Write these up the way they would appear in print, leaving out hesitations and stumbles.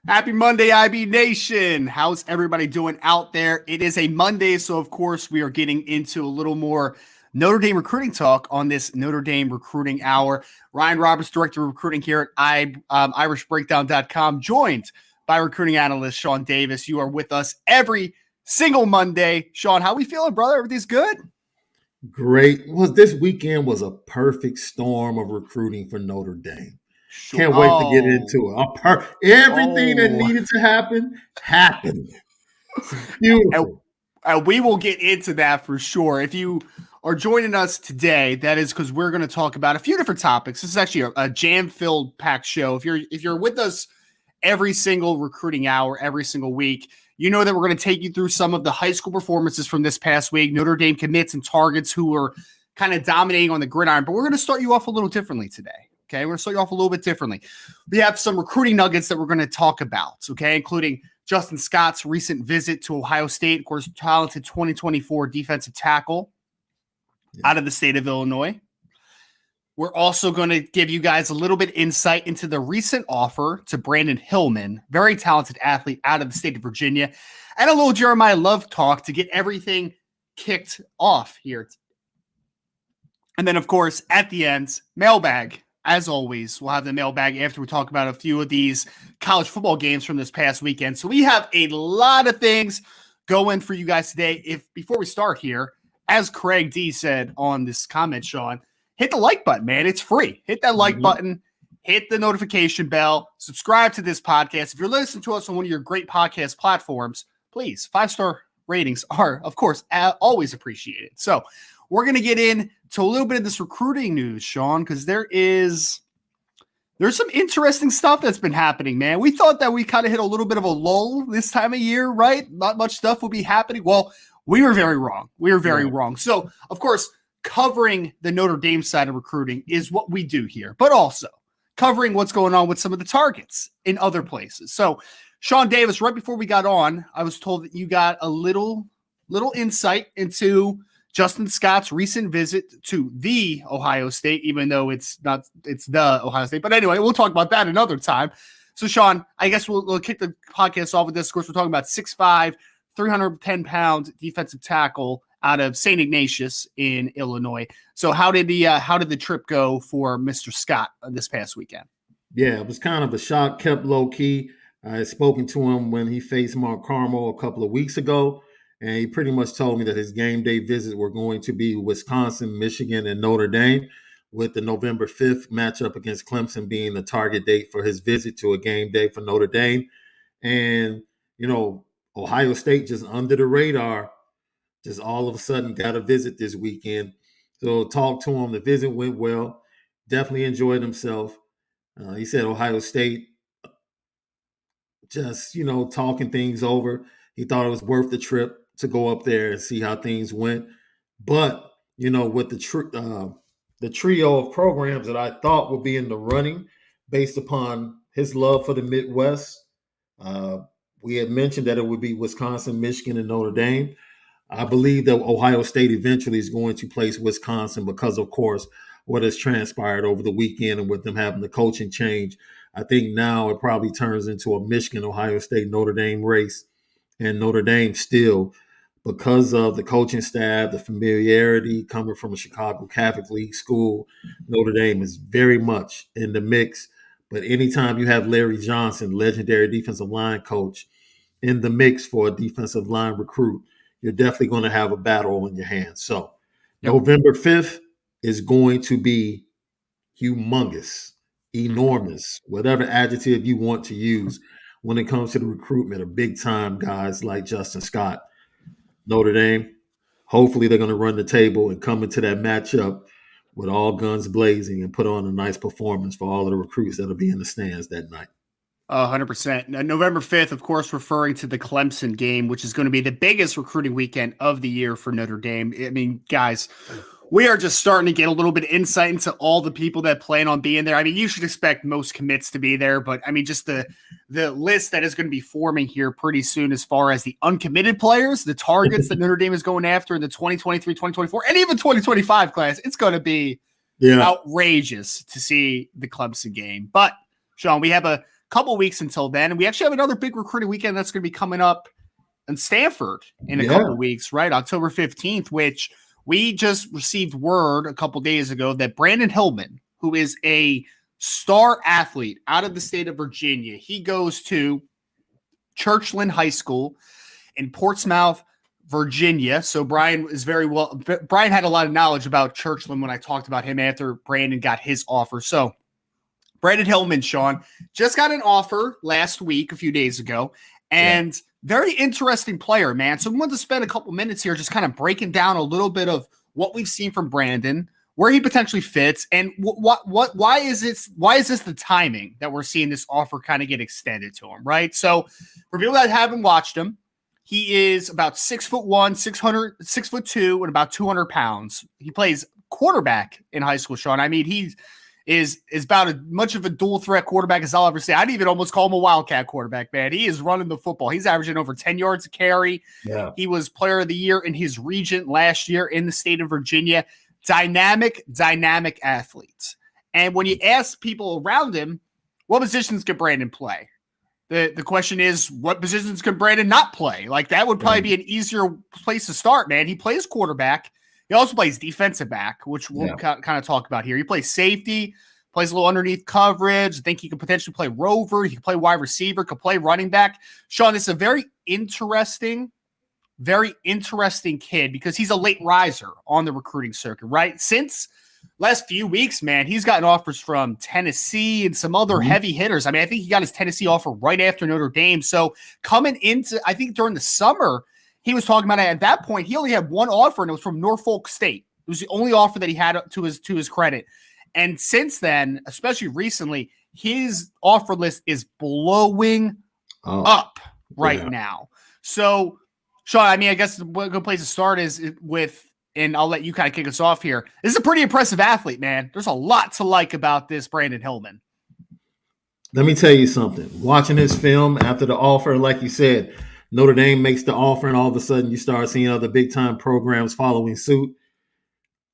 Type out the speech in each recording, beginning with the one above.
Happy Monday, IB Nation. How's everybody doing out there? It is a Monday, so of course we are getting into a little more Notre Dame recruiting talk on this Notre Dame Recruiting Hour. Ryan Roberts, Director of Recruiting here at IrishBreakdown.com, joined by recruiting analyst Sean Davis. You are with us every single Monday. Sean, how we feeling, brother? Everything's good? Great. This weekend was a perfect storm of recruiting for Notre Dame. Sure. Can't wait to get into it. Everything that needed to happen happened. Beautiful. And we will get into that for sure. If you are joining us today, that is because we're going to talk about a few different topics. This is actually a jam-filled, packed show. If you're with us every single recruiting hour, every single week, you know that we're going to take you through some of the high school performances from this past week, Notre Dame commits and targets who are kind of dominating on the gridiron. But we're going to start you off a little differently today. Okay, we're going to start you off a little bit differently. We have some recruiting nuggets that we're going to talk about, okay, including Justin Scott's recent visit to Ohio State, of course, talented 2024 defensive tackle out of the state of Illinois. We're also going to give you guys a little bit insight into the recent offer to Brandyn Hillman, very talented athlete out of the state of Virginia, and a little Jeremiyah Love talk to get everything kicked off here. And then, of course, at the end, mailbag. As always, we'll have the mailbag after we talk about a few of these college football games from this past weekend. So we have a lot of things going for you guys today. Before we start here, as Craig D said on this comment, Sean, hit the like button, man. It's free. Hit that like button, hit the notification bell, subscribe to this podcast. If you're listening to us on one of your great podcast platforms, please, 5-star ratings are, of course, always appreciated. So we're going to get into a little bit of this recruiting news, Sean, because there's some interesting stuff that's been happening, man. We thought that we kind of hit a little bit of a lull this time of year, right? Not much stuff will be happening. Well, we were very wrong. Wrong. So, of course, covering the Notre Dame side of recruiting is what we do here, but also covering what's going on with some of the targets in other places. So, Sean Davis, right before we got on, I was told that you got a little insight into Justin Scott's recent visit to the Ohio State, even though it's the Ohio State. But anyway, we'll talk about that another time. So, Sean, I guess we'll kick the podcast off with this. Of course, we're talking about 6'5", 310-pound defensive tackle out of St. Ignatius in Illinois. So how did the trip go for Mr. Scott this past weekend? Yeah, it was kind of a shock, kept low key. I had spoken to him when he faced Mark Carmel a couple of weeks ago, and he pretty much told me that his game day visits were going to be Wisconsin, Michigan, and Notre Dame, with the November 5th matchup against Clemson being the target date for his visit to a game day for Notre Dame. And, Ohio State just under the radar, just all of a sudden got a visit this weekend. So talked to him. The visit went well. Definitely enjoyed himself. He said Ohio State just, talking things over. He thought it was worth the trip to go up there and see how things went. But, with the trio of programs that I thought would be in the running based upon his love for the Midwest, we had mentioned that it would be Wisconsin, Michigan, and Notre Dame. I believe that Ohio State eventually is going to place Wisconsin because, of course, what has transpired over the weekend and with them having the coaching change. I think now it probably turns into a Michigan, Ohio State, Notre Dame race. And Notre Dame still, because of the coaching staff, the familiarity coming from a Chicago Catholic League school, Notre Dame is very much in the mix. But anytime you have Larry Johnson, legendary defensive line coach, in the mix for a defensive line recruit, you're definitely going to have a battle on your hands. So November 5th is going to be humongous, enormous, whatever adjective you want to use when it comes to the recruitment of big-time guys like Justin Scott. Notre Dame, hopefully they're going to run the table and come into that matchup with all guns blazing and put on a nice performance for all of the recruits that'll be in the stands that night. 100%. November 5th, of course, referring to the Clemson game, which is going to be the biggest recruiting weekend of the year for Notre Dame. I mean, guys, we are just starting to get a little bit of insight into all the people that plan on being there. I mean, you should expect most commits to be there, but I mean, just the list that is going to be forming here pretty soon as far as the uncommitted players, the targets that Notre Dame is going after in the 2023, 2024, and even 2025 class, it's going to be outrageous to see the Clemson game. But, Sean, we have a couple weeks until then. And we actually have another big recruiting weekend that's going to be coming up in Stanford in a couple weeks, right? October 15th, which we just received word a couple days ago that Brandyn Hillman, who is a star athlete out of the state of Virginia, he goes to Churchland High School in Portsmouth, Virginia. So Brian had a lot of knowledge about Churchland when I talked about him after Brandyn got his offer. So Brandyn Hillman, Sean, just got an offer last week, a few days ago, and very interesting player, man. So we want to spend a couple minutes here just kind of breaking down a little bit of what we've seen from Brandyn, where he potentially fits, and why is this the timing that we're seeing this offer kind of get extended to him, right? So for people that haven't watched him, he is about 6'1", 6'2", and about 200 pounds. He plays quarterback in high school, Sean. I mean, he is about as much of a dual threat quarterback as I'll ever see. I'd even almost call him a wildcat quarterback, man. He is running the football. He's averaging over 10 yards a carry. Yeah. He was player of the year in his region last year in the state of Virginia. Dynamic athletes. And when you ask people around him, what positions can Brandyn play? The question is, what positions can Brandyn not play? Like, that would probably be an easier place to start, man. He plays quarterback. He also plays defensive back, which we'll kind of talk about here. He plays safety, plays a little underneath coverage. I think he could potentially play rover. He could play wide receiver, could play running back. Sean, it's a very interesting kid because he's a late riser on the recruiting circuit, right? Since last few weeks, man, he's gotten offers from Tennessee and some other heavy hitters. I mean, I think he got his Tennessee offer right after Notre Dame. So coming into, I think during the summer, he was talking about it. At that point, he only had one offer, and it was from Norfolk State. It was the only offer that he had to his credit. And since then, especially recently, his offer list is blowing up right now. So, Sean, I mean, I guess a good place to start is with, and I'll let you kind of kick us off here. This is a pretty impressive athlete, man. There's a lot to like about this Brandyn Hillman. Let me tell you something. Watching this film after the offer, like you said, Notre Dame makes the offer, and all of a sudden you start seeing other big-time programs following suit.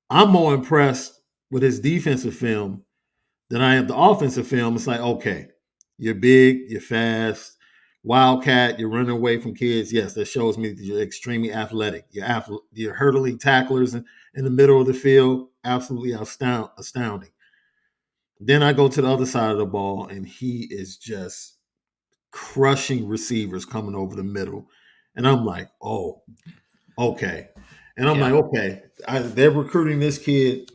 I'm more impressed with his defensive film than I am the offensive film. It's like, okay, you're big, you're fast, wildcat, you're running away from kids. Yes, that shows me that you're extremely athletic. You're hurdling tacklers in the middle of the field. Absolutely astounding. Then I go to the other side of the ball, and he is just crushing receivers coming over the middle. And I'm like, oh, okay. And I'm like, okay, they're recruiting this kid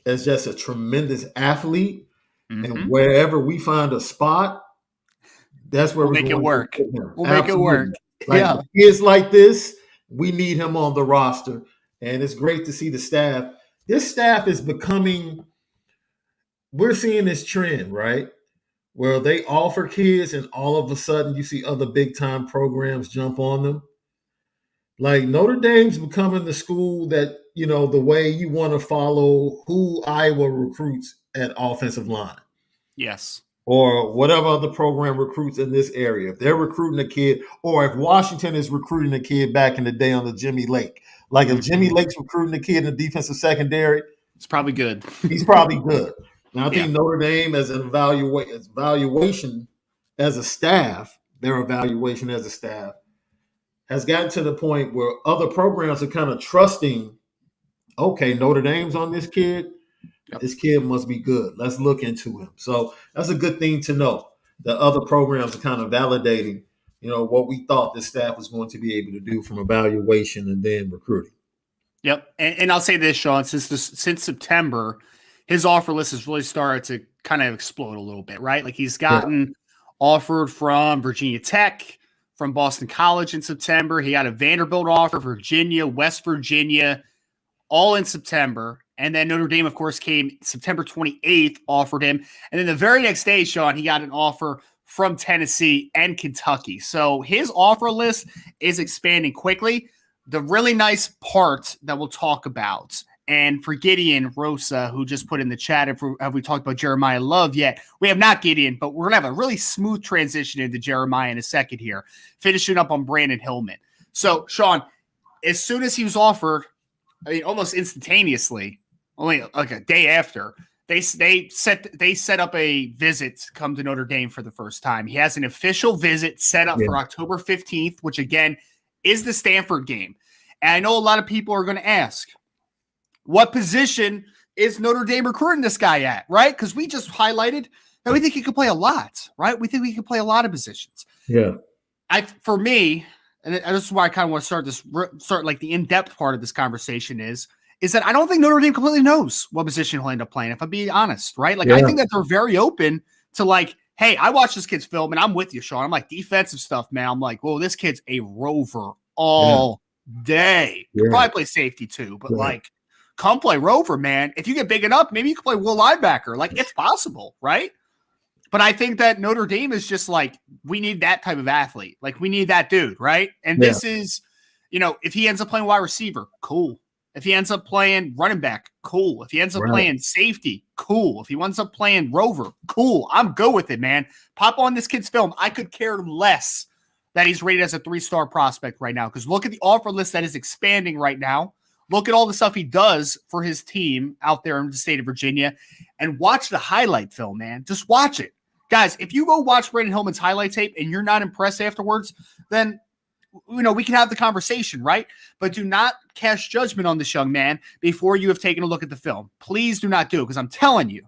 as just a tremendous athlete. And wherever we find a spot, that's where we'll make it work. We'll make it work. Like, kids like this, we need him on the roster. And it's great to see the staff. This staff is becoming, we're seeing this trend, right? Where they offer kids and all of a sudden you see other big time programs jump on them. Like, Notre Dame's becoming the school that, you know, the way you want to follow who Iowa recruits at offensive line. Yes. Or whatever other program recruits in this area. If they're recruiting a kid, or if Washington is recruiting a kid back in the day on the Jimmy Lake. Like, if Jimmy Lake's recruiting a kid in the defensive secondary, it's probably good. He's probably good. Now, I think Notre Dame as an evaluation as a staff, their evaluation as a staff, has gotten to the point where other programs are kind of trusting, okay, Notre Dame's on this kid. Yep. This kid must be good. Let's look into him. So that's a good thing to know, that other programs are kind of validating, you know, what we thought this staff was going to be able to do from evaluation and then recruiting. Yep. And I'll say this, Sean, since September, his offer list has really started to kind of explode a little bit, right? Like, he's gotten offered from Virginia Tech, from Boston College in September. He got a Vanderbilt offer, Virginia, West Virginia, all in September. And then Notre Dame, of course, came September 28th, offered him. And then the very next day, Sean, he got an offer from Tennessee and Kentucky. So his offer list is expanding quickly. The really nice part that we'll talk about, and for Gideon Rosa, who just put in the chat, have we talked about Jeremiyah Love yet? We have not, Gideon, but we're going to have a really smooth transition into Jeremiyah in a second here, finishing up on Brandyn Hillman. So, Sean, as soon as he was offered, I mean, almost instantaneously, only like a day after, They set up a visit to come to Notre Dame for the first time. He has an official visit set up for October 15th, which again is the Stanford game. And I know a lot of people are going to ask, what position is Notre Dame recruiting this guy at, right? Because we just highlighted that we think he could play a lot, right? We think he could play a lot of positions. Yeah. For me, and this is why I kind of want to start like the in-depth part of this conversation is that I don't think Notre Dame completely knows what position he'll end up playing, if I'm being honest, right? Like, I think that they're very open to like, hey, I watched this kid's film, and I'm with you, Sean. I'm like, defensive stuff, man. I'm like, well, this kid's a rover all day. Could probably play safety too, but like, come play rover, man. If you get big enough, maybe you can play will linebacker. Like, it's possible, right? But I think that Notre Dame is just like, we need that type of athlete. Like, we need that dude, right? And this is, if he ends up playing wide receiver, cool. If he ends up playing running back, cool. If he ends up playing safety, cool. If he ends up playing rover, cool. I'm good with it, man. Pop on this kid's film. I could care less that he's rated as a 3-star prospect right now, because look at the offer list that is expanding right now. Look at all the stuff he does for his team out there in the state of Virginia, and watch the highlight film, man. Just watch it. Guys, if you go watch Brandyn Hillman's highlight tape and you're not impressed afterwards, then we can have the conversation, right? But do not cast judgment on this young man before you have taken a look at the film. Please do not do it, because I'm telling you,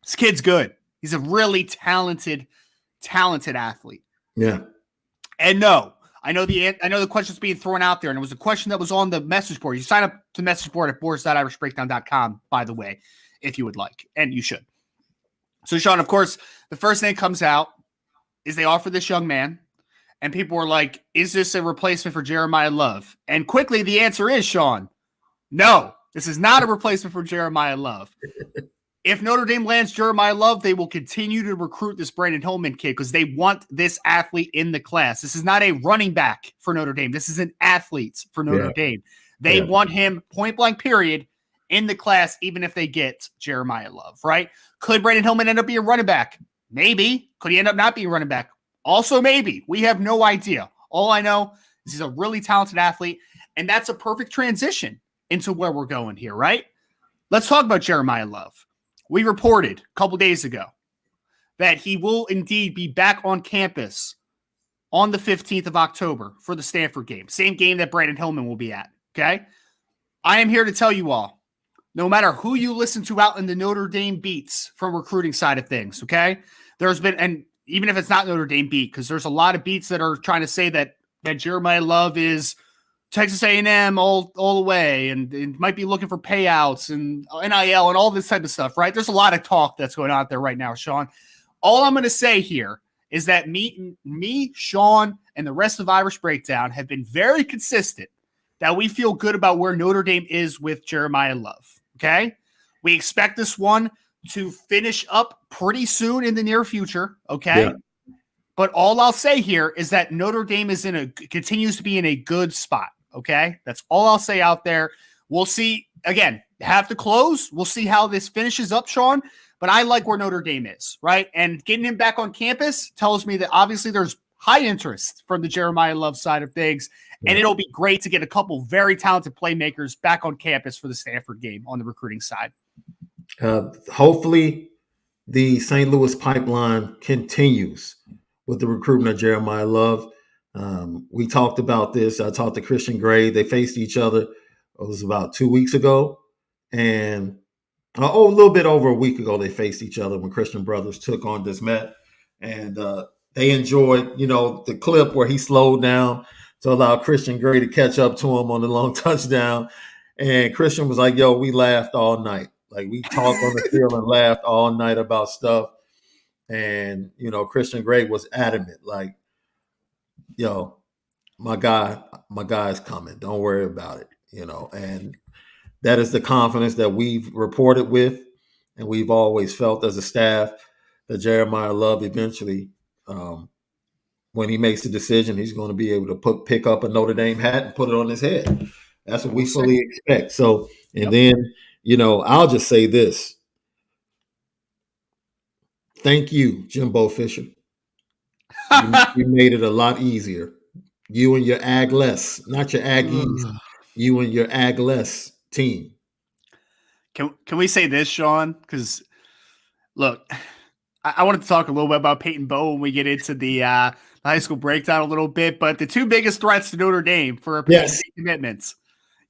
this kid's good. He's a really talented athlete. Yeah. And no, I know the question's being thrown out there, and it was a question that was on the message board. You sign up to the message board at boards.irishbreakdown.com, by the way, if you would like, and you should. So, Sean, of course, the first thing that comes out is they offer this young man. And people were like, is this a replacement for Jeremiyah Love? And quickly, the answer is, Sean, no, this is not a replacement for Jeremiyah Love. If Notre Dame lands Jeremiyah Love, they will continue to recruit this Brandyn Hillman kid because they want this athlete in the class. This is not a running back for Notre Dame. This is an athlete for Notre Dame. They want him, point blank period, in the class, even if they get Jeremiyah Love, right? Could Brandyn Hillman end up being a running back? Maybe. Could he end up not being a running back? Also, maybe. We have no idea. All I know is he's a really talented athlete, and that's a perfect transition into where we're going here, right? Let's talk about Jeremiyah Love. We reported a couple days ago that he will indeed be back on campus on the 15th of October for the Stanford game, same game that Brandyn Hillman will be at, okay? I am here to tell you all, no matter who you listen to out in the Notre Dame beats from recruiting side of things, okay? There's been, and even if it's not Notre Dame beat, because there's a lot of beats that are trying to say that Jeremiyah Love is Texas A&M all the way, and might be looking for payouts and NIL and all this type of stuff, right? There's a lot of talk that's going on there right now, Sean. All I'm going to say here is that me, Sean, and the rest of Irish Breakdown have been very consistent that we feel good about where Notre Dame is with Jeremiyah Love, okay? We expect this one to finish up pretty soon in the near future, okay? Yeah. But all I'll say here is that Notre Dame continues to be in a good spot, okay? That's all I'll say out there. We'll see. Again, have to close. We'll see how this finishes up, Sean. But I like where Notre Dame is, right? And getting him back on campus tells me that obviously there's high interest from the Jeremiyah Love side of things. Yeah. And it'll be great to get a couple very talented playmakers back on campus for the Stanford game on the recruiting side. Hopefully the St. Louis pipeline continues with the recruitment of Jeremiyah Love. We talked about this. I talked to Christian Gray. They faced each other. It was about 2 weeks ago. And a little bit over a week ago, they faced each other when Christian Brothers took on Desmet. And they enjoyed, the clip where he slowed down to allow Christian Gray to catch up to him on the long touchdown. And Christian was like, yo, we laughed all night. Like, we talked on the field and laughed all night about stuff. And, Christian Gray was adamant, like, yo, my guy's coming. Don't worry about it, And that is the confidence that we've reported with, and we've always felt as a staff that Jeremiyah Love eventually, when he makes the decision, he's going to be able to pick up a Notre Dame hat and put it on his head. That's what we fully expect. So, and then, I'll just say this. Thank you, Jimbo Fisher. You made it a lot easier. You and your Ag-less, not your Aggies, you and your Ag-less team. Can we say this, Sean? Because look, I wanted to talk a little bit about Peyton Bowe when we get into the high school breakdown a little bit, but the two biggest threats to Notre Dame for potential commitments,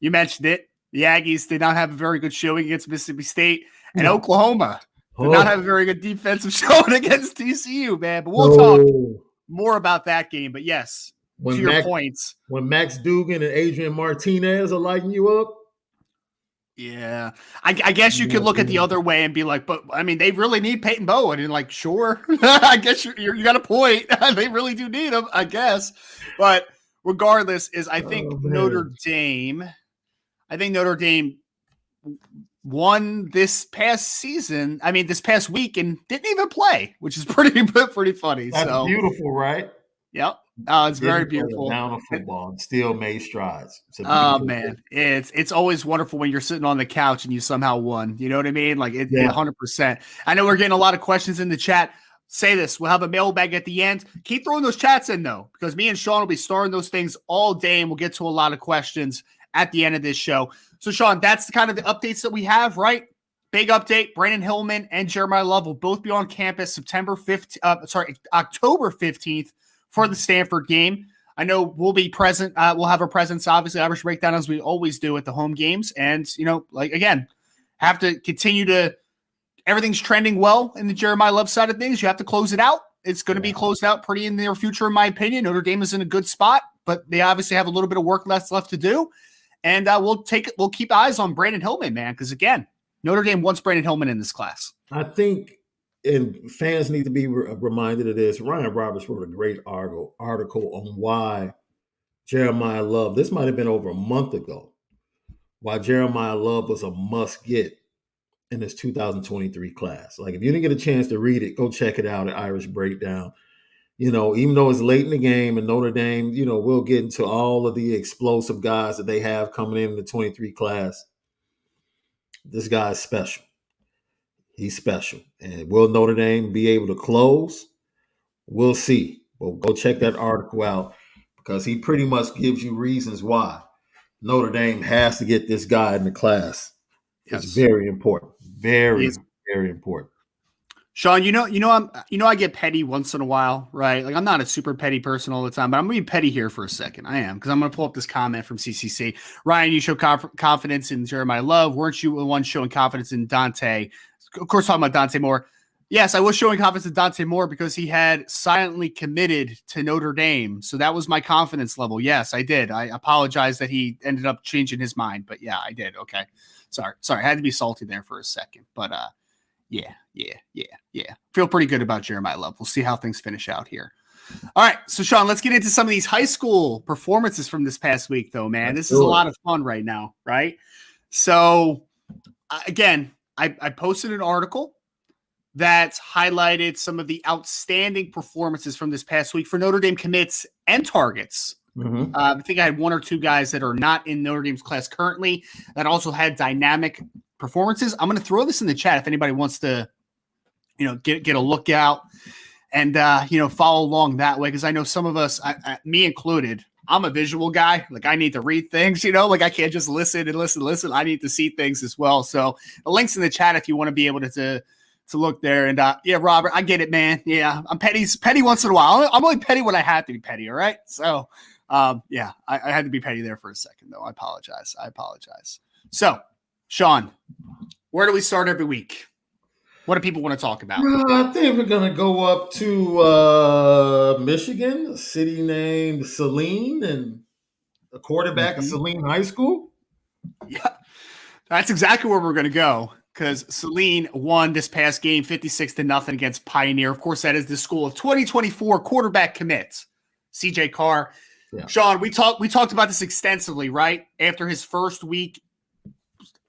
you mentioned it. The Aggies did not have a very good showing against Mississippi State, and Oklahoma did not have a very good defensive showing against TCU, man. But we'll talk more about that game. But yes, to your points. When Max Dugan and Adrian Martinez are lighting you up. Yeah. I guess you could look at the other way and be like, but I mean, they really need Peyton Bowe. And you're like, sure. I guess you got a point. They really do need him, I guess. But regardless, I think Notre Dame won this past season. I mean, this past week and didn't even play, which is pretty funny. That's beautiful, right? Yep. It's very beautiful. Down of football and still made strides. Oh man, it's always wonderful when you're sitting on the couch and you somehow won. You know what I mean? Like 100%. I know we're getting a lot of questions in the chat. Say this: we'll have a mailbag at the end. Keep throwing those chats in though, because me and Sean will be starting those things all day, and we'll get to a lot of questions at the end of this show. So Sean, that's the kind of the updates that we have, right? Big update: Brandyn Hillman and Jeremiyah Love will both be on campus October 15th. For the Stanford game. I know we'll be present. We'll have our presence, obviously, Irish Breakdown, as we always do at the home games. And, again, have to continue to – everything's trending well in the Jeremiyah Love side of things. You have to close it out. It's going to be closed out pretty in the near future, in my opinion. Notre Dame is in a good spot, but they obviously have a little bit of work left to do. And we'll keep eyes on Brandyn Hillman, man, because, again, Notre Dame wants Brandyn Hillman in this class. I think – and fans need to be reminded of this. Ryan Roberts wrote a great article on why Jeremiyah Love, this might have been over a month ago, why Jeremiyah Love was a must-get in this 2023 class. Like, if you didn't get a chance to read it, go check it out at Irish Breakdown. Even though it's late in the game and Notre Dame, we'll get into all of the explosive guys that they have coming in the 23 class. This guy's special. He's special. And will Notre Dame be able to close? We'll see. But go check that article out because he pretty much gives you reasons why Notre Dame has to get this guy in the class. Yes. It's very important. Very important. Sean, I get petty once in a while, right? Like, I'm not a super petty person all the time, but I'm going to be petty here for a second. I am, because I'm going to pull up this comment from CCC. Ryan, you show confidence in Jeremiyah Love. Weren't you the one showing confidence in Dante? Of course, talking about Dante Moore. Yes, I was showing confidence in Dante Moore because he had silently committed to Notre Dame. So that was my confidence level. Yes, I did. I apologize that he ended up changing his mind. But yeah, I did. Okay. Sorry. I had to be salty there for a second. But yeah. Feel pretty good about Jeremiyah Love. We'll see how things finish out here. All right. So, Sean, let's get into some of these high school performances from this past week, though, man. This is a lot of fun right now, right? So, again, I posted an article that highlighted some of the outstanding performances from this past week for Notre Dame commits and targets. Mm-hmm. I think I had one or two guys that are not in Notre Dame's class currently that also had dynamic performances. I'm going to throw this in the chat if anybody wants to, get a look out and, follow along that way. Because I know some of us, me included, I'm a visual guy. Like, I need to read things, like I can't just listen. I need to see things as well. So the link's in the chat if you want to be able to look there. And Robert, I get it, man. Yeah, I'm petty once in a while. I'm only petty when I have to be petty. All right. So I had to be petty there for a second, though. I apologize. So, Sean, where do we start every week? What do people want to talk about? I think we're going to go up to Michigan, a city named Saline, and a quarterback of Saline High School. Yeah, that's exactly where we're going to go because Saline won this past game 56-0 against Pioneer. Of course, that is the school of 2024 quarterback commits, CJ Carr. Yeah. Sean, we talked about this extensively, right? After his first week,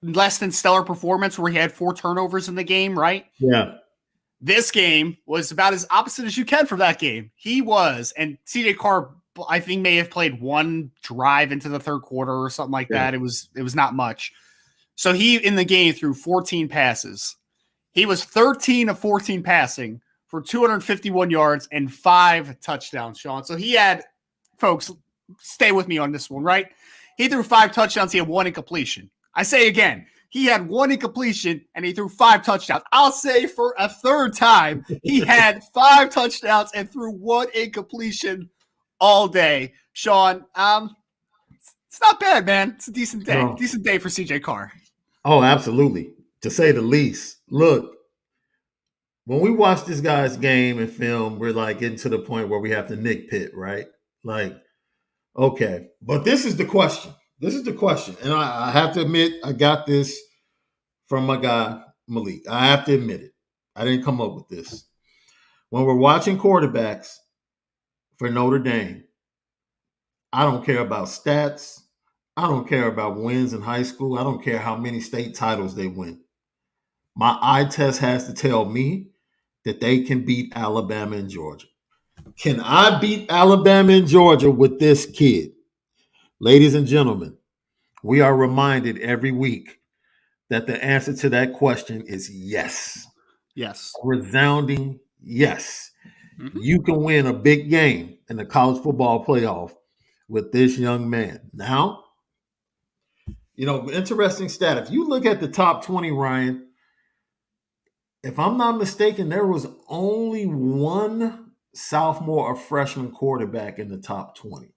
less than stellar performance where he had 4 turnovers in the game, right? Yeah. This game was about as opposite as you can from that game. He was, and CJ Carr, I think, may have played one drive into the third quarter or something like that. It was not much. So he, in the game, threw 14 passes. He was 13 of 14 passing for 251 yards and 5 touchdowns, Sean. So he had, folks, stay with me on this one, right? He threw 5 touchdowns. He had 1 incompletion. I say again, he had one incompletion and he threw 5 touchdowns. I'll say for a third time, he had 5 touchdowns and threw 1 incompletion all day. Sean, it's not bad, man. It's a decent day. No. Decent day for CJ Carr. Oh, absolutely. To say the least. Look, when we watch this guy's game and film, we're like getting to the point where we have to nitpick, right? Like, okay. But this is the question. This is the question. And I have to admit, I got this from my guy, Malik. I have to admit it. I didn't come up with this. When we're watching quarterbacks for Notre Dame, I don't care about stats. I don't care about wins in high school. I don't care how many state titles they win. My eye test has to tell me that they can beat Alabama and Georgia. Can I beat Alabama and Georgia with this kid? Ladies and gentlemen, we are reminded every week that the answer to that question is yes. Yes. A resounding yes. Mm-hmm. You can win a big game in the college football playoff with this young man. Now, interesting stat. If you look at the top 20, Ryan, if I'm not mistaken, there was only one sophomore or freshman quarterback in the top 20.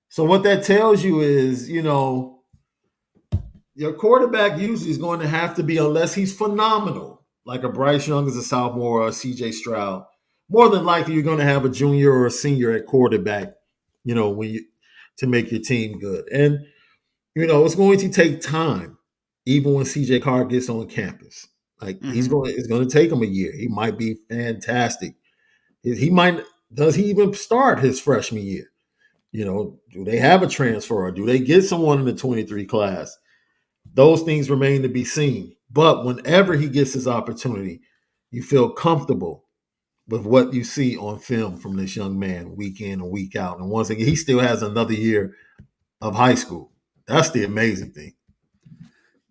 So what that tells you is, your quarterback usually is going to have to be, unless he's phenomenal, like a Bryce Young as a sophomore or a CJ Stroud, more than likely you're going to have a junior or a senior at quarterback, to make your team good. And, it's going to take time, even when CJ Carr gets on campus. Like it's going to take him a year. He might be fantastic. Does he even start his freshman year? Do they have a transfer or do they get someone in the 23 class? Those things remain to be seen. But whenever he gets his opportunity, you feel comfortable with what you see on film from this young man week in and week out. And once again, he still has another year of high school. That's the amazing thing.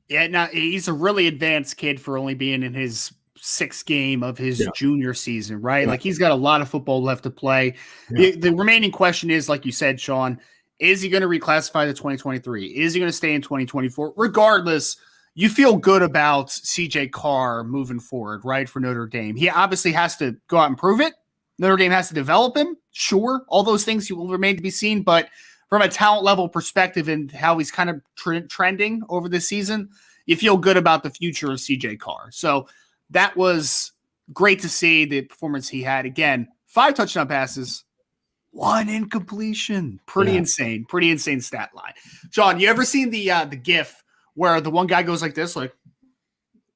Yeah, now he's a really advanced kid for only being in his 6th game of his junior season, right? Yeah. Like he's got a lot of football left to play. Yeah. The remaining question is, like you said, Sean, is he going to reclassify to 2023? Is he going to stay in 2024? Regardless, you feel good about CJ Carr moving forward, right, for Notre Dame. He obviously has to go out and prove it. Notre Dame has to develop him. Sure, all those things will remain to be seen, but from a talent level perspective and how he's kind of trending over this season, you feel good about the future of CJ Carr. So that was great to see the performance he had. Again, 5 touchdown passes, 1 incompletion. Pretty insane stat line. Sean, you ever seen the GIF where the one guy goes like this, like,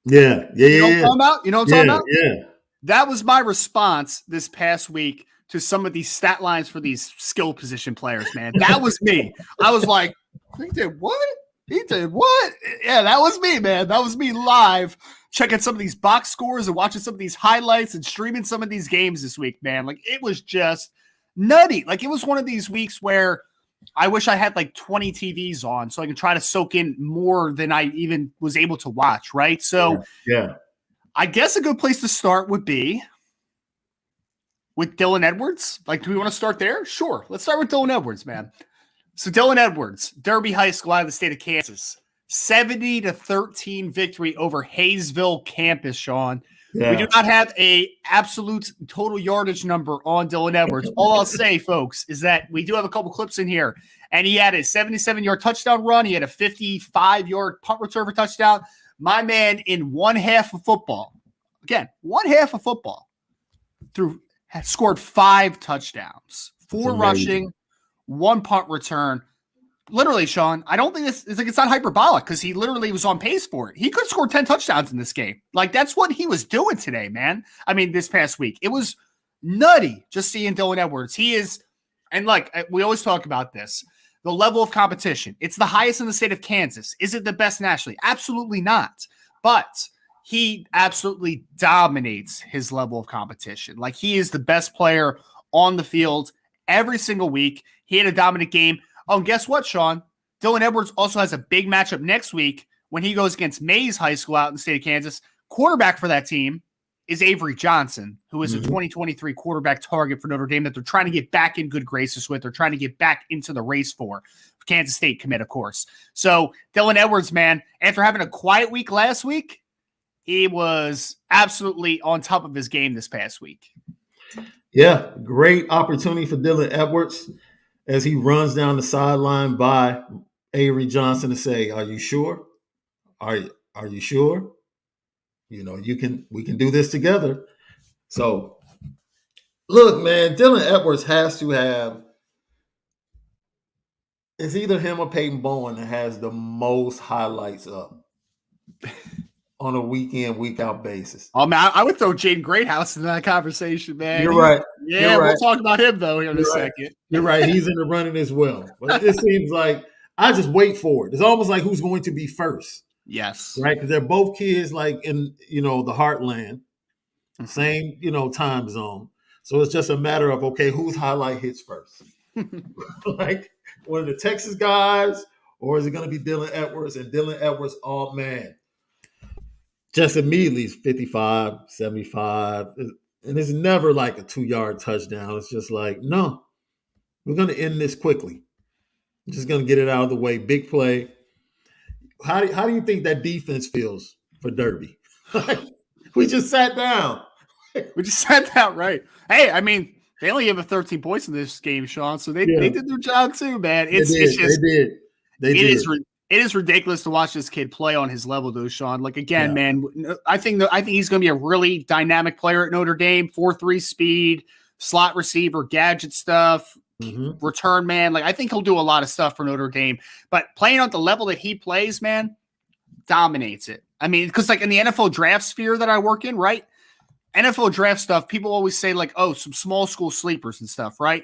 you know what I'm talking about? You know what I'm talking about? Yeah. That was my response this past week to some of these stat lines for these skill position players, man. That was me. I was like, he did what? He did what? Yeah, that was me, man. That was me live checking some of these box scores and watching some of these highlights and streaming some of these games this week, man. Like, it was just nutty. Like, it was one of these weeks where I wish I had like 20 TVs on so I could try to soak in more than I even was able to watch, right? So, I guess a good place to start would be with Dylan Edwards. Like, do we want to start there? Sure. Let's start with Dylan Edwards, man. So Dylan Edwards, Derby High School out of the state of Kansas, 70-13 victory over Hayesville campus, Sean. Yeah. We do not have a absolute total yardage number on Dylan Edwards. All I'll say, folks, is that we do have a couple clips in here, and he had a 77-yard touchdown run. He had a 55-yard punt return for touchdown. My man, in one half of football, scored 5 touchdowns, 4 rushing, 1 punt return. Literally, Sean, I don't think it's not hyperbolic because he literally was on pace for it. He could score 10 touchdowns in this game. Like, that's what he was doing today, man. I mean, this past week. It was nutty just seeing Dylan Edwards. He is, and like, we always talk about this, the level of competition. It's the highest in the state of Kansas. Is it the best nationally? Absolutely not. But he absolutely dominates his level of competition. Like, he is the best player on the field every single week. He had a dominant game. Oh, and guess what, Sean? Dylan Edwards also has a big matchup next week when he goes against Mays High School out in the state of Kansas. Quarterback for that team is Avery Johnson, who is a 2023 quarterback target for Notre Dame that they're trying to get back in good graces with. They're trying to get back into the race for. Kansas State commit, of course. So Dylan Edwards, man, after having a quiet week last week, he was absolutely on top of his game this past week. Yeah, great opportunity for Dylan Edwards as he runs down the sideline by Avery Johnson to say, "Are you sure? Are you sure? We can do this together." So, look, man, Dylan Edwards has to have. It's either him or Peyton Bowen that has the most highlights up on a week in, week out basis. Oh man, I would throw Jaden Greathouse in that conversation, man. You're right. Yeah, You're right. we'll talk about him though here in a second. You're right. He's in the running as well. But it seems like I just wait for it. It's almost like who's going to be first. Yes. Right? Because they're both kids like in, the heartland, same, time zone. So it's just a matter of, okay, whose highlight hits first? Like one of the Texas guys, or is it going to be Dylan Edwards? And Dylan Edwards, oh man, just immediately 55, 75. And it's never like a 2-yard touchdown. It's just like, no, we're going to end this quickly. We're just going to get it out of the way. Big play. How do you think that defense feels for Derby? We just sat down. We just sat down, right? Hey, I mean, they only gave up 13 points in this game, Sean. So they did their job too, man. They did. It is ridiculous to watch this kid play on his level, though, Sean. Like again, man, I think he's going to be a really dynamic player at Notre Dame. 4.3 speed, slot receiver, gadget stuff, return man. Like I think he'll do a lot of stuff for Notre Dame. But playing on the level that he plays, man, dominates it. I mean, because like in the NFL draft sphere that I work in, right? NFL draft stuff, people always say like, oh, some small school sleepers and stuff, right?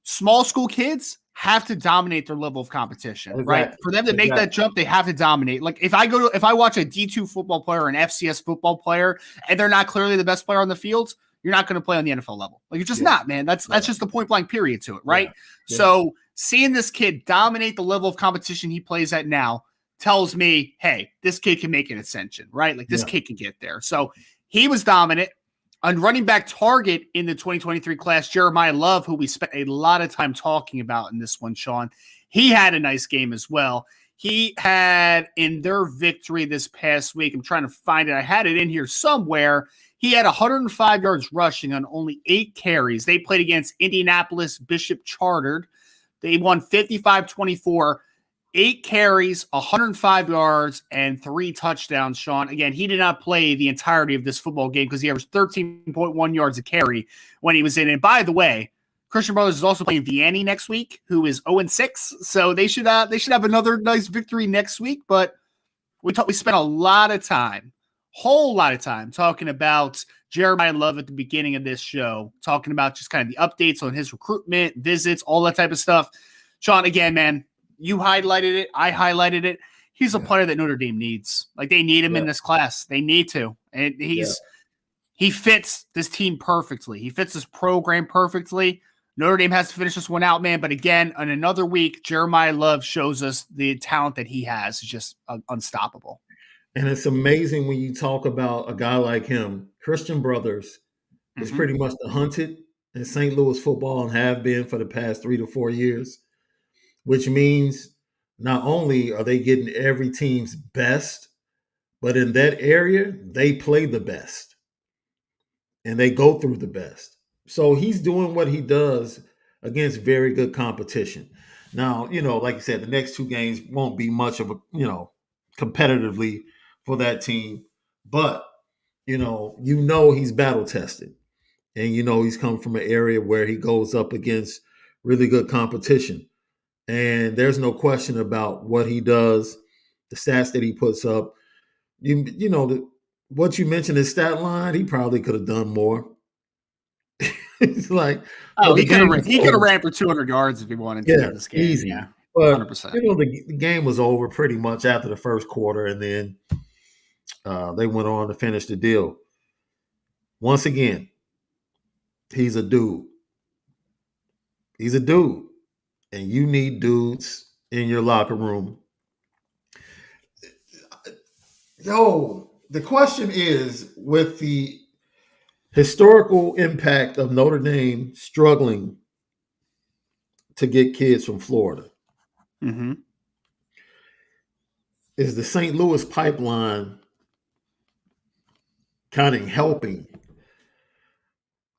Small school kids have to dominate their level of competition, right? For them to make that jump, they have to dominate. Like if I watch a D2 football player or an FCS football player, and they're not clearly the best player on the field, you're not going to play on the NFL level. Like you're just not, man. That's just the point blank period to it, right? Yeah. So seeing this kid dominate the level of competition he plays at now tells me, hey, this kid can make an ascension, right? Like this kid can get there. So he was dominant. On running back target in the 2023 class, Jeremiyah Love, who we spent a lot of time talking about in this one, Sean, he had a nice game as well. He had, in their victory this past week, I'm trying to find it. I had it in here somewhere. He had 105 yards rushing on only 8 carries. They played against Indianapolis Bishop Chartered. They won 55-24. 8 carries, 105 yards, and 3 touchdowns, Sean. Again, he did not play the entirety of this football game because he averaged 13.1 yards a carry when he was in. And by the way, Christian Brothers is also playing Vianney next week, who is 0-6. So they should have another nice victory next week. But we spent a lot of time, whole lot of time, talking about Jeremiyah Love at the beginning of this show, talking about just kind of the updates on his recruitment, visits, all that type of stuff. Sean, again, man, you highlighted it. I highlighted it. He's a player that Notre Dame needs. Like they need him in this class. They need to. And he fits this team perfectly. He fits this program perfectly. Notre Dame has to finish this one out, man. But again, on another week, Jeremiyah Love shows us the talent that he has. It's just unstoppable. And it's amazing when you talk about a guy like him. Christian Brothers is pretty much the hunted in St. Louis football and have been for the past 3 to 4 years. Which means not only are they getting every team's best, but in that area, they play the best. And they go through the best. So he's doing what he does against very good competition. Now, like you said, the next 2 games won't be much of a, competitively for that team. But, he's battle tested. And, he's come from an area where he goes up against really good competition. And there's no question about what he does, the stats that he puts up. What you mentioned, his stat line, he probably could have done more. It's like, he could have ran for 200 yards if he wanted to in this game. Easy. Yeah, but 100%. The game was over pretty much after the first quarter, and then they went on to finish the deal. Once again, he's a dude. He's a dude. And you need dudes in your locker room. The question is with the Historical impact of Notre Dame struggling to get kids from Florida. Mm-hmm. Is the St. Louis pipeline kind of helping?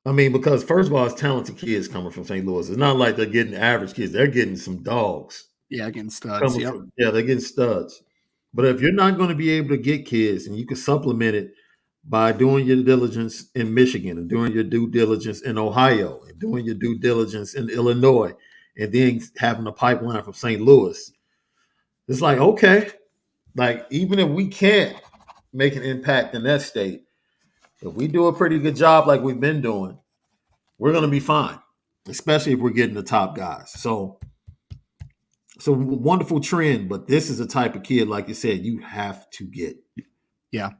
I mean, because first of all, it's talented kids coming from St. Louis. It's not like they're getting average kids. They're getting some dogs. Yeah, against studs. Coming Yep. from, yeah, they're getting studs. But if you're not going to be able to get kids and you can supplement it by doing your diligence in Michigan and doing your due diligence in Ohio and doing your due diligence in Illinois and then having a pipeline from St. Louis, it's like, okay, like even if we can't make an impact in that state, if we do a pretty good job like we've been doing, we're going to be fine, especially if we're getting the top guys. So it's a wonderful trend, but this is a type of kid, like you said, you have to get. Yeah.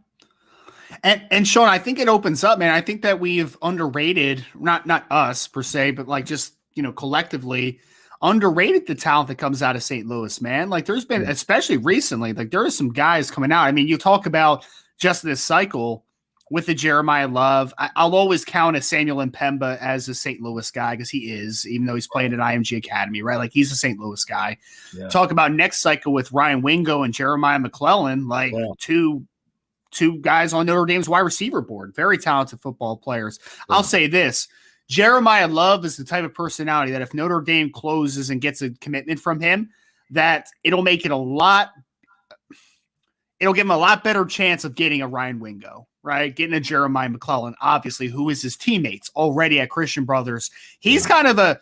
And Sean, I think it opens up, man. I think that we've underrated, not us per se, but like just, collectively underrated the talent that comes out of St. Louis, man. Like there's been, especially recently, like there are some guys coming out. I mean, you talk about just this cycle with the Jeremiyah Love. I'll always count as Samuel Mpemba as a St. Louis guy because he is, even though he's playing at IMG Academy, right? Like he's a St. Louis guy. Yeah. Talk about next cycle with Ryan Wingo and Jeremiah McClellan, like two guys on Notre Dame's wide receiver board, very talented football players. Yeah. I'll say this. Jeremiyah Love is the type of personality that if Notre Dame closes and gets a commitment from him, that it'll give him a lot better chance of getting a Ryan Wingo, right? Getting a Jeremiah McClellan, obviously, who is his teammates already at Christian Brothers. He's kind of I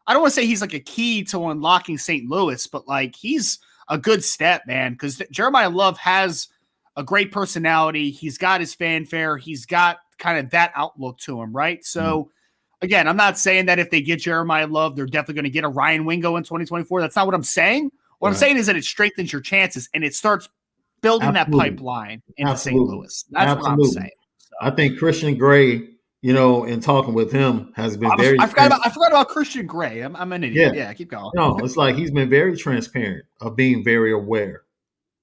don't want to say he's like a key to unlocking St. Louis, but like he's a good step, man, because Jeremiyah Love has a great personality. He's got his fanfare. He's got kind of that outlook to him, right? So, again, I'm not saying that if they get Jeremiyah Love, they're definitely going to get a Ryan Wingo in 2024. That's not what I'm saying. What I'm saying is that it strengthens your chances and it starts building that pipeline into St. Louis. That's what I'm saying. So. I think Christian Gray, in talking with him, has been I forgot about Christian Gray. I'm an idiot. Yeah, keep going. No, it's like he's been very transparent of being very aware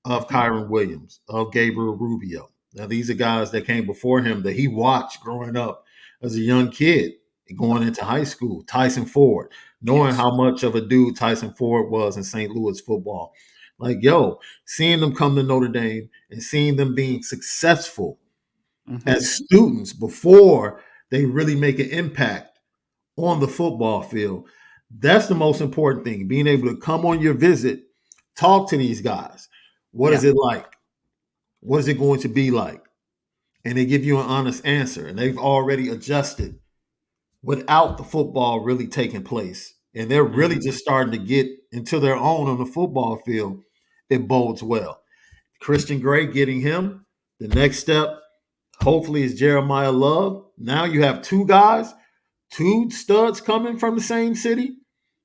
of Kyron Williams, of Gabriel Rubio. Now, these are guys that came before him that he watched growing up as a young kid, going into high school. Tyson Ford, knowing how much of a dude Tyson Ford was in St. Louis football. Like, seeing them come to Notre Dame and seeing them being successful as students before they really make an impact on the football field, that's the most important thing. Being able to come on your visit, talk to these guys. What is it like? What is it going to be like? And they give you an honest answer. And they've already adjusted without the football really taking place. And they're really just starting to get into their own on the football field. It bodes well. Christian Gray getting him. The next step, hopefully, is Jeremiyah Love. Now you have two guys, two studs coming from the same city.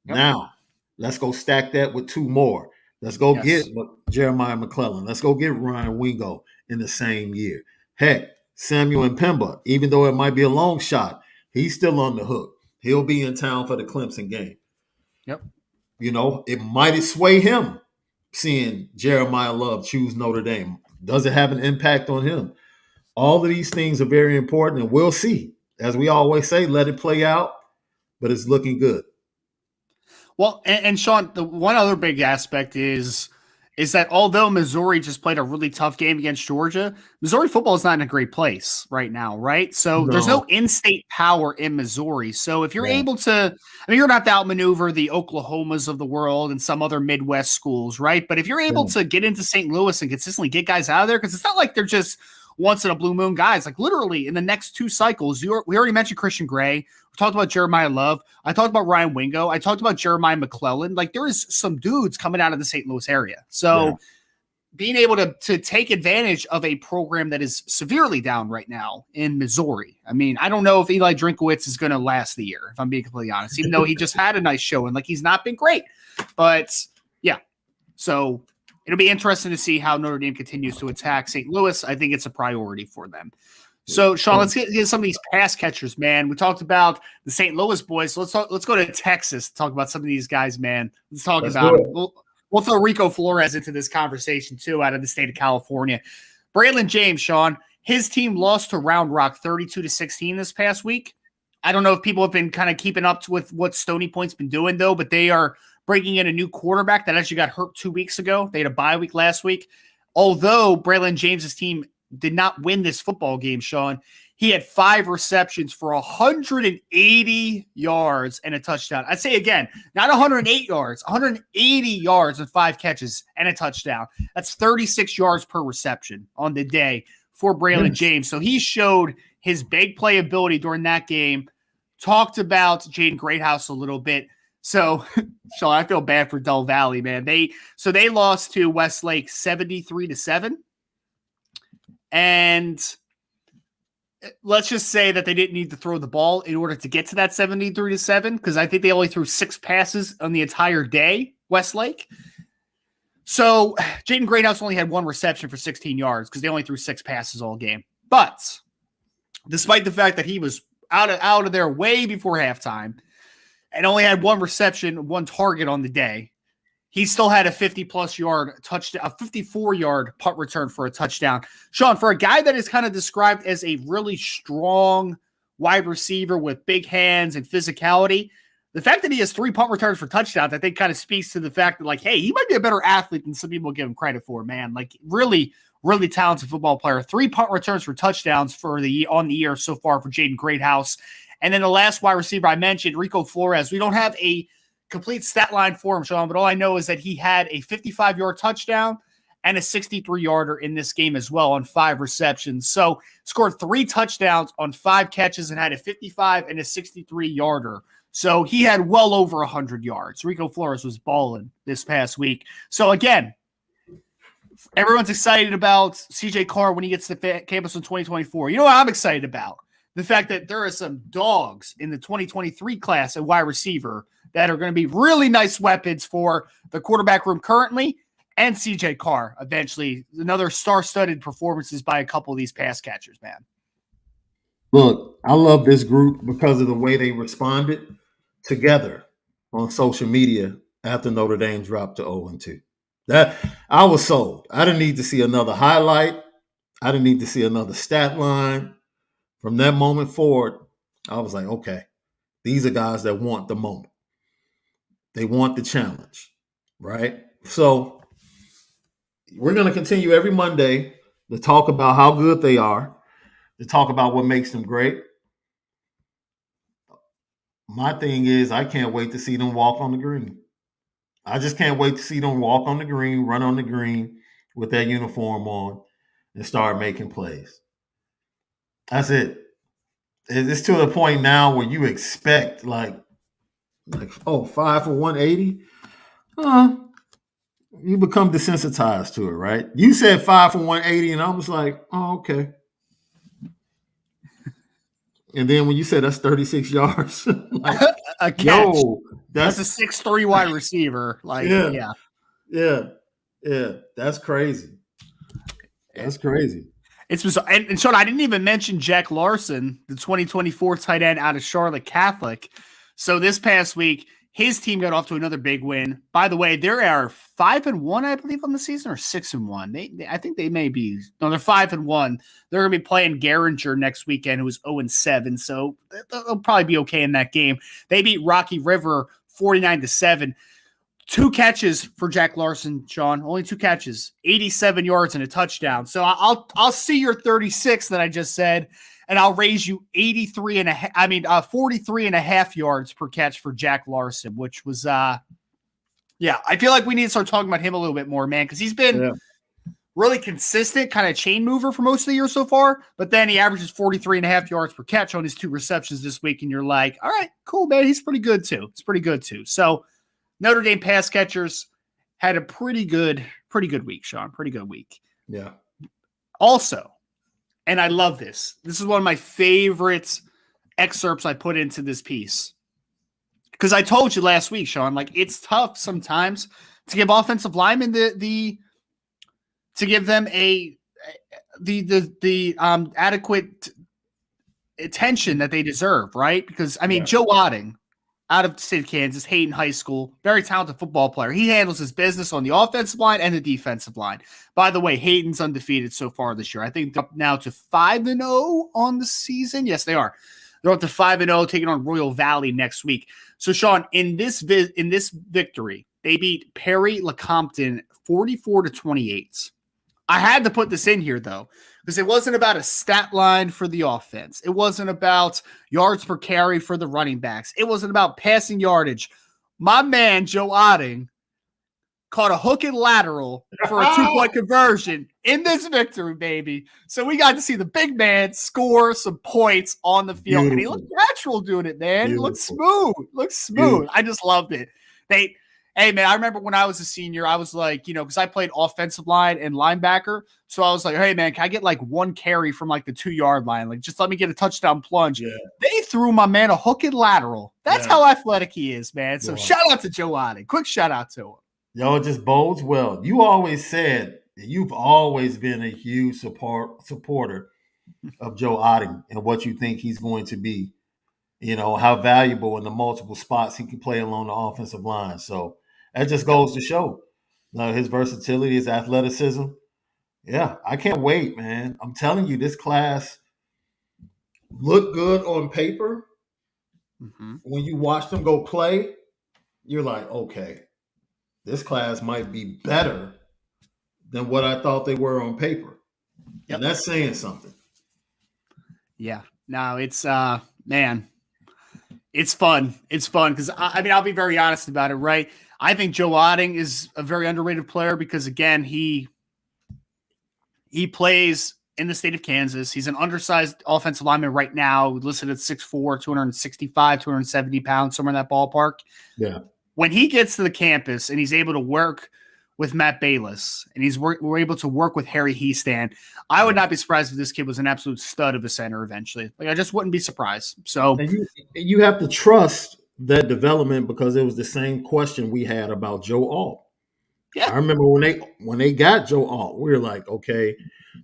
Yep. Now, let's go stack that with two more. Let's go get Jeremiah McClellan. Let's go get Ryan Wingo in the same year. Heck, Samuel Mpemba, even though it might be a long shot, he's still on the hook. He'll be in town for the Clemson game. Yep. It might sway him seeing Jeremiyah Love choose Notre Dame. Does it have an impact on him? All of these things are very important, and we'll see. As we always say, let it play out, but it's looking good. Well, and Sean, the one other big aspect is that although Missouri just played a really tough game against Georgia, Missouri football is not in a great place right now, right? So there's no in-state power in Missouri. So if you're able to, you're not to outmaneuver the Oklahomas of the world and some other Midwest schools, right? But if you're able to get into St. Louis and consistently get guys out of there, because it's not like they're just once in a blue moon guys. Like literally in the next two cycles, we already mentioned Christian Gray. We talked about Jeremiyah Love. I talked about Ryan Wingo. I talked about Jeremiah McClellan. Like there is some dudes coming out of the St. Louis area. So being able to take advantage of a program that is severely down right now in Missouri. I mean, I don't know if Eli Drinkowitz is going to last the year, if I'm being completely honest, even though he just had a nice show and like he's not been great. But yeah, so it'll be interesting to see how Notre Dame continues to attack St. Louis. I think it's a priority for them. So, Sean, let's get some of these pass catchers, man. We talked about the St. Louis boys. So let's go to Texas to talk about some of these guys, man. Let's talk about it. We'll throw Rico Flores into this conversation, too, out of the state of California. Braylon James, Sean, His team lost to Round Rock 32-16 this past week. I don't know if people have been kind of keeping up with what Stony Point's been doing, though, but they are breaking in a new quarterback that actually got hurt 2 weeks ago. They had a bye week last week. Although Braylon James's team did not win this football game, Sean, he had 5 receptions for 180 yards and a touchdown. I'd say again, not 108 yards, 180 yards and 5 catches and a touchdown. That's 36 yards per reception on the day for Braylon James. So he showed his big playability during that game. Talked about Jaden Greathouse a little bit. So, Sean, I feel bad for Del Valley, man. They lost to Westlake 73-7. And let's just say that they didn't need to throw the ball in order to get to that 73-7, because I think they only threw 6 passes on the entire day, Westlake. So Jaden Greathouse only had 1 reception for 16 yards because they only threw 6 passes all game. But despite the fact that he was out of there way before halftime and only had 1 reception, 1 target on the day, he still had a 50-plus yard touchdown, a 54-yard punt return for a touchdown. Sean, for a guy that is kind of described as a really strong wide receiver with big hands and physicality, the fact that he has 3 punt returns for touchdowns, I think kind of speaks to the fact that, like, hey, he might be a better athlete than some people give him credit for, man. Like, really, really talented football player. 3 punt returns for touchdowns on the year so far for Jaden Greathouse. And then the last wide receiver I mentioned, Rico Flores. We don't have a complete stat line for him, Sean, but all I know is that he had a 55-yard touchdown and a 63-yarder in this game as well on 5 receptions. So scored 3 touchdowns on 5 catches and had a 55 and a 63-yarder. So he had well over 100 yards. Rico Flores was balling this past week. So again, everyone's excited about CJ Carr when he gets to campus in 2024. You know what I'm excited about? The fact that there are some dogs in the 2023 class at wide receiver that are going to be really nice weapons for the quarterback room currently and CJ Carr eventually. Another star-studded performances by a couple of these pass catchers, man. Look, I love this group because of the way they responded together on social media after Notre Dame dropped to 0-2. That I was sold. I didn't need to see another highlight. I didn't need to see another stat line. From that moment forward, I was like, okay, these are guys that want the moment. They want the challenge, right? So we're going to continue every Monday to talk about how good they are, to talk about what makes them great. My thing is, I can't wait to see them walk on the green. I just can't wait to see them walk on the green, run on the green with that uniform on and start making plays. That's it. It's to the point now where you expect like 5 for 180. You become desensitized to it, right? You said 5 for 180, and I was like, oh, okay. And then when you said that's 36 yards, like, a catch. Yo, that's a 6'3" wide receiver. Like, yeah. That's crazy. That's crazy. It's bizarre. And Sean, I didn't even mention Jack Larson, the 2024 tight end out of Charlotte Catholic. So this past week, his team got off to another big win. By the way, they are 5-1, I believe, on the season, or 6-1. I think they may be. No, they're 5-1. They're going to be playing Garinger next weekend, who is 0-7. So they'll probably be okay in that game. They beat Rocky River 49-7. 2 catches for Jack Larson, Sean. Only 2 catches, 87 yards and a touchdown. So I'll see your 36 that I just said, and I'll raise you 43 and a half yards per catch for Jack Larson, which was I feel like we need to start talking about him a little bit more, man, because he's been really consistent, kind of chain mover for most of the year so far, but then he averages 43 and a half yards per catch on his 2 receptions this week, and you're like, all right, cool, man, he's pretty good too. So Notre Dame pass catchers had a pretty good week, Sean. Pretty good week. Yeah. Also, and I love this. This is one of my favorite excerpts I put into this piece. Because I told you last week, Sean, like, it's tough sometimes to give offensive linemen to give them the adequate attention that they deserve, right? Because Joe Otting, out of the state of Kansas, Hayden High School. Very talented football player. He handles his business on the offensive line and the defensive line. By the way, Hayden's undefeated so far this year. I think they're up now to 5-0 on the season. Yes, they are. They're up to 5-0, taking on Royal Valley next week. So, Sean, in this victory, they beat Perry Lecompton 44-28. I had to put this in here, though, because it wasn't about a stat line for the offense. It wasn't about yards per carry for the running backs. It wasn't about passing yardage. My man, Joe Otting, caught a hook and lateral for a 2-point conversion in this victory, baby. So we got to see the big man score some points on the field. Beautiful. And he looked natural doing it, man. Beautiful. He looked smooth. Beautiful. I just loved it. Hey, man, I remember when I was a senior, I was like, because I played offensive line and linebacker. So I was like, hey, man, can I get like one carry from like the 2-yard line? Like, just let me get a touchdown plunge. Yeah. They threw my man a hook and lateral. That's how athletic he is, man. So shout out to Joe Otting. Quick shout out to him. Yo, it just bodes well. You always said you've always been a huge supporter of Joe Otting and what you think he's going to be. How valuable in the multiple spots he can play along the offensive line. So that just goes to show his versatility, his athleticism. Yeah, I can't wait, man. I'm telling you, this class looked good on paper. Mm-hmm. When you watch them go play, you're like, okay, this class might be better than what I thought they were on paper. Yep. And that's saying something. Yeah. No, it's, man, it's fun. It's fun because, I'll be very honest about it, right? I think Joe Otting is a very underrated player because, again, he plays in the state of Kansas. He's an undersized offensive lineman right now, listed at 6'4", 265, 270 pounds, somewhere in that ballpark. Yeah. When he gets to the campus and he's able to work with Matt Bayless and we're able to work with Harry Heastand, I would not be surprised if this kid was an absolute stud of a center eventually. Like, I just wouldn't be surprised. So and you have to trust that development because it was the same question we had about Joe Alt. Yeah. I remember when they got Joe Alt, we were like, okay,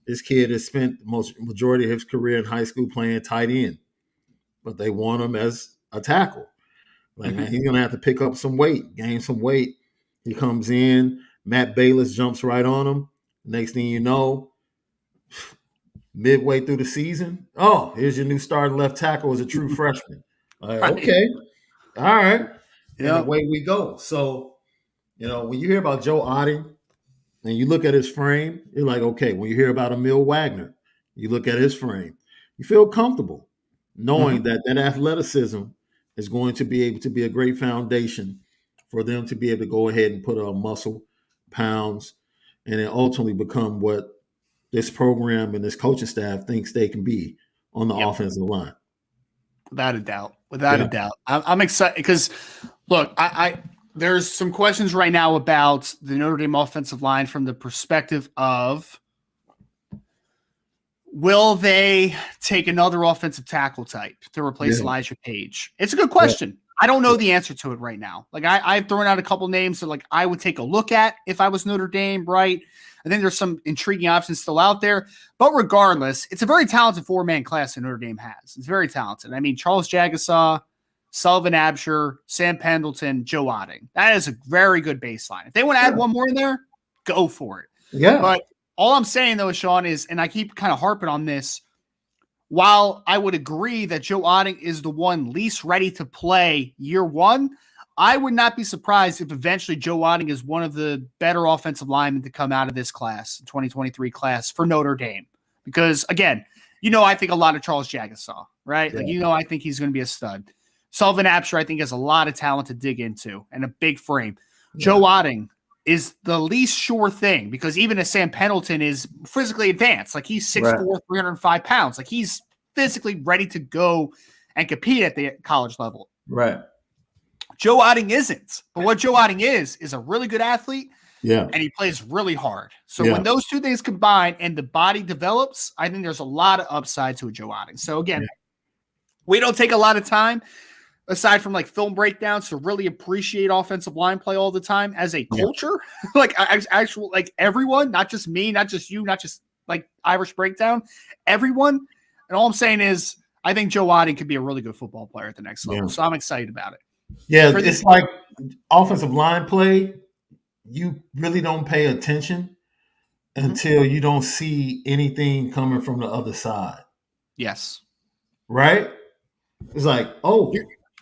this kid has spent the majority of his career in high school playing tight end, but they want him as a tackle. Like, man, he's going to have to pick up some weight, gain some weight. He comes in, Matt Bayless jumps right on him. Next thing you know, midway through the season, oh, here's your new starting left tackle as a true freshman. Like, right. Okay, all right. And away we go. So, when you hear about Joe Otting and you look at his frame, you're like, okay, when you hear about Emil Wagner, you look at his frame, you feel comfortable knowing that athleticism is going to be able to be a great foundation for them to be able to go ahead and put on muscle, pounds, and then ultimately become what this program and this coaching staff thinks they can be on the offensive line. Without a doubt. I'm excited because, look, there's some questions right now about the Notre Dame offensive line from the perspective of, will they take another offensive tackle type to replace Elijah Page? It's a good question. I don't know the answer to it right now. Like, I've thrown out a couple names that, like, I would take a look at if I was Notre Dame, right? I think there's some intriguing options still out there. But regardless, it's a very talented 4-man class that Notre Dame has. It's very talented. I mean, Charles Jagasaw, Sullivan Absher, Sam Pendleton, Joe Otting. That is a very good baseline. If they want to add one more in there, go for it. Yeah. But all I'm saying, though, Sean, is, and I keep kind of harping on this, while I would agree that Joe Otting is the one least ready to play year one, I would not be surprised if eventually Joe Otting is one of the better offensive linemen to come out of this class, 2023 class for Notre Dame. Because, again, I think a lot of Charles Jagasaw, right? Yeah. Like, I think he's going to be a stud. Sullivan Absher, I think, has a lot of talent to dig into and a big frame. Yeah. Joe Otting is the least sure thing because even as Sam Pendleton is physically advanced, like he's 6'4", 305 pounds, like he's physically ready to go and compete at the college level. Right. Joe Otting isn't, but what Joe Otting is a really good athlete. Yeah. And he plays really hard. So when those two things combine and the body develops, I think there's a lot of upside to a Joe Otting. So again, we don't take a lot of time aside from like film breakdowns to really appreciate offensive line play all the time as a culture, like actual, like everyone, not just me, not just you, not just like Irish Breakdown, everyone. And all I'm saying is I think Joe Otting could be a really good football player at the next level. So I'm excited about it. Yeah, For the it's like offensive line play. You really don't pay attention Mhm. until you don't see anything coming from the other side, Yes. right? It's like, Your, oh,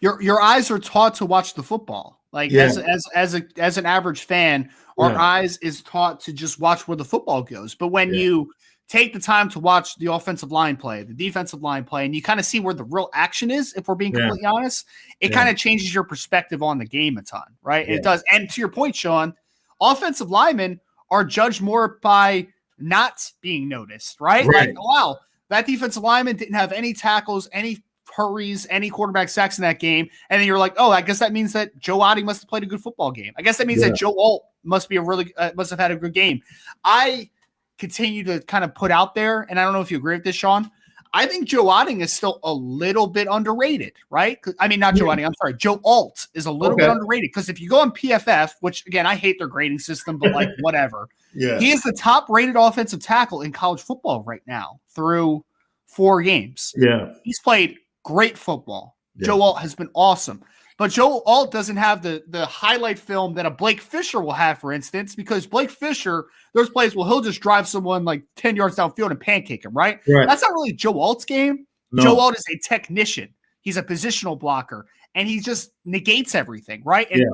your eyes are taught to watch the football. Like yeah, as an average fan, our yeah, eyes is taught to just watch where the football goes. But when yeah, you take the time to watch the offensive line play, the defensive line play, and you kind of see where the real action is, if we're being yeah, completely honest, it yeah, kind of changes your perspective on the game a ton, right? And yeah. it does. And to your point, Sean, offensive linemen are judged more by not being noticed, right? Right. Like, oh, wow, that defensive lineman didn't have any tackles, any hurries, any quarterback sacks in that game. And then you're like, oh, I guess that means that Joe Adi must have played a good football game. I guess that means Yeah. that Joe Alt must have had a good game. I continue to kind of put out there, and I don't know if you agree with this, Sean. I think Joe Otting is still a little bit underrated, right? I mean, not Joe Otting. I'm sorry. Joe Alt is a little bit Okay. underrated because if you go on PFF, which again, I hate their grading system, but like whatever, Yeah. he is the top rated offensive tackle in college football right now through 4 games. Yeah. He's played great football. Yeah. Joe Alt has been awesome. But Joe Alt doesn't have the highlight film that a Blake Fisher will have, for instance, because Blake Fisher, there's plays where he'll just drive someone like 10 yards downfield and pancake him, right? Right. That's not really Joe Alt's game. No. Joe Alt is a technician. He's a positional blocker, and he just negates everything, right? And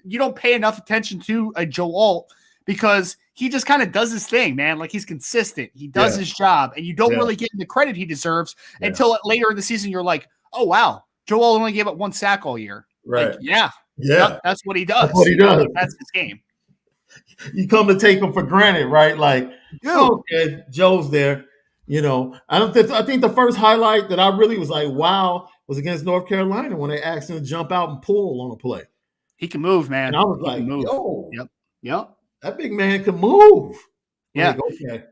you don't pay enough attention to a Joe Alt because he just kind of does his thing, man. Like he's consistent. He does his job, and you don't really give him the credit he deserves until later in the season you're like, oh, wow, Joe Alt only gave up 1 sack all year. Right. Like, yeah, that's what he does. That's what he does. That's his game. You come to take him for granted, right? Like, okay, Joe's there. You know, I think the first highlight that I really was like, wow, was against North Carolina when they asked him to jump out and pull on a play. He can move, man. And I was he like, can move. yo, Yep. that big man can move. Yeah. Like, okay.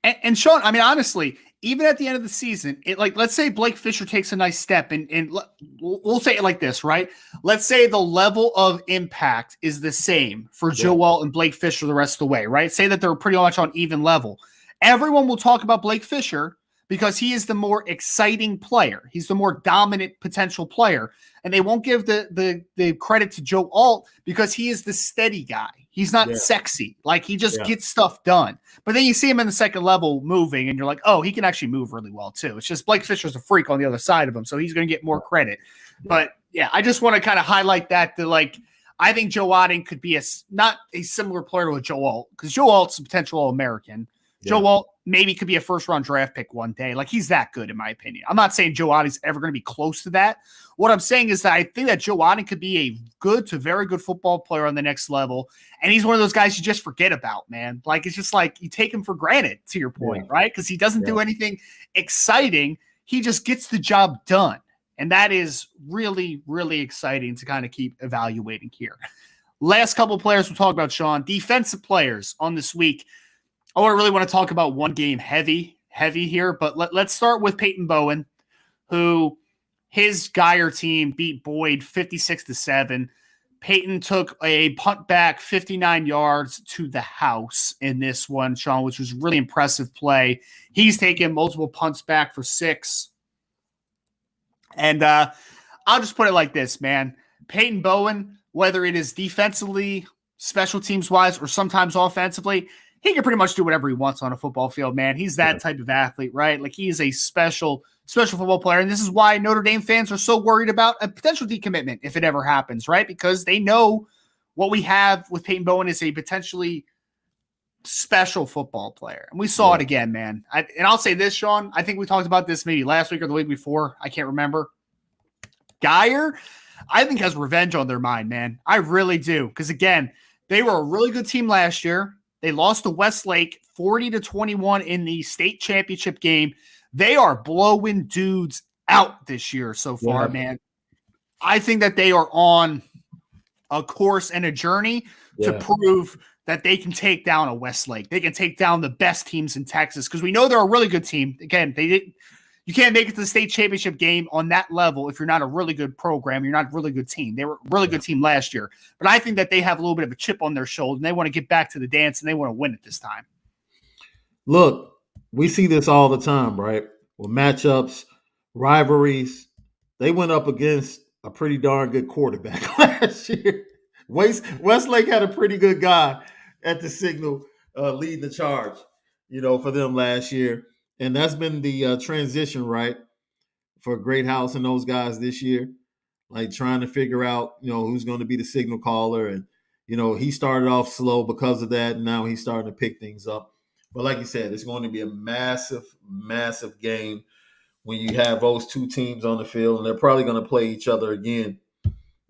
And Sean, I mean, honestly, even at the end of the season, let's say Blake Fisher takes a nice step, and we'll say it like this, right? Let's say the level of impact is the same for Joe Alt and Blake Fisher the rest of the way, right? Say that they're pretty much on even level. Everyone will talk about Blake Fisher because he is the more exciting player. He's the more dominant potential player. And they won't give the credit to Joe Alt because he is the steady guy. He's not sexy. Like he just gets stuff done. But then you see him in the second level moving and you're like, oh, he can actually move really well too. It's just Blake Fisher's a freak on the other side of him. So he's going to get more credit. But yeah, I just want to kind of highlight that like, I think Joe Otting could be not a similar player to a Joe Alt because Joe Alt's a potential All-American. Joe Alt maybe could be a first-round draft pick one day. Like, he's that good, in my opinion. I'm not saying Joe Otting's ever going to be close to that. What I'm saying is that I think that Joe Otting could be a good to very good football player on the next level, and he's one of those guys you just forget about, man. Like, it's just like you take him for granted, to your point, right? Because he doesn't do anything exciting. He just gets the job done, and that is really, really exciting to kind of keep evaluating here. Last couple of players we'll talk about, Sean. Defensive players on this week. I really want to talk about one game heavy here, but let's start with Peyton Bowen, who his Geyer team beat Boyd 56-7. Peyton took a punt back 59 yards to the house in this one, Sean, which was really impressive play. He's taken multiple punts back for 6. And I'll just put it like this, man. Peyton Bowen, whether it is defensively, special teams wise, or sometimes offensively, he can pretty much do whatever he wants on a football field, man. He's that type of athlete, right? Like he is a special football player. And this is why Notre Dame fans are so worried about a potential decommitment if it ever happens, right? Because they know what we have with Peyton Bowen is a potentially special football player. And we saw it again, man. And I'll say this, Sean, I think we talked about this maybe last week or the week before. I can't remember. Geyer, I think, has revenge on their mind, man. I really do. Because again, they were a really good team last year. They lost to Westlake 40-21 in the state championship game. They are blowing dudes out this year so far, man. I think that they are on a course and a journey to prove that they can take down a Westlake. They can take down the best teams in Texas because we know they're a really good team. Again, you can't make it to the state championship game on that level if you're not a really good program. You're not a really good team. They were a really good team last year. But I think that they have a little bit of a chip on their shoulder, and they want to get back to the dance, and they want to win it this time. Look, we see this all the time, right? With matchups, rivalries. They went up against a pretty darn good quarterback last year. Westlake had a pretty good guy at the Signal leading the charge, for them last year. And that's been the transition, right, for Great House and those guys this year. Like trying to figure out, who's going to be the signal caller. And, he started off slow because of that. And now he's starting to pick things up. But like you said, it's going to be a massive, massive game when you have those two teams on the field. And they're probably going to play each other again,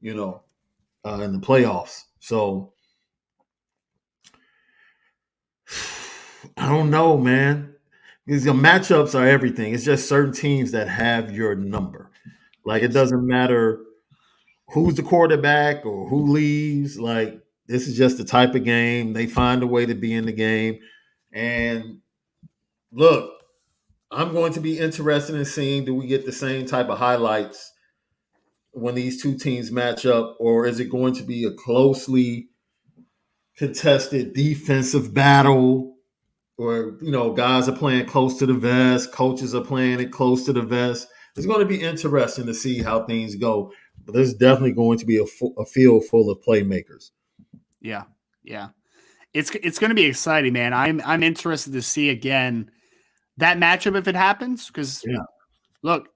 in the playoffs. So I don't know, man. Because the matchups are everything. It's just certain teams that have your number. Like it doesn't matter who's the quarterback or who leaves. Like this is just the type of game. They find a way to be in the game. And look, I'm going to be interested in seeing, do we get the same type of highlights when these two teams match up, or is it going to be a closely contested defensive battle where, guys are playing close to the vest, coaches are playing it close to the vest? It's going to be interesting to see how things go. But there's definitely going to be a field full of playmakers. Yeah. It's going to be exciting, man. I'm interested to see again that matchup if it happens. Because look,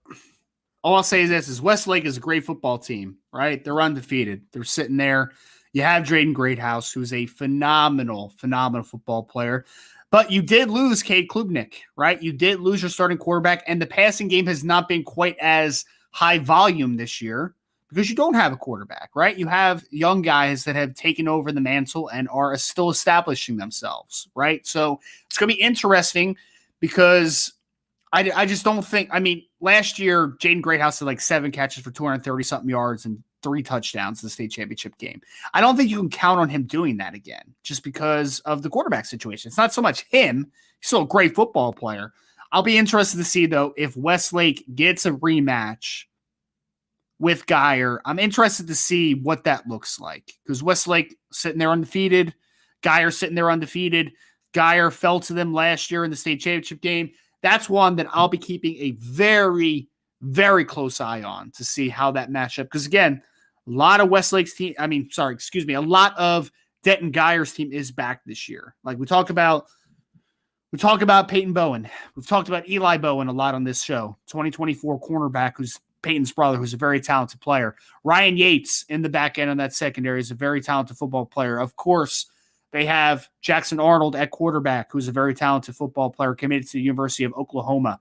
all I'll say is this: is Westlake is a great football team, right? They're undefeated. They're sitting there. You have Drayden Greathouse, who's a phenomenal football player. But you did lose Cade Klubnik, right? You did lose your starting quarterback, and the passing game has not been quite as high volume this year because you don't have a quarterback, right? You have young guys that have taken over the mantle and are still establishing themselves, right? So it's going to be interesting because I just don't think – I mean, last year, Jaden Greathouse had like 7 catches for 230-something yards and 3 touchdowns in the state championship game. I don't think you can count on him doing that again just because of the quarterback situation. It's not so much him. He's still a great football player. I'll be interested to see, though, if Westlake gets a rematch with Geyer. I'm interested to see what that looks like because Westlake sitting there undefeated, Geyer sitting there undefeated. Geyer fell to them last year in the state championship game. That's one that I'll be keeping a very, very close eye on to see how that matchup. Because again, a lot of Westlake's team, a lot of Denton Geyer's team is back this year. Like we talk about Peyton Bowen. We've talked about Eli Bowen a lot on this show. 2024 cornerback who's Peyton's brother, who's a very talented player. Ryan Yates in the back end on that secondary is a very talented football player. Of course, they have Jackson Arnold at quarterback, who's a very talented football player committed to the University of Oklahoma.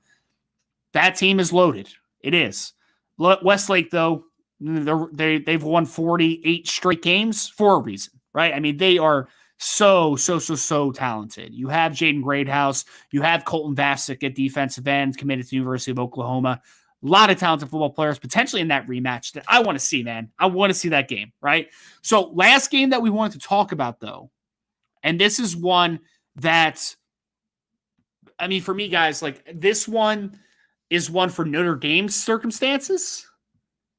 That team is loaded. It is. Westlake, though, they've won 48 straight games for a reason, right? I mean, they are so talented. You have Jaden Greathouse. You have Colton Vasic at defensive end, committed to the University of Oklahoma. A lot of talented football players potentially in that rematch that I want to see, man. I want to see that game, right? So last game that we wanted to talk about, though, and this is one that, I mean, for me, guys, like this one is one for Notre Dame's circumstances,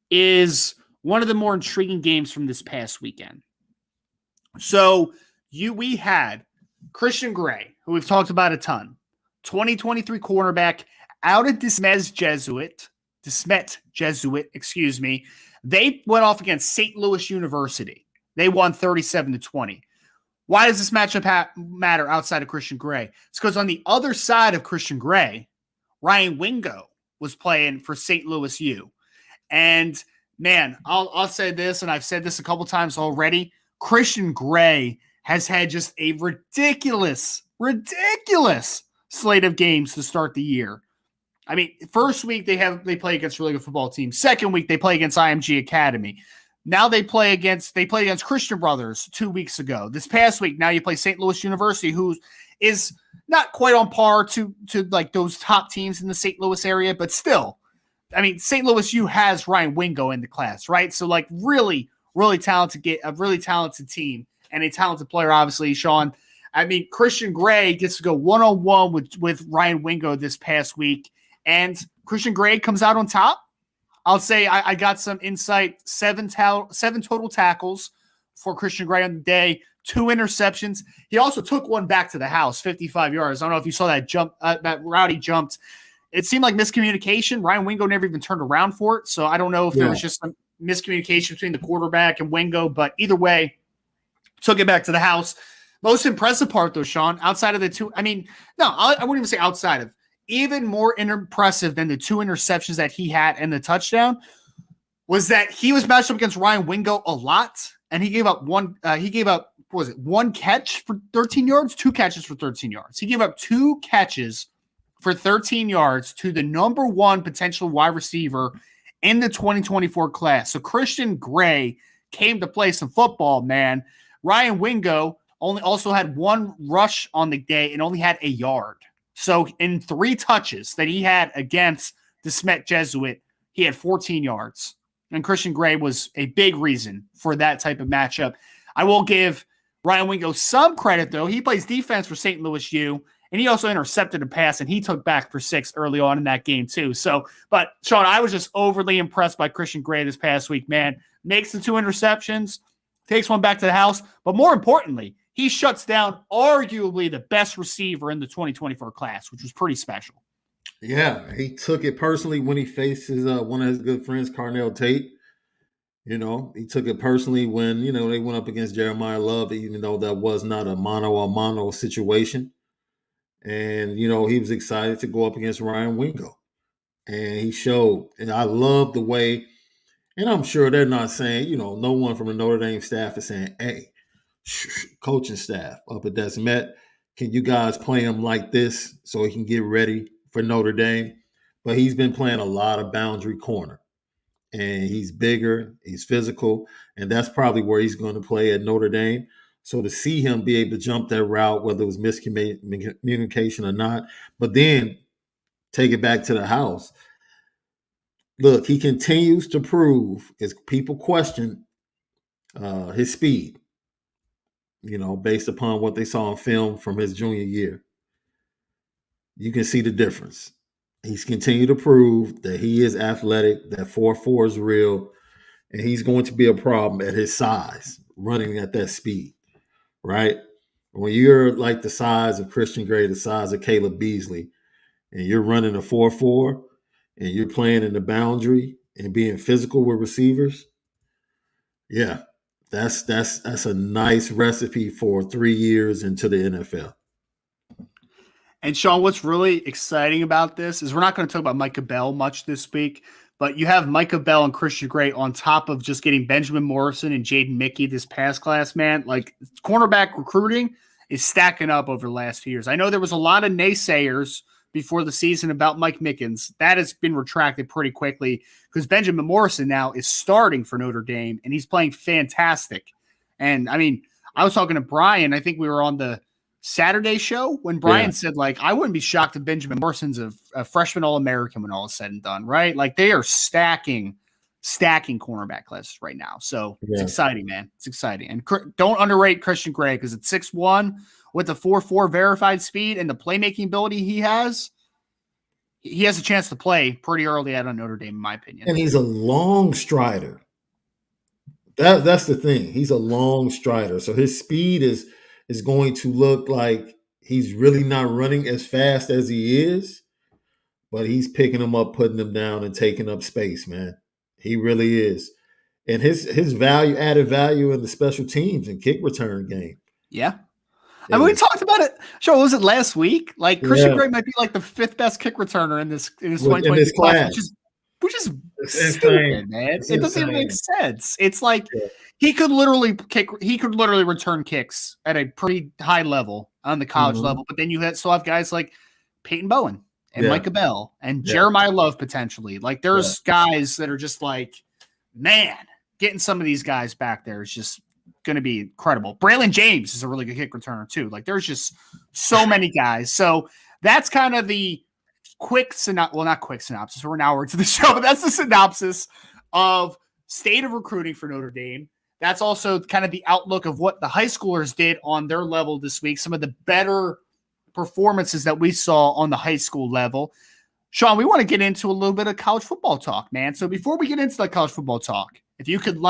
is one of the more intriguing games from this past weekend. So we had Christian Gray, who we've talked about a ton, 2023 cornerback out at Desmet Jesuit, excuse me. They went off against St. Louis University. They won 37-20. Why does this matchup matter outside of Christian Gray? It's because on the other side of Christian Gray, Ryan Wingo was playing for St. Louis U. And man, I'll say this, and I've said this a couple times already. Christian Gray has had just a ridiculous slate of games to start the year. I mean, first week they play against a really good football team. Second week they play against IMG Academy. Now they play against Christian Brothers 2 weeks ago. This past week, now you play St. Louis University, who is not quite on par to like those top teams in the St. Louis area, but still, I mean, St. Louis U has Ryan Wingo in the class, right? So like really talented, a really talented team and a talented player, obviously, Sean. I mean, Christian Gray gets to go one-on-one with Ryan Wingo this past week, and Christian Gray comes out on top. I'll say I got some insight, 7 total tackles for Christian Gray on the day, 2 interceptions. He also took one back to the house, 55 yards. I don't know if you saw that jump, that route he jumped. It seemed like miscommunication. Ryan Wingo never even turned around for it, so I don't know if there was just some miscommunication between the quarterback and Wingo, but either way, took it back to the house. Most impressive part, though, Sean, outside of the two, I wouldn't even say outside of, even more impressive than the 2 interceptions that he had and the touchdown was that he was matched up against Ryan Wingo a lot, and he gave up one catch for 13 yards, 2 catches for 13 yards. He gave up 2 catches for 13 yards to the number 1 potential wide receiver in the 2024 class. So Christian Gray came to play some football, man. Ryan Wingo also had 1 rush on the day and only had a yard. So in 3 touches that he had against the Smet Jesuit, he had 14 yards. And Christian Gray was a big reason for that type of matchup. I will give Ryan Wingo some credit, though. He plays defense for St. Louis U, and he also intercepted a pass, and he took back for 6 early on in that game, too. But, Sean, I was just overly impressed by Christian Gray this past week, man. Makes the 2 interceptions, takes 1 back to the house, but more importantly, he shuts down arguably the best receiver in the 2024 class, which was pretty special. Yeah, he took it personally when he faced one of his good friends, Carnell Tate. He took it personally when, they went up against Jeremiyah Love, even though that was not a mano-a-mano situation. And, he was excited to go up against Ryan Wingo. And he showed, and I love the way, and I'm sure they're not saying, no one from the Notre Dame staff is saying, hey, coaching staff up at Desmet, can you guys play him like this so he can get ready for Notre Dame? But he's been playing a lot of boundary corner, and he's bigger, he's physical, and that's probably where he's going to play at Notre Dame. So to see him be able to jump that route, whether it was miscommunication or not, but then take it back to the house. Look, he continues to prove, as people question his speed, based upon what they saw on film from his junior year. You can see the difference. He's continued to prove that he is athletic, that 4.4 is real, and he's going to be a problem at his size, running at that speed, right? When you're like the size of Christian Gray, the size of Caleb Beasley, and you're running a 4.4, and you're playing in the boundary and being physical with receivers, yeah, that's a nice recipe for 3 years into the NFL. And Sean, what's really exciting about this is we're not going to talk about Micah Bell much this week, but you have Micah Bell and Christian Gray on top of just getting Benjamin Morrison and Jaden Mickey this past class, man. Like, cornerback recruiting is stacking up over the last few years. I know there was a lot of naysayers before the season about Mike Mickens. That has been retracted pretty quickly because Benjamin Morrison now is starting for Notre Dame, and he's playing fantastic. And, I was talking to Brian. I think we were on the Saturday show when Brian said, like, I wouldn't be shocked if Benjamin Morrison's a freshman All-American when all is said and done, right? Like, they are stacking cornerback classes right now. So it's exciting, man. It's exciting. And don't underrate Christian Gray because at 6'1", with the 4.4 verified speed and the playmaking ability he has a chance to play pretty early out on Notre Dame, in my opinion. And he's a long strider. That's the thing. He's a long strider. So his speed is going to look like he's really not running as fast as he is, but he's picking them up, putting them down, and taking up space, man. He really is. And his added value in the special teams and kick return game. Yeah. We talked about it. Sure, was it last week? Like, Christian Gray might be like the 5th best kick returner in this 2020 class, which is stupid, man. It doesn't even make sense. It's like he could literally return kicks at a pretty high level on the college level, but then you still have guys like Peyton Bowen and Micah Bell and Jeremiyah Love potentially. Like, there's guys that are just like, man, getting some of these guys back there is just going to be incredible. Braylon James is a really good kick returner too. Like, there's just so many guys. So that's kind of the not quick synopsis. We're an hour into the show, but that's the synopsis of state of recruiting for Notre Dame. That's also kind of the outlook of what the high schoolers did on their level this week. Some of the better performances that we saw on the high school level. Sean, we want to get into a little bit of college football talk, man. So before we get into the college football talk, if you could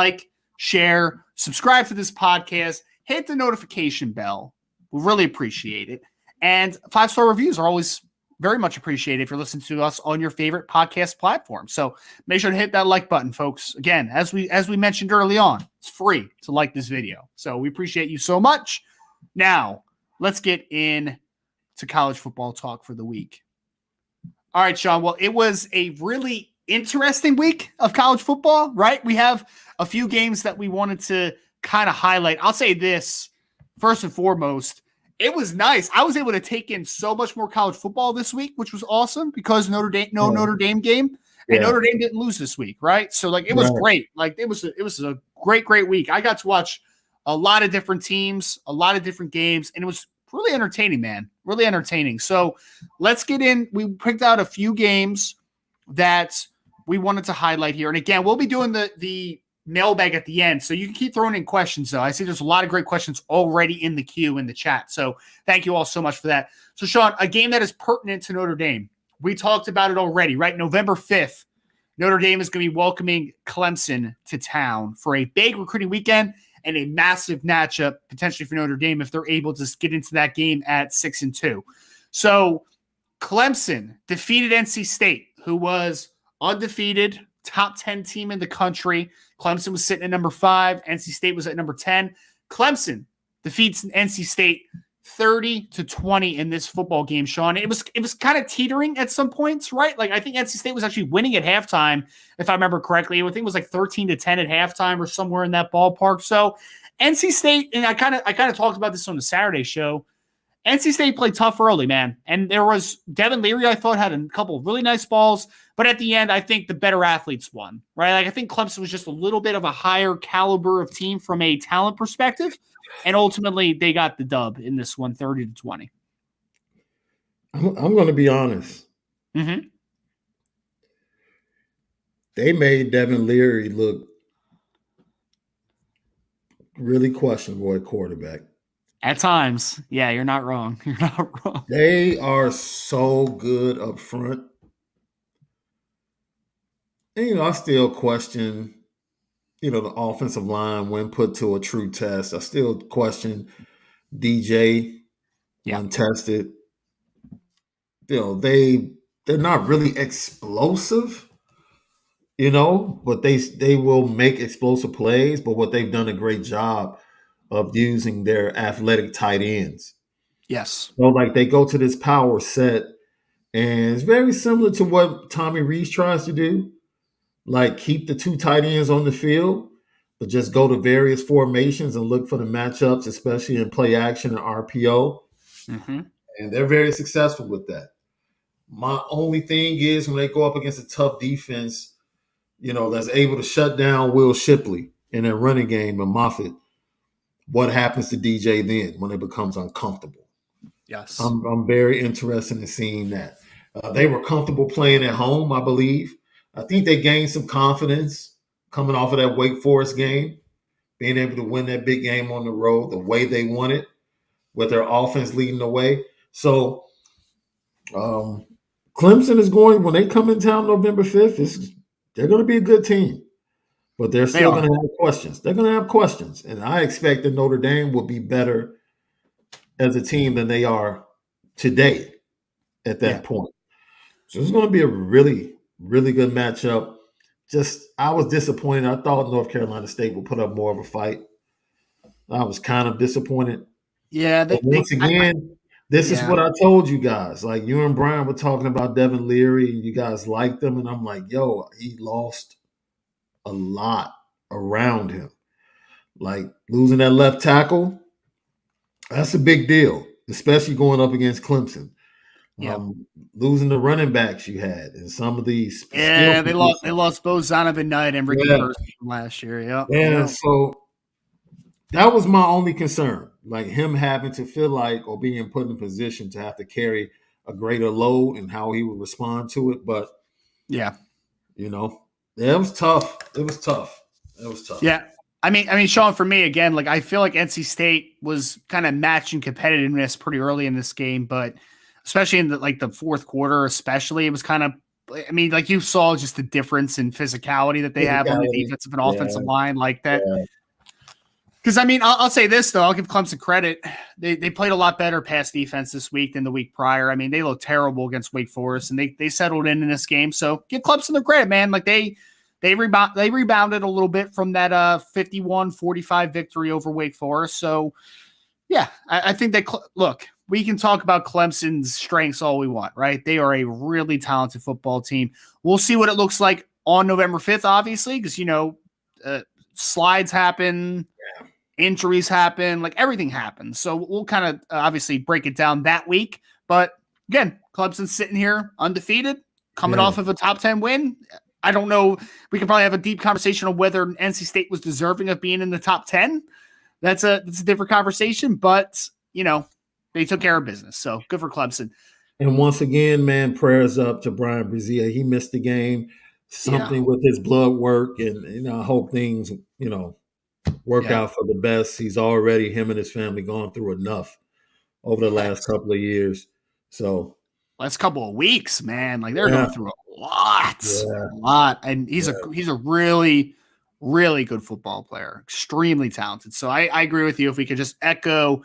share, subscribe to this podcast, hit the notification bell. We really appreciate it. And 5-star reviews are always very much appreciate it if you're listening to us on your favorite podcast platform. So make sure to hit that like button, folks. Again, as we mentioned early on, it's free to like this video. So we appreciate you so much. Now, let's get in to college football talk for the week. All right, Sean. Well, it was a really interesting week of college football, right? We have a few games that we wanted to kind of highlight. I'll say this first and foremost. It was nice. I was able to take in so much more college football this week, which was awesome because Notre Dame game, and Notre Dame didn't lose this week, right? So like it was great. Like it was a great week. I got to watch a lot of different teams, a lot of different games, and it was really entertaining, man. Really entertaining. So let's get in. We picked out a few games that we wanted to highlight here. And again, we'll be doing the mailbag at the end. So you can keep throwing in questions, though. I see there's a lot of great questions already in the queue in the chat. So thank you all so much for that. So, Sean, a game that is pertinent to Notre Dame. We talked about it already, right? November 5th, Notre Dame is going to be welcoming Clemson to town for a big recruiting weekend and a massive matchup potentially for Notre Dame if they're able to get into that game at 6-2. So Clemson defeated NC State, who was undefeated, top 10 team in the country. Clemson was sitting at number 5. NC State was at number 10. Clemson defeats NC State 30-20 in this football game, Sean. It was kind of teetering at some points, right? Like I think NC State was actually winning at halftime, if I remember correctly. I think it was like 13-10 at halftime or somewhere in that ballpark. So NC State, and I kind of talked about this on the Saturday show. NC State played tough early, man. And there was Devin Leary, I thought, had a couple of really nice balls. But at the end, I think the better athletes won, right? Like I think Clemson was just a little bit of a higher caliber of team from a talent perspective. And ultimately, they got the dub in this one, 30-20. I'm going to be honest. Mm-hmm. They made Devin Leary look really questionable at quarterback. At times. Yeah, you're not wrong. You're not wrong. They are so good up front. And, I still question, the offensive line when put to a true test. I still question DJ when tested. They're not really explosive, but they will make explosive plays. But what they've done a great job of using their athletic tight ends. Yes. So like they go to this power set, and it's very similar to what Tommy Rees tries to do. Like keep the two tight ends on the field, but just go to various formations and look for the matchups, especially in play action and RPO. Mm-hmm. And they're very successful with that. My only thing is when they go up against a tough defense, that's able to shut down Will Shipley in their running game and Moffitt, what happens to DJ then when it becomes uncomfortable? Yes. I'm very interested in seeing that. They were comfortable playing at home, I believe. I think they gained some confidence coming off of that Wake Forest game, being able to win that big game on the road the way they wanted, with their offense leading the way. So Clemson is going, when they come in town November 5th, they're going to be a good team. But they're still going to have questions. They're going to have questions. And I expect that Notre Dame will be better as a team than they are today at that point. So it's going to be a really, really good matchup. I was disappointed. I thought North Carolina State would put up more of a fight. I was kind of disappointed. Yeah. This is what I told you guys. Like you and Brian were talking about Devin Leary, and you guys liked him. And I'm like, he lost a lot around him. Like losing that left tackle, that's a big deal, especially going up against Clemson. Losing the running backs you had and some of these. Yeah, they lost both Zonovan Knight and Ricky Person from last year. So that was my only concern, like him having to feel like or being put in a position to have to carry a greater load and how he would respond to it. But it was tough. It was tough. Yeah. I mean, Sean, for me, again, like I feel like NC State was kind of matching competitiveness pretty early in this game, but especially in the fourth quarter, especially, it was kind of, I mean, like you saw just the difference in physicality that they have on the defensive and offensive line like that. Because, I mean, I'll say this, though. I'll give Clemson credit. They played a lot better pass defense this week than the week prior. I mean, they looked terrible against Wake Forest, and they settled in this game. So give Clemson the credit, man. Like, they rebounded a little bit from that 51-45 victory over Wake Forest. So, yeah, I think that look, we can talk about Clemson's strengths all we want, right? They are a really talented football team. We'll see what it looks like on November 5th, obviously, because, slides happen, injuries happen, like everything happens. So we'll kind of obviously break it down that week. But again, Clemson's sitting here undefeated, coming off of a top 10 win. I don't know. We can probably have a deep conversation on whether NC State was deserving of being in the top 10. That's a different conversation, but they took care of business. So good for Clemson. And once again, man, prayers up to Brian Brzee. He missed the game, something with his blood work, and I hope things, work out for the best. He's already, him and his family, gone through enough over the last couple of years. So last couple of weeks, man, like they're going through a lot. And he's a really, really good football player, extremely talented. So I agree with you. If we could just echo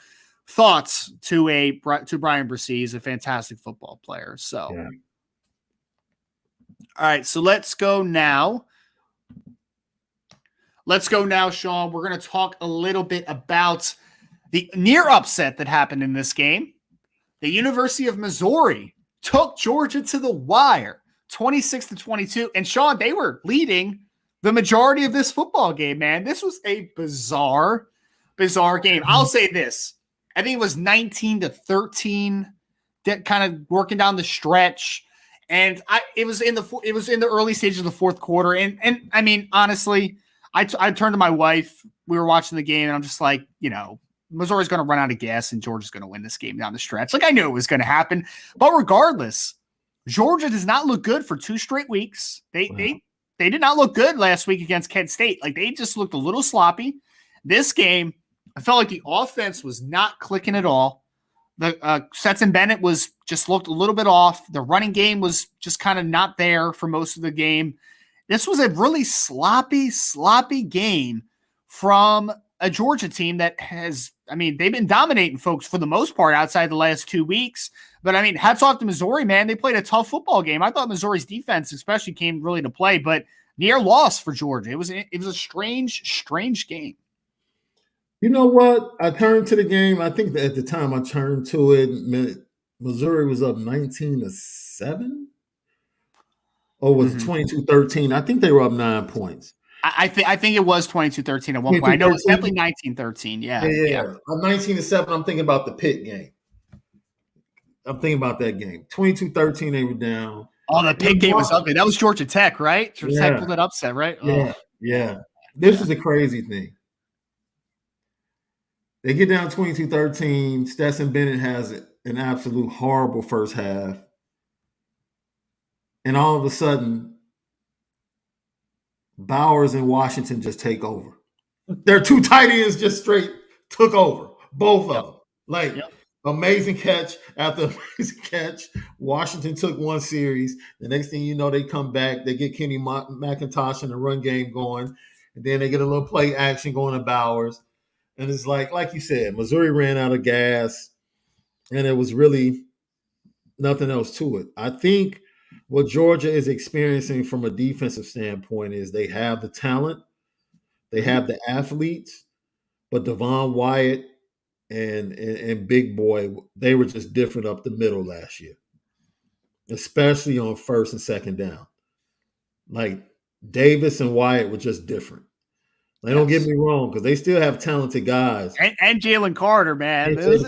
thoughts to Brian Brzee, he's a fantastic football player. So, all right. So let's go now. Sean. We're going to talk a little bit about the near upset that happened in this game. The University of Missouri took Georgia to the wire, 26-22. And Sean, they were leading the majority of this football game, man. This was a bizarre game. I'll say this. I think it was 19-13, kind of working down the stretch. And it was in the early stages of the fourth quarter. And I mean, honestly, I turned to my wife. We were watching the game, and I'm just like, Missouri's going to run out of gas, and Georgia's going to win this game down the stretch. Like, I knew it was going to happen. But regardless, Georgia does not look good for 2 straight weeks. They did not look good last week against Kent State. Like, they just looked a little sloppy. This game, I felt like the offense was not clicking at all. The Stetson Bennett looked a little bit off. The running game was just kind of not there for most of the game. This was a really sloppy game from a Georgia team that they've been dominating folks for the most part outside the last 2 weeks. But I mean, hats off to Missouri, man. They played a tough football game. I thought Missouri's defense especially came really to play, but near loss for Georgia. It was a strange game. You know what? I turned to the game. I think that at the time I turned to it, Missouri was up 19-7. Or was it 22-13? I think they were up 9 points. I think it was 22-13 at one point. I know it was definitely 19-13. Yeah. I'm 19-7. I'm thinking about the Pitt game. I'm thinking about that game. 22-13, they were down. Oh, the Pitt game was ugly. That was Georgia Tech, right? Georgia Tech pulled that upset, right? Yeah. This is the crazy thing. They get down 22-13. Stetson Bennett has an absolute horrible first half. And all of a sudden, Bowers and Washington just take over. Their 2 tight ends just straight took over, both of them. Amazing catch after amazing catch. Washington took one series. The next thing you know, they come back. They get Kenny McIntosh and the run game going. And then they get a little play action going to Bowers. And it's like you said, Missouri ran out of gas. And it was really nothing else to it. I think what Georgia is experiencing from a defensive standpoint is they have the talent, they have the athletes, but Devon Wyatt and Big Boy, they were just different up the middle last year, especially on first and second down. Like Davis and Wyatt were just different. Don't get me wrong, because they still have talented guys. And Jalen Carter, man. That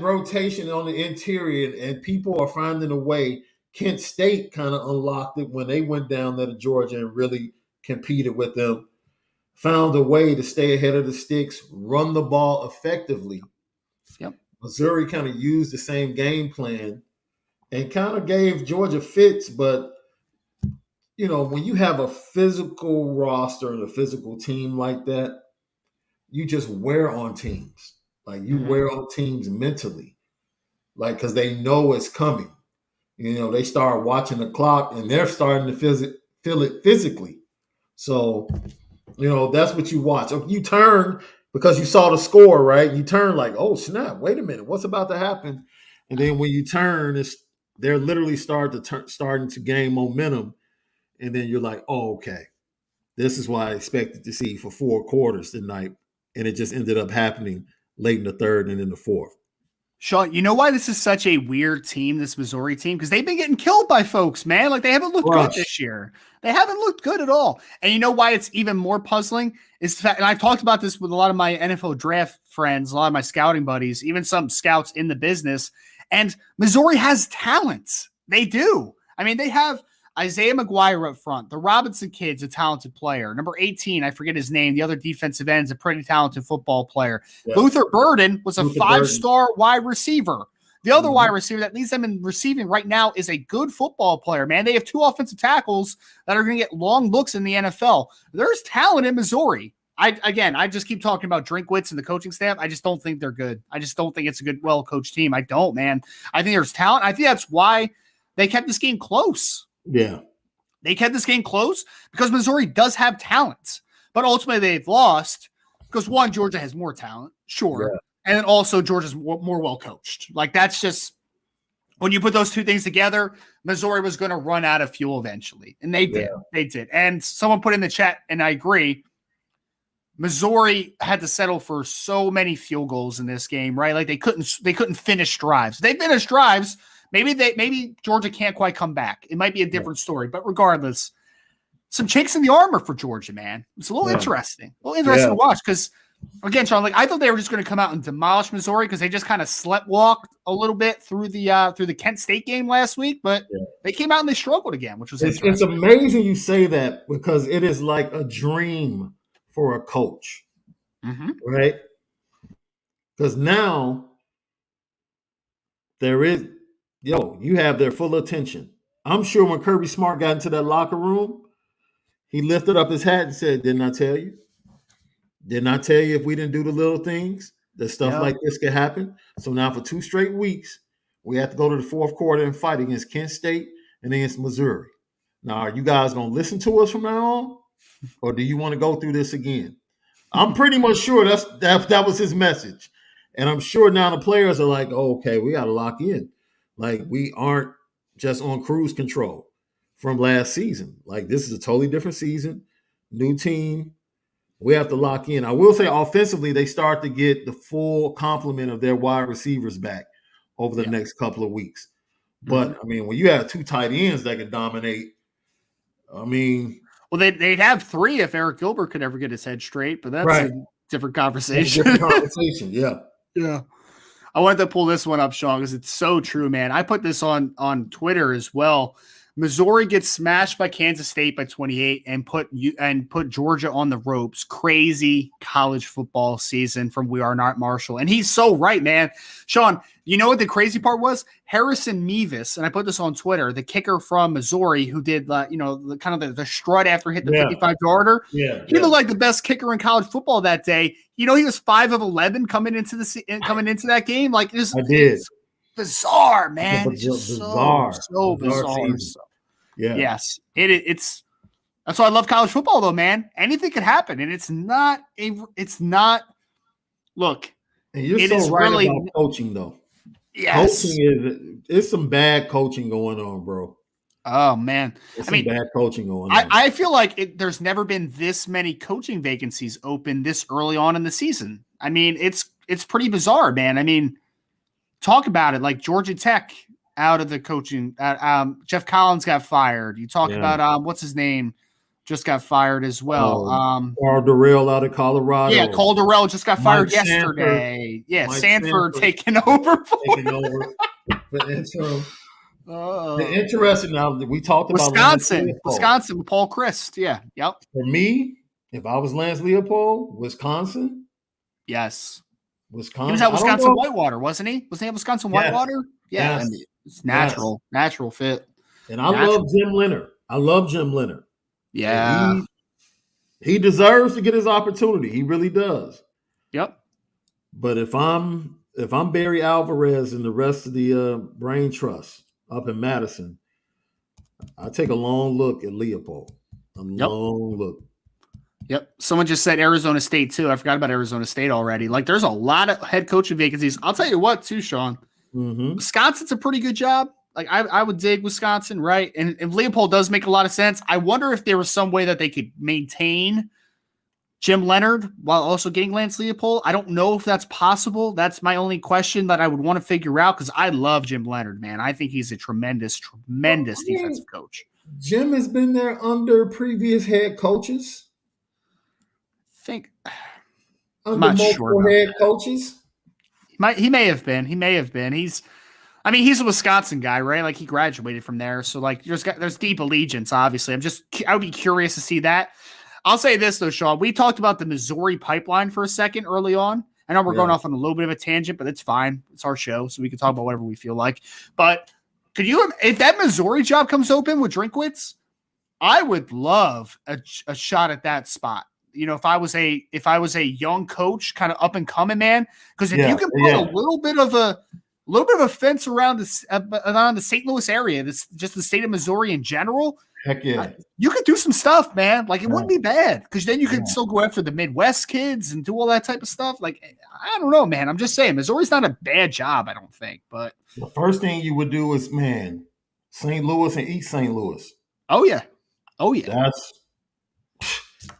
rotation on the interior, and people are finding a way. Kent State kind of unlocked it when they went down there to Georgia and really competed with them. Found a way to stay ahead of the sticks, run the ball effectively. Yep. Missouri kind of used the same game plan and kind of gave Georgia fits, but when you have a physical roster and a physical team like that, you just wear on teams. Like you wear on teams mentally, because they know it's coming. They start watching the clock and they're starting to feel it physically. So That's what you watch. You turn because you saw the score, right? You turn like, oh snap! Wait a minute, what's about to happen? And then when you turn, they're literally starting to gain momentum, and then you're like, oh, okay, this is what I expected to see for 4 quarters tonight, and it just ended up happening late in the third and in the fourth. Sean, you know why this is such a weird team, this Missouri team? Because they've been getting killed by folks, man. Like, they haven't looked good this year. They haven't looked good at all. And you know why it's even more puzzling? Is the fact, and I've talked about this with a lot of my NFL draft friends, a lot of my scouting buddies, even some scouts in the business. And Missouri has talent. They do. I mean, they have Isaiah McGuire up front. The Robinson kid's a talented player. Number 18, I forget his name. The other defensive end's a pretty talented football player. Yeah. Luther Burden was a 5-star wide receiver. The other wide receiver that leads them in receiving right now is a good football player, man. They have 2 offensive tackles that are going to get long looks in the NFL. There's talent in Missouri. I just keep talking about Drinkwitz and the coaching staff. I just don't think they're good. I just don't think it's a good, well-coached team. I don't, man. I think there's talent. I think that's why they kept this game close. Yeah. They kept this game close because Missouri does have talent, but ultimately they've lost because, one, Georgia has more talent, sure. Yeah. And then also Georgia's more well-coached. Like, that's just, when you put those two things together, Missouri was going to run out of fuel eventually. And they did. Yeah. They did. And someone put in the chat, and I agree, Missouri had to settle for so many field goals in this game, right? Like, they couldn't finish drives. They finished drives. Maybe Georgia can't quite come back. It might be a different story, but regardless, some chinks in the armor for Georgia, man. It's a little interesting. To watch because, again, Sean, like, I thought they were just going to come out and demolish Missouri because they just kind of sleptwalked a little bit through the Kent State game last week, but they came out and they struggled again, which was interesting. It's amazing you say that because it is like a dream for a coach, right? Because now you have their full attention. I'm sure when Kirby Smart got into that locker room, he lifted up his hat and said, "Didn't I tell you? Didn't I tell you if we didn't do the little things, that stuff like this could happen?" So now for 2 straight weeks, we have to go to the fourth quarter and fight against Kent State and against Missouri. Now, are you guys going to listen to us from now on, or do you want to go through this again? I'm pretty much sure that was his message. And I'm sure now the players are like, oh, okay, we got to lock in. Like, we aren't just on cruise control from last season. Like, this is a totally different season, new team. We have to lock in. I will say offensively, they start to get the full complement of their wide receivers back over the next couple of weeks. But, I mean, when you have 2 tight ends that can dominate, I mean. Well, they'd have 3 if Eric Gilbert could ever get his head straight, but that's a different conversation. Yeah. I wanted to pull this one up, Sean, because it's so true, man. I put this on Twitter as well. Missouri gets smashed by Kansas State by 28 and put Georgia on the ropes. Crazy college football season from We Are Not Marshall. And he's so right, man. Sean, you know what the crazy part was? Harrison Mevis, and I put this on Twitter, the kicker from Missouri who did, the strut after hit the 55-yarder. Yeah. He looked like the best kicker in college football that day. You know, he was 5 of 11 coming into that game. Like, it's bizarre, man. It's just so bizarre. Yeah. Yes. It's that's why I love college football, though, man. Anything could happen, and it's not. Look, and you're so right really, about coaching, though. Yes, coaching it's some bad coaching going on, bro. Oh man, bad coaching going on. I feel like there's never been this many coaching vacancies open this early on in the season. I mean, it's pretty bizarre, man. I mean, talk about it. Like Georgia Tech out of the coaching. Jeff Collins got fired. You talk about what's his name, just got fired as well. Calderell out of Colorado. Yeah, Calderell just got fired yesterday. Sanford taking over. The interesting now that we talked about Wisconsin with Paul Chryst. Yeah. Yep. For me, if I was Lance Leopold, Wisconsin. Yes. Wisconsin. He was at Wisconsin Whitewater, wasn't he? Was he at Wisconsin Whitewater? Yeah. Yes. I mean, it's natural fit. And I love Jim Leonard. Yeah. He deserves to get his opportunity. He really does. Yep. But if I'm Barry Alvarez and the rest of the brain trust up in Madison, I take a long look at Leopold. Long look. Yep. Someone just said Arizona State too. I forgot about Arizona State already. Like there's a lot of head coaching vacancies. I'll tell you what too, Sean. Mm-hmm. Wisconsin's a pretty good job. Like I would dig Wisconsin, right? And Leopold does make a lot of sense. I wonder if there was some way that they could maintain Jim Leonard while also getting Lance Leopold. I don't know if that's possible. That's my only question that I would want to figure out because I love Jim Leonard, man. I think he's a tremendous defensive coach. Jim has been there under previous head coaches. I'm Under not sure multiple about head that. coaches. He may have been. He's a Wisconsin guy, right? Like he graduated from there. So like there's deep allegiance, obviously. I would be curious to see that. I'll say this though, Sean. We talked about the Missouri pipeline for a second early on. I know we're going off on a little bit of a tangent, but it's fine. It's our show, so we can talk about whatever we feel like. But if that Missouri job comes open with Drinkwitz, I would love a shot at that spot. You know, if I was a young coach, kind of up and coming, man, because if you can put a little bit of a fence around the St. Louis area, just the state of Missouri in general. Heck yeah. You could do some stuff, man. Like, it wouldn't be bad because then you could still go after the Midwest kids and do all that type of stuff. Like, I don't know, man. I'm just saying, Missouri's not a bad job, I don't think. But the first thing you would do is, man, St. Louis and East St. Louis. Oh, yeah.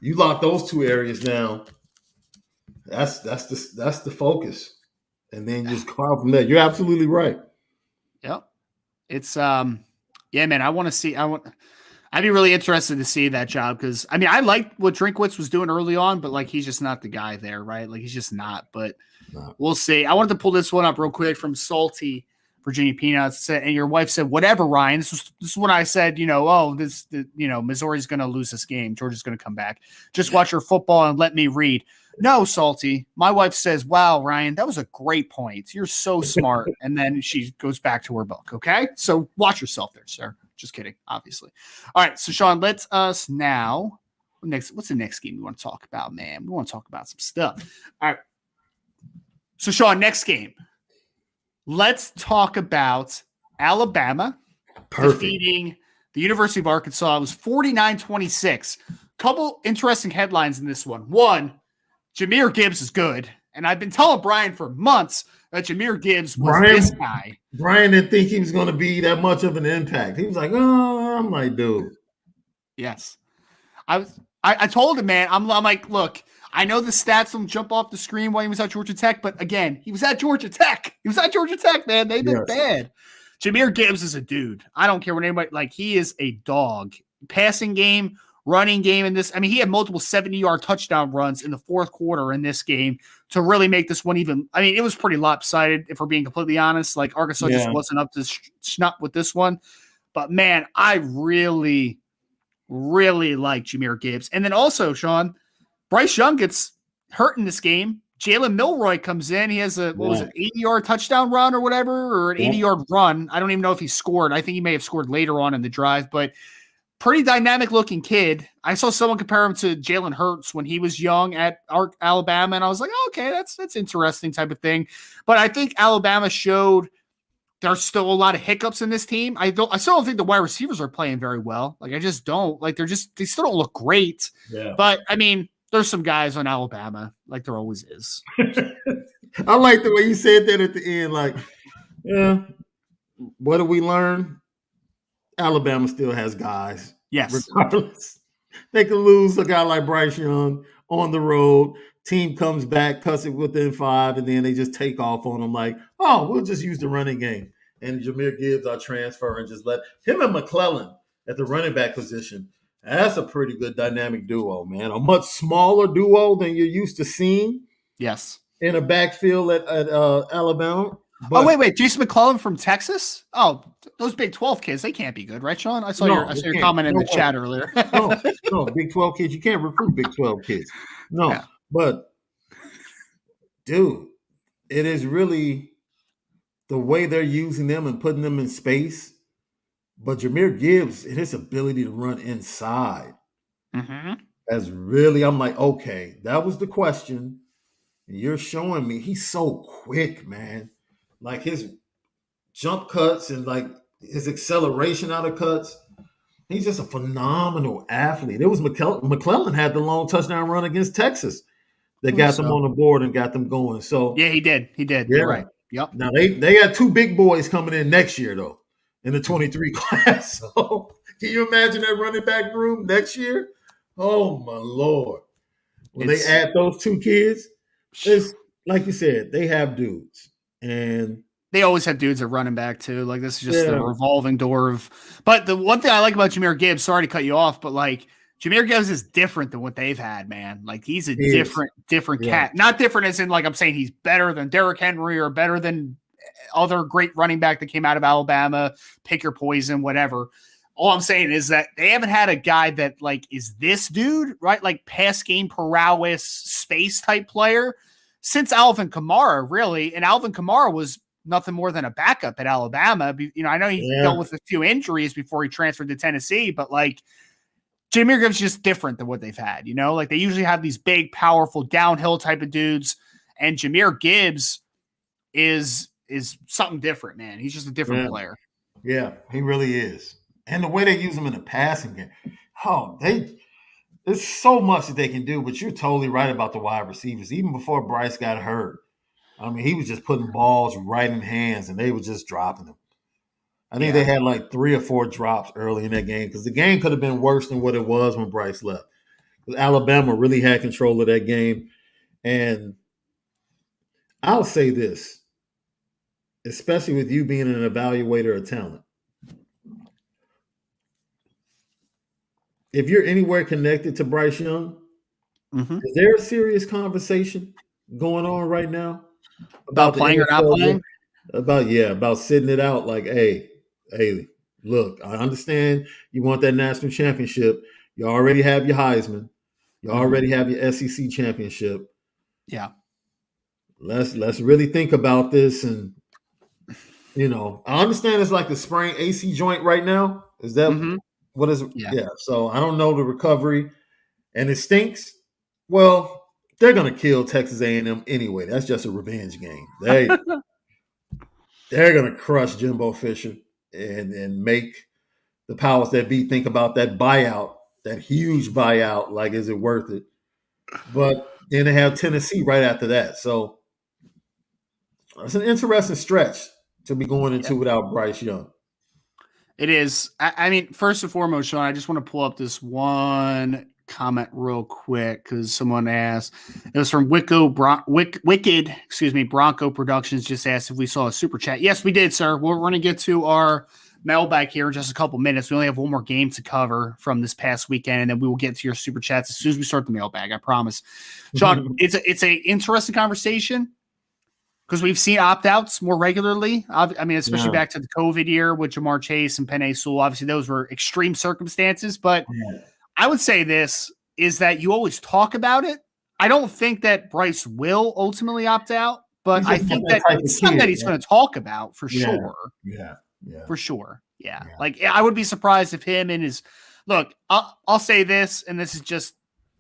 You lock those two areas down. That's the focus. And then just go out from there. You're absolutely right. Yep. It's, yeah, man, I'd be really interested to see that job because, I mean, I liked what Drinkwitz was doing early on, but, like, he's just not the guy there, right? Like, he's just not. But we'll see. I wanted to pull this one up real quick from Salty Virginia Peanuts. And your wife said, whatever, Ryan. This is when I said, Missouri's going to lose this game. Georgia's going to come back. Just watch your football and let me read. No, Salty. My wife says, wow, Ryan, that was a great point. You're so smart. And then she goes back to her book, okay? So watch yourself there, sir. Just kidding, obviously. All right, so Sean, let's us now. What's the next game we want to talk about, man? We want to talk about some stuff. All right. So, Sean, next game. Let's talk about Alabama defeating the University of Arkansas. It was 49-26. Couple interesting headlines in this one. One, Jahmyr Gibbs is good. And I've been telling Brian for months that Jahmyr Gibbs was this guy. Brian didn't think he was going to be that much of an impact. He was like, oh, I'm like, dude. Yes. I told him, man, I'm like, look, I know the stats don't jump off the screen while he was at Georgia Tech, but again, he was at Georgia Tech. He was at Georgia Tech, man. They've been bad. Jahmyr Gibbs is a dude. I don't care what anybody, like, he is a dog. Passing game, running game in this. I mean, he had multiple 70-yard touchdown runs in the fourth quarter in this game to really make this one even. I mean, it was pretty lopsided, if we're being completely honest. Like, Arkansas just wasn't up to snuff with this one. But, man, I really, really like Jahmyr Gibbs. And then also, Sean, Bryce Young gets hurt in this game. Jalen Milroy comes in. He has a, 80-yard touchdown run or whatever, or an 80-yard run. I don't even know if he scored. I think he may have scored later on in the drive, but pretty dynamic-looking kid. I saw someone compare him to Jalen Hurts when he was young at Alabama, and I was like, oh, okay, that's interesting type of thing. But I think Alabama showed there's still a lot of hiccups in this team. I still don't think the wide receivers are playing very well. Like, I just don't. Like, they still don't look great. Yeah. But, I mean, there's some guys on Alabama, like there always is. I like the way you said that at the end. Like, yeah, what do we learn? Alabama still has guys. Yes. Regardless. They could lose a guy like Bryce Young on the road. Team comes back, cuts it within 5, and then they just take off on them like, oh, we'll just use the running game. And Jahmyr Gibbs, our transfer, and just let him and McClellan at the running back position. That's a pretty good dynamic duo, man. A much smaller duo than you're used to seeing. Yes. In a backfield at Alabama. But, wait. Jason McClellan from Texas? Oh, those Big 12 kids, they can't be good, right, Sean? I saw your comment in the chat earlier. no, Big 12 kids. You can't recruit Big 12 kids. No, but, dude, it is really the way they're using them and putting them in space. But Jahmyr Gibbs and his ability to run inside has really, I'm like, okay, that was the question. And you're showing me he's so quick, man. Like his jump cuts and like his acceleration out of cuts. He's just a phenomenal athlete. It was McClellan had the long touchdown run against Texas that got them on the board and got them going. So yeah, he did. He did. yeah. You're right. Yep. Now they got two big boys coming in next year though, in the 23 class. So can you imagine that running back room next year? Oh my Lord. When they add those two kids, it's like you said, they have dudes. And they always have dudes at running back too. Like this is just the revolving door of. But the one thing I like about Jahmyr Gibbs, sorry to cut you off, but like Jahmyr Gibbs is different than what they've had, man. Like he's a different cat. Not different as in like I'm saying he's better than Derrick Henry or better than other great running back that came out of Alabama. Pick your poison, whatever. All I'm saying is that they haven't had a guy that like is this dude, right? Like pass game prowess, space type player since Alvin Kamara, really. And Alvin Kamara was nothing more than a backup at Alabama. You know, I know he dealt with a few injuries before he transferred to Tennessee, but like Jahmyr Gibbs is just different than what they've had, you know, like they usually have these big, powerful downhill type of dudes. And Jahmyr Gibbs is something different, man. He's just a different player. Yeah, he really is. And the way they use him in the passing game, there's so much that they can do, but you're totally right about the wide receivers. Even before Bryce got hurt, I mean, he was just putting balls right in hands, and they were just dropping them. I think they had like 3 or 4 drops early in that game because the game could have been worse than what it was when Bryce left. Alabama really had control of that game. And I'll say this, especially with you being an evaluator of talent. If you're anywhere connected to Bryce Young, is there a serious conversation going on right now about playing or not playing? About sitting it out like, hey, look, I understand you want that national championship. You already have your Heisman. You already have your SEC championship. Yeah. Let's really think about this. And, you know, I understand it's like the sprained AC joint right now. Is that what is – yeah. So I don't know the recovery. And it stinks. Well, they're going to kill Texas A&M anyway. That's just a revenge game. They're going to crush Jimbo Fisher and make the powers that be think about that buyout, that huge buyout, like, is it worth it? But then they have Tennessee right after that. So it's an interesting stretch to be going into without Bryce Young. It is. I mean, first and foremost, Sean, I just want to pull up this one comment real quick because someone asked. It was from Wicked, Bronco Productions just asked if we saw a super chat. Yes, we did, sir. We're going to get to our mailbag here in just a couple minutes. We only have one more game to cover from this past weekend, and then we will get to your super chats as soon as we start the mailbag. I promise. Sean, it's a interesting conversation because we've seen opt-outs more regularly. I mean, especially back to the COVID year with Jamar Chase and Penei Sewell. Obviously, those were extreme circumstances, but I would say this is that you always talk about it. I don't think that Bryce will ultimately opt out, but I think that it's something that he's going to talk about for sure. Yeah. For sure. Yeah. Like I would be surprised if him and his look, I'll say this, and this is just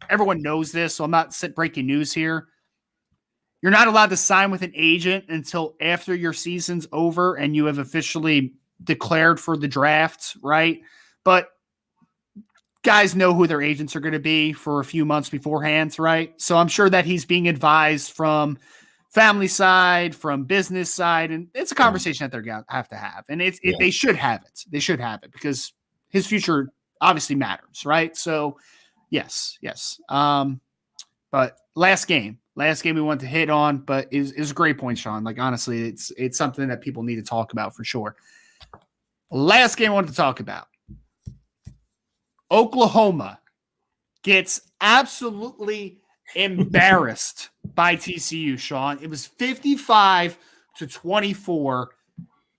everyone knows this, so I'm not breaking news here. You're not allowed to sign with an agent until after your season's over and you have officially declared for the draft, right? But guys know who their agents are going to be for a few months beforehand, right? So I'm sure that he's being advised from family side, from business side, and it's a conversation that they're going to have. And they should have it. They should have it because his future obviously matters, right? So yes. But last game we want to hit on, but is a great point, Sean. Like, honestly, it's something that people need to talk about for sure. Last game I wanted to talk about. Oklahoma gets absolutely embarrassed by TCU, Sean. It was 55-24.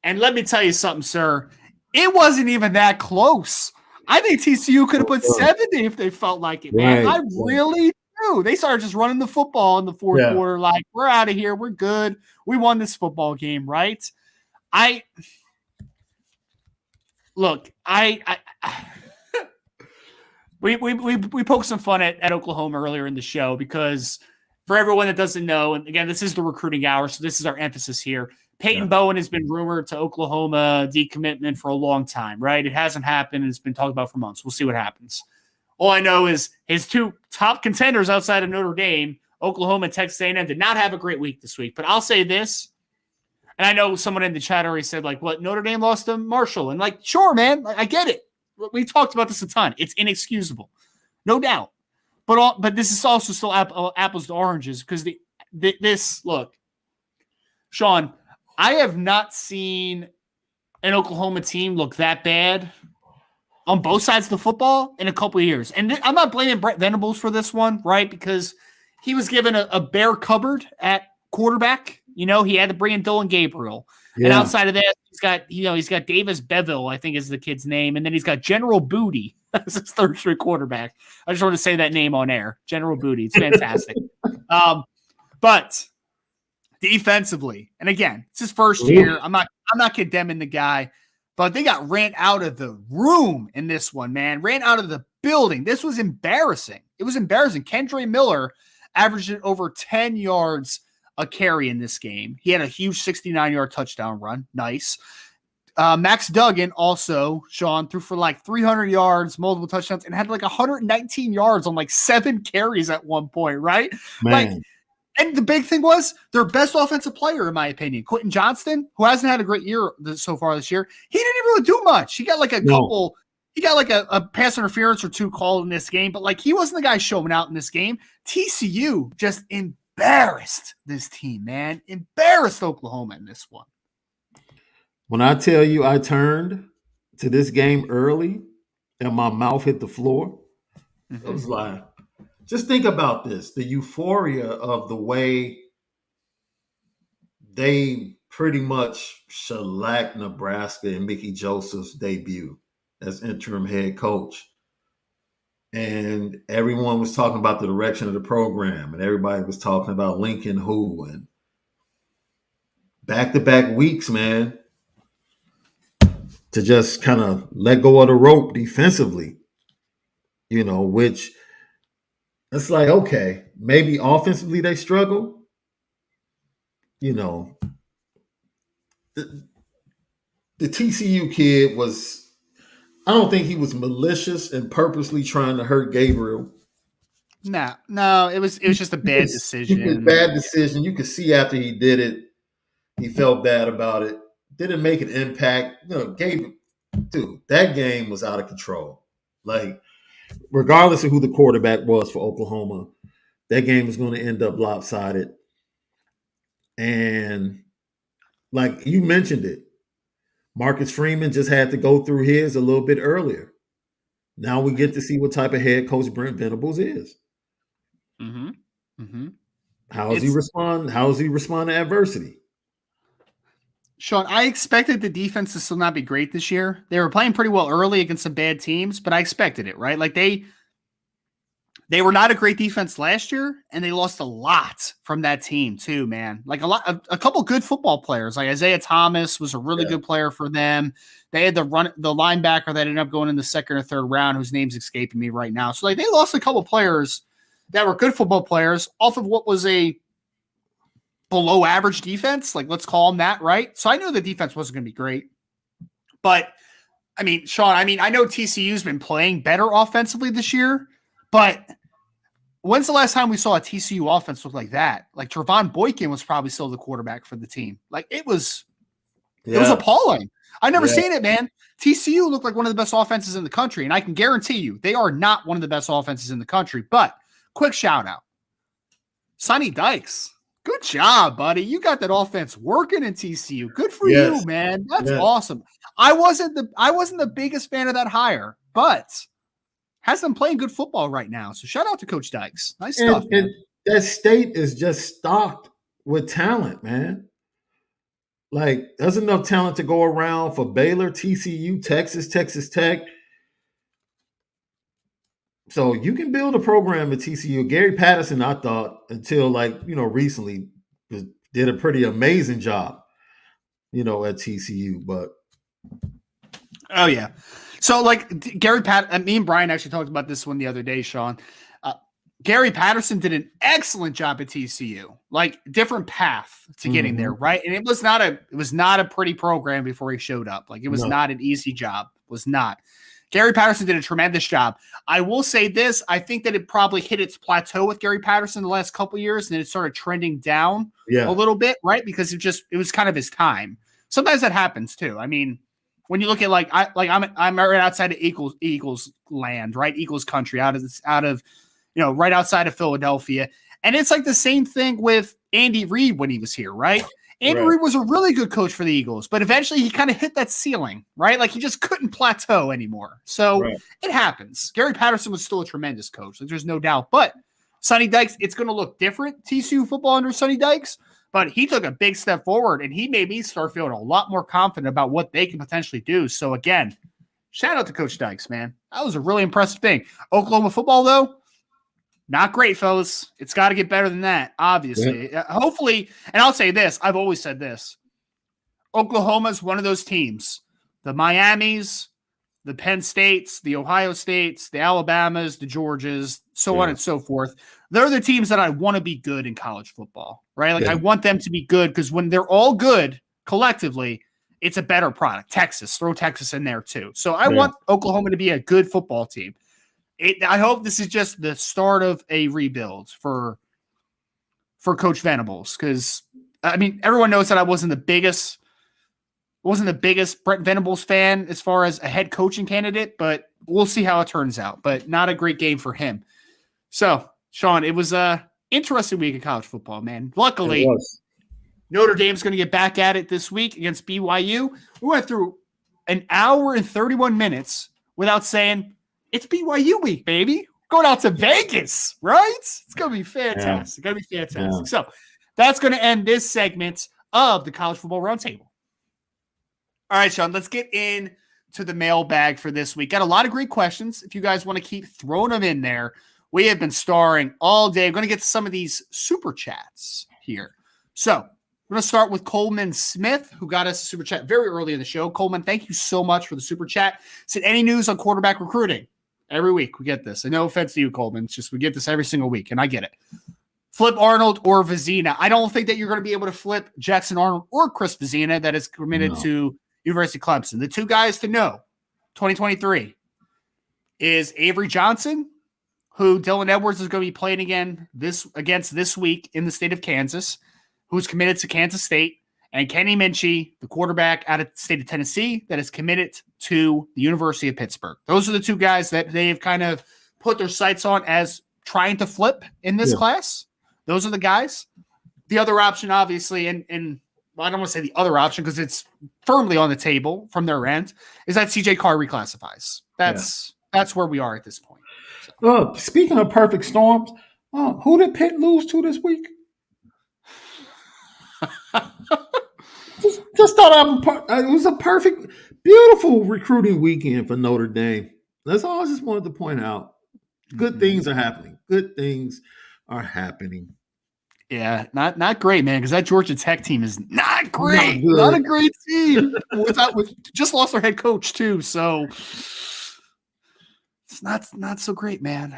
And let me tell you something, sir. It wasn't even that close. I think TCU could have put 70 if they felt like it, man. I really do. They started just running the football in the fourth quarter like, we're out of here. We're good. We won this football game, right? We poked some fun at Oklahoma earlier in the show because For everyone that doesn't know, and again, this is the recruiting hour, so this is our emphasis here. Peyton Bowen has been rumored to Oklahoma decommitment for a long time, right? It hasn't happened. It's been talked about for months. We'll see what happens. All I know is his two top contenders outside of Notre Dame, Oklahoma and Texas A&M, did not have a great week this week. But I'll say this, and I know someone in the chat already said, like, what, Notre Dame lost to Marshall? And, like, sure, man, I get it. We talked about this a ton. It's inexcusable. No doubt. But this is also still apples to oranges because this, look, Sean, I have not seen an Oklahoma team look that bad on both sides of the football in a couple of years. And I'm not blaming Brent Venables for this one, right? Because he was given a bare cupboard at quarterback. You know, he had to bring in Dylan Gabriel. Yeah. And outside of that, he's got Davis Beville, I think is the kid's name. And then he's got General Booty as his third straight quarterback. I just want to say that name on air. General Booty. It's fantastic. But defensively, and again, it's his first year. I'm not condemning the guy, but they got ran out of the room in this one, man. Ran out of the building. This was embarrassing. It was embarrassing. Kendre Miller averaged over 10 yards a carry in this game. He had a huge 69-yard touchdown run. Nice. Max Duggan also, Sean, threw for like 300 yards, multiple touchdowns, and had like 119 yards on like 7 carries at one point, right? Man. Like, and the big thing was their best offensive player, in my opinion, Quentin Johnston, who hasn't had a great year so far this year. He didn't even really do much. He got like he got like a pass interference or 2 called in this game, but like he wasn't the guy showing out in this game. TCU just embarrassed this team, man. Embarrassed Oklahoma in this one. When I tell you I turned to this game early and my mouth hit the floor, I was like, just think about this, the euphoria of the way they pretty much shellacked Nebraska in Mickey Joseph's debut as interim head coach. And everyone was talking about the direction of the program, and everybody was talking about Lincoln who, and back-to-back weeks, man, to just kind of let go of the rope defensively, you know, which it's like, okay, maybe offensively they struggle. You know, the TCU kid was, I don't think he was malicious and purposely trying to hurt Gabriel. No, it was just a bad decision. Bad decision. You could see after he did it, he felt bad about it. Didn't make an impact. You know, Gabriel, dude, that game was out of control. Like, regardless of who the quarterback was for Oklahoma, that game was going to end up lopsided. And like you mentioned it, Marcus Freeman just had to go through his a little bit earlier. Now we get to see what type of head coach Brent Venables is. How does he respond? How does he respond to adversity? Sean, I expected the defense to still not be great this year. They were playing pretty well early against some bad teams, but I expected it, right? Like they were not a great defense last year, and they lost a lot from that team too, man. Like a couple good football players, like Isaiah Thomas was a really good player for them. They had the linebacker that ended up going in the second or third round, whose name's escaping me right now. So like they lost a couple players that were good football players off of what was a below average defense, like let's call them that, right? So I knew the defense wasn't going to be great. But, I mean, Sean, I know TCU's been playing better offensively this year, but when's the last time we saw a TCU offense look like that? Like Trevon Boykin was probably still the quarterback for the team. Like it was appalling. I've never seen it, man. TCU looked like one of the best offenses in the country, and I can guarantee you they are not one of the best offenses in the country. But quick shout out. Sonny Dykes. Good job, buddy. You got that offense working in TCU. Good for you, man. That's awesome. I wasn't the biggest fan of that hire, but has them playing good football right now. So shout out to Coach Dykes. Nice stuff. And that state is just stocked with talent, man. Like there's enough talent to go around for Baylor, TCU, Texas Tech. So you can build a program at TCU. Gary Patterson, I thought, until recently, did a pretty amazing job, at TCU. But oh yeah, so like Gary me and Brian actually talked about this one the other day, Sean. Gary Patterson did an excellent job at TCU, like different path to getting there, right? And it was not a pretty program before he showed up. Like it was not an easy job. It was not. Gary Patterson did a tremendous job. I will say this: I think that it probably hit its plateau with Gary Patterson the last couple of years, and then it started trending down a little bit, right? Because it was kind of his time. Sometimes that happens too. I mean, when you look at I'm right outside of Eagles land, right? Eagles country, out of right outside of Philadelphia. And it's like the same thing with Andy Reid when he was here, right? Andy Reid was a really good coach for the Eagles, but eventually he kind of hit that ceiling, right? Like he just couldn't plateau anymore. So it happens. Gary Patterson was still a tremendous coach. Like there's no doubt. But Sonny Dykes, it's going to look different, TCU football under Sonny Dykes. But he took a big step forward, and he made me start feeling a lot more confident about what they can potentially do. So, again, shout out to Coach Dykes, man. That was a really impressive thing. Oklahoma football, though, not great, fellas. It's got to get better than that, obviously. Hopefully, and I'll say this. I've always said this. Oklahoma's one of those teams. The Miamis, the Penn States, the Ohio States, the Alabamas, the Georgias, so on and so forth. They're the teams that I want to be good in college football, right? Like I want them to be good because when they're all good collectively, it's a better product. Texas, throw Texas in there too. So I want Oklahoma to be a good football team. I hope this is just the start of a rebuild for Coach Venables because, I mean, everyone knows that I wasn't the biggest Brent Venables fan as far as a head coaching candidate, but we'll see how it turns out. But not a great game for him. So, Sean, it was a interesting week of college football, man. Luckily, Notre Dame's going to get back at it this week against BYU. We went through an hour and 31 minutes without saying, it's BYU week, baby. Going out to Vegas, right? It's going to be fantastic. It's going to be fantastic. Yeah. So that's going to end this segment of the College Football Roundtable. All right, Sean, let's get into the mailbag for this week. Got a lot of great questions. If you guys want to keep throwing them in there, we have been starring all day. I'm going to get to some of these super chats here. So we're going to start with Coleman Smith, who got us a super chat very early in the show. Coleman, thank you so much for the super chat. Said, any news on quarterback recruiting? Every week we get this. And no offense to you, Coleman. It's just we get this every single week, and I get it. Flip Arnold or Vizina. I don't think that you're going to be able to flip Jackson Arnold or Chris Vizina that is committed to University of Clemson. The two guys to know, 2023, is Avery Johnson, who Dylan Edwards is going to be playing against this week in the state of Kansas, who's committed to Kansas State, and Kenny Minchie, the quarterback out of the state of Tennessee, that is committed to the University of Pittsburgh. Those are the two guys that they've kind of put their sights on as trying to flip in this class. Those are the guys. The other option, obviously, and I don't want to say the other option because it's firmly on the table from their end, is that CJ Carr reclassifies. That's where we are at this point. So. Speaking of perfect storms, who did Pitt lose to this week? just thought it was a perfect, beautiful recruiting weekend for Notre Dame. That's all I just wanted to point out. Good things are happening. Good things are happening. Yeah, not great, man, because that Georgia Tech team is not great. Not a great team. Just lost their head coach, too, so it's not so great, man.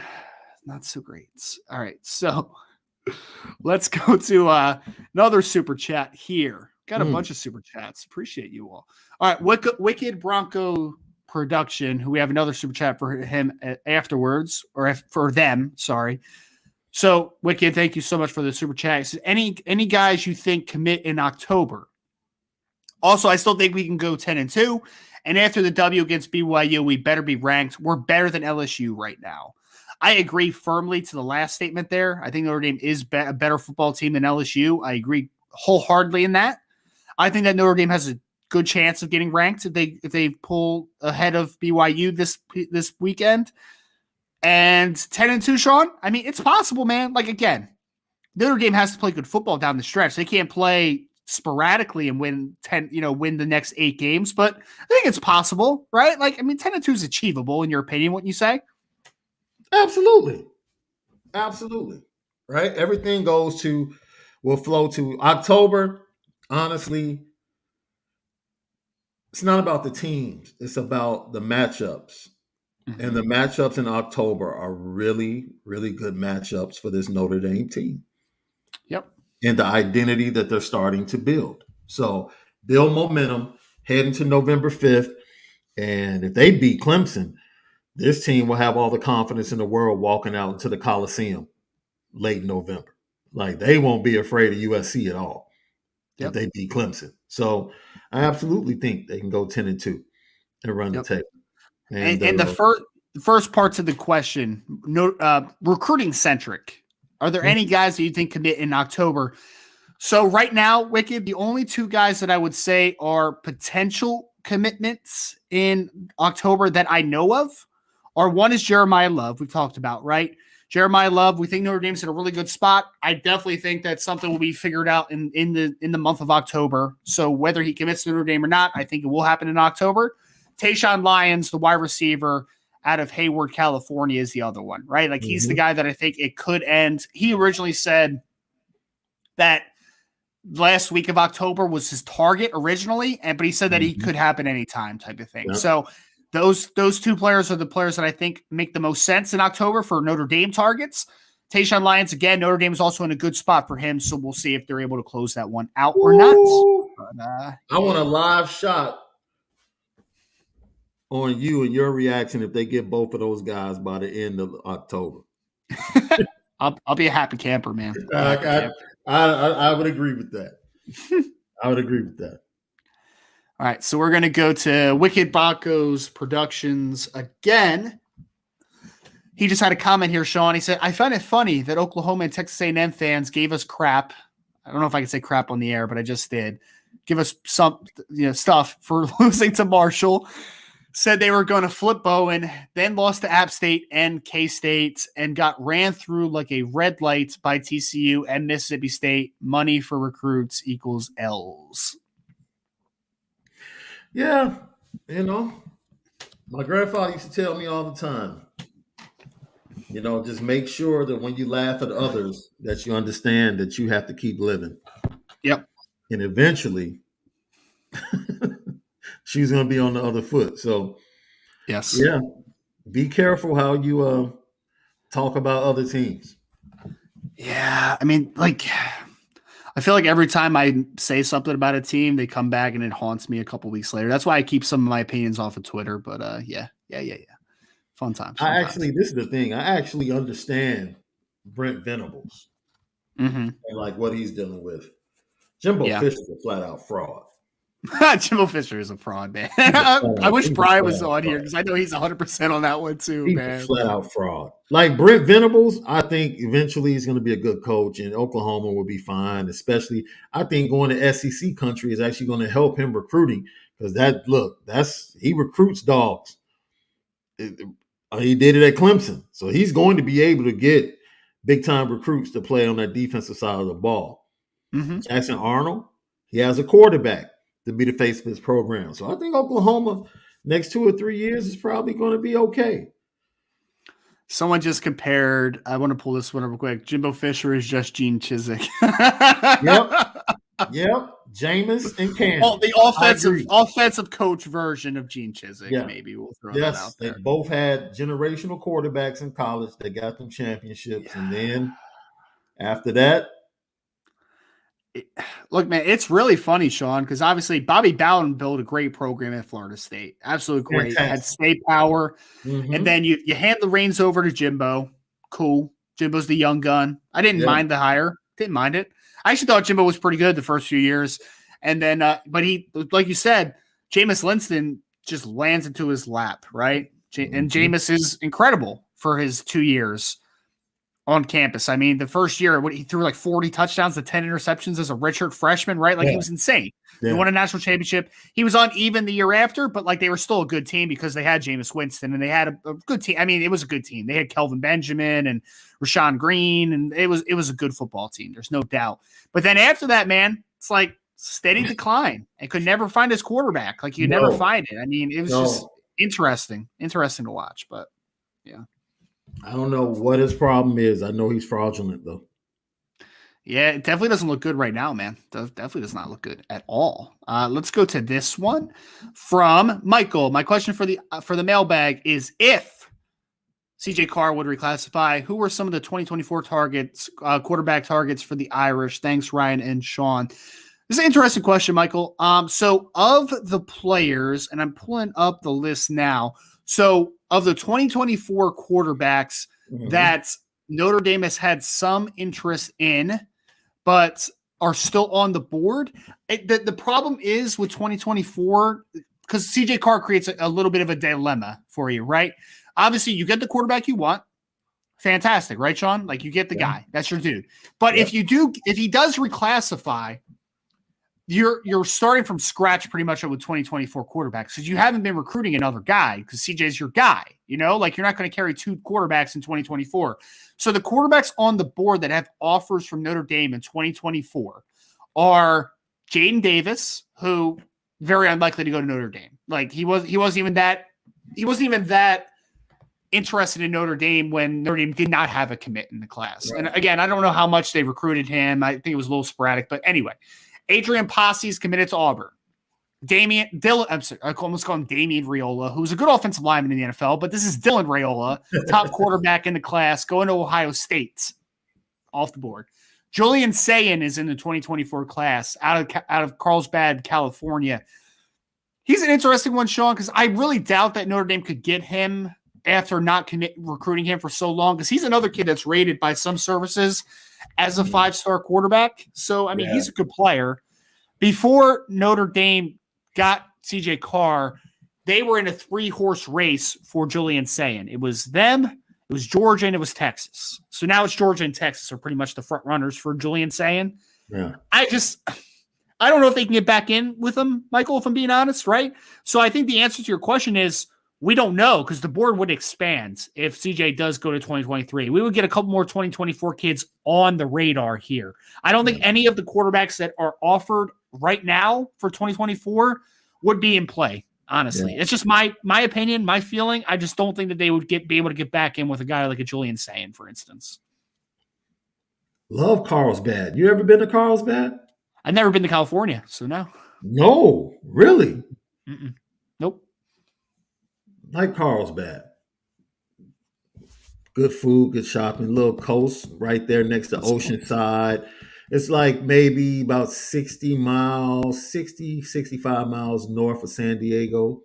Not so great. All right, so let's go to another super chat here. Got a bunch of super chats. Appreciate you all. All right, Wicked Bronco Production, who we have another super chat for him afterwards, or for them, sorry. So, Wicked, thank you so much for the super chat. So any guys you think commit in October? Also, I still think we can go 10-2. And after the W against BYU, we better be ranked. We're better than LSU right now. I agree firmly to the last statement there. I think Notre Dame is a better football team than LSU. I agree wholeheartedly in that. I think that Notre Dame has a good chance of getting ranked if they pull ahead of BYU this weekend. And 10-2, Sean, I mean, it's possible, man. Like, again, Notre Dame has to play good football down the stretch. They can't play sporadically and win the next 8 games, but I think it's possible, right? Like, I mean, 10-2 is achievable in your opinion, wouldn't you say? Absolutely. Right? Everything will flow to October. Honestly, it's not about the teams. It's about the matchups. And the matchups in October are really, really good matchups for this Notre Dame team. Yep. And the identity that they're starting to build. So build momentum heading to November 5th. And if they beat Clemson, this team will have all the confidence in the world walking out into the Coliseum late November. Like they won't be afraid of USC at all if they beat Clemson. So I absolutely think they can go 10-2 and run the table. And the first parts of the question, recruiting centric. Are there any guys that you think commit in October? So right now, Wicked, the only two guys that I would say are potential commitments in October that I know of are one is Jeremiyah Love, we've talked about, right? Jeremiyah Love, we think Notre Dame's in a really good spot. I definitely think that something will be figured out in the month of October. So whether he commits to Notre Dame or not, I think it will happen in October. Tayshaun Lyons, the wide receiver out of Hayward, California, is the other one, right? Like he's the guy that I think it could end. He originally said that last week of October was his target originally, but he said that he could happen anytime type of thing. Yep. So those two players are the players that I think make the most sense in October for Notre Dame targets. Tayshaun Lyons, again, Notre Dame is also in a good spot for him, so we'll see if they're able to close that one out or not. But, I want a live shot on you and your reaction if they get both of those guys by the end of October. I'll be a happy camper, man. I would agree with that. I would agree with that. All right, so we're going to go to Wicked Baco's Productions again. He just had a comment here, Sean. He said, I find it funny that Oklahoma and Texas A&M fans gave us crap. I don't know if I can say crap on the air, but I just did. Give us some stuff for losing to Marshall. Said they were going to flip Bowen, then lost to App State and K-State, and got ran through like a red light by TCU and Mississippi State. Money for recruits equals L's. Yeah, my grandfather used to tell me all the time, just make sure that when you laugh at others that you understand that you have to keep living. Yep. And eventually she's going to be on the other foot. So, yes. Yeah, be careful how you talk about other teams. Yeah, I mean, I feel like every time I say something about a team, they come back and it haunts me a couple weeks later. That's why I keep some of my opinions off of Twitter. But yeah. Fun times. This is the thing. I actually understand Brent Venables and like what he's dealing with. Jimbo Fisher's a flat out fraud. Jimbo Fisher is a fraud, man. I wish Brian was on here because I know he's 100% on that one too, he's man. A flat out fraud. Like Brent Venables, I think eventually he's going to be a good coach, and Oklahoma will be fine. Especially, I think going to SEC country is actually going to help him recruiting because he recruits dogs. He did it at Clemson, so he's going to be able to get big time recruits to play on that defensive side of the ball. Jackson Arnold, he has a quarterback to be the face of his program. So I think Oklahoma next 2 or 3 years is probably going to be okay. Someone just compared, I want to pull this one up real quick. Jimbo Fisher is just Gene Chizik. Yep. Jameis and Cam. Oh, the offensive coach version of Gene Chizik, maybe. We'll throw that out there. They both had generational quarterbacks in college. They got them championships. And then after that, look, man, it's really funny, Sean, because obviously Bobby Bowden built a great program at Florida State. Absolutely great. Fantastic. Had state power. And then you hand the reins over to Jimbo. Cool. Jimbo's the young gun. I didn't mind the hire. Didn't mind it. I actually thought Jimbo was pretty good the first few years. And then, but he, like you said, Jameis Winston just lands into his lap, right? And Jameis is incredible for his 2 years on campus. I mean, the first year, he threw like 40 touchdowns to 10 interceptions as a redshirt freshman, right? Like he was insane. He won a national championship. He was uneven the year after, but like they were still a good team because they had Jameis Winston and they had a good team. I mean, it was a good team. They had Kelvin Benjamin and Rashawn Green, and it was a good football team. There's no doubt. But then after that, man, it's like steady decline and could never find his quarterback. Like you never find it. I mean, it was just interesting to watch, but yeah. I don't know what his problem is. I know he's fraudulent though. Yeah, it definitely doesn't look good right now, man. Definitely does not look good at all. Let's go to this one from Michael. My question for the mailbag is: if CJ Carr would reclassify, who were some of the 2024 targets, quarterback targets for the Irish? Thanks, Ryan and Sean. This is an interesting question, Michael. So of the players, and I'm pulling up the list now. So of the 2024 quarterbacks that Notre Dame has had some interest in, but are still on the board. The problem is with 2024, because CJ Carr creates a little bit of a dilemma for you, right? Obviously, you get the quarterback you want. Fantastic, right, Sean? Like, you get the guy. That's your dude. But if he does reclassify, you're starting from scratch pretty much with 2024 quarterbacks because you haven't been recruiting another guy because CJ's your guy. Like, you're not going to carry two quarterbacks in 2024. So the quarterbacks on the board that have offers from Notre Dame in 2024 are Jaden Davis, who very unlikely to go to Notre Dame. Like, he wasn't even that interested in Notre Dame when Notre Dame did not have a commit in the class. Right. And again, I don't know how much they recruited him. I think it was a little sporadic, but anyway. Adrian Posse's committed to Auburn. I almost call him Damian Raiola, who's a good offensive lineman in the NFL, but this is Dylan Raiola, top quarterback in the class, going to Ohio State, off the board. Julian Sayin is in the 2024 class out of Carlsbad, California. He's an interesting one, Sean, because I really doubt that Notre Dame could get him after not recruiting him for so long, because he's another kid that's rated by some services as a 5-star quarterback. So, I mean, he's a good player. Before Notre Dame got CJ Carr, they were in a 3-horse race for Julian Sayin. It was them, it was Georgia, and it was Texas. So now it's Georgia and Texas are pretty much the front runners for Julian Sayin. Yeah. I don't know if they can get back in with him, Michael, if I'm being honest, right? So I think the answer to your question is we don't know, because the board would expand if CJ does go to 2023. We would get a couple more 2024 kids on the radar here. I don't think any of the quarterbacks that are offered right now for 2024 would be in play, honestly. It's just my opinion, my feeling. I just don't think that they would be able to get back in with a guy like a Julian Sayin, for instance. Love Carlsbad. You ever been to Carlsbad? I've never been to California, so no. No, really? Mm-mm. Nope. Like Carlsbad. Good food, good shopping, little coast right there next to Oceanside. It's like maybe about 65 miles north of San Diego,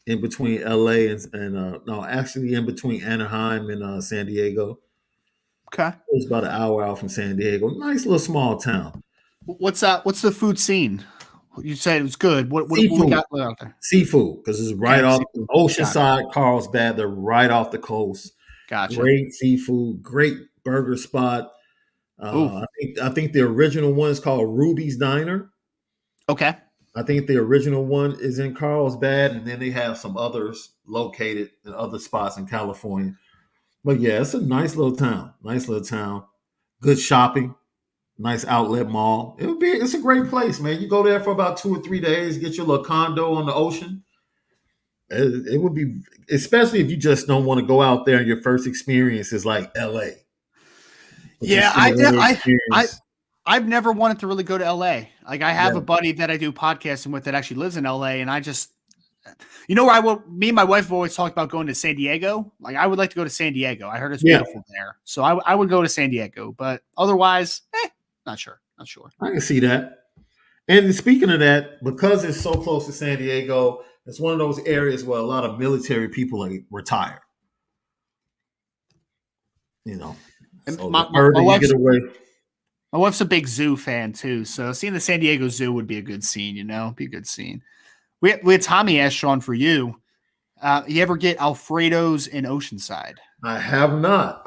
in between LA and in between Anaheim and San Diego. Okay. It's about an hour out from San Diego. Nice little small town. What's the food scene? You said it was good. What we got out there? Seafood, because it's right off the Oceanside, Carlsbad. They're right off the coast. Gotcha. Great seafood, great burger spot. I think the original one is called Ruby's Diner. Okay. I think the original one is in Carlsbad, and then they have some others located in other spots in California. But yeah, it's a nice little town. Good shopping. Nice outlet mall. It's a great place, man. You go there for about 2 or 3 days, get your little condo on the ocean. It would be, especially if you just don't want to go out there and your first experience is like LA. Yeah, I've never wanted to really go to LA. Like, I have a buddy that I do podcasting with that actually lives in LA, and I just, where me and my wife have always talked about going to San Diego. Like, I would like to go to San Diego. I heard it's beautiful there. So I would go to San Diego, but otherwise, not sure. I can see that. And speaking of that, because it's so close to San Diego, it's one of those areas where a lot of military people retire. So my wife's a big zoo fan too, so seeing the San Diego Zoo would be a good scene. Be a good scene. We had Tommy ask Sean for you. You ever get Alfredo's in Oceanside? I have not.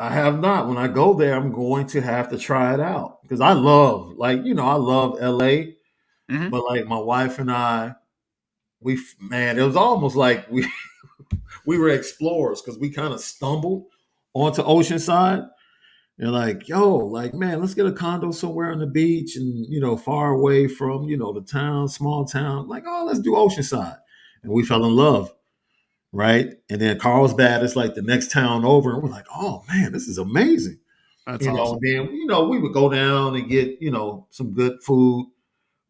When I go there, I'm going to have to try it out because I love LA, but like my wife and I, it was almost like we were explorers because we kind of stumbled onto Oceanside. They're like, man, let's get a condo somewhere on the beach and, far away from, the town, small town. Like, let's do Oceanside. And we fell in love. Right. And then Carlsbad is like the next town over. And we're like, oh man, this is amazing. That's awesome. Then we would go down and get some good food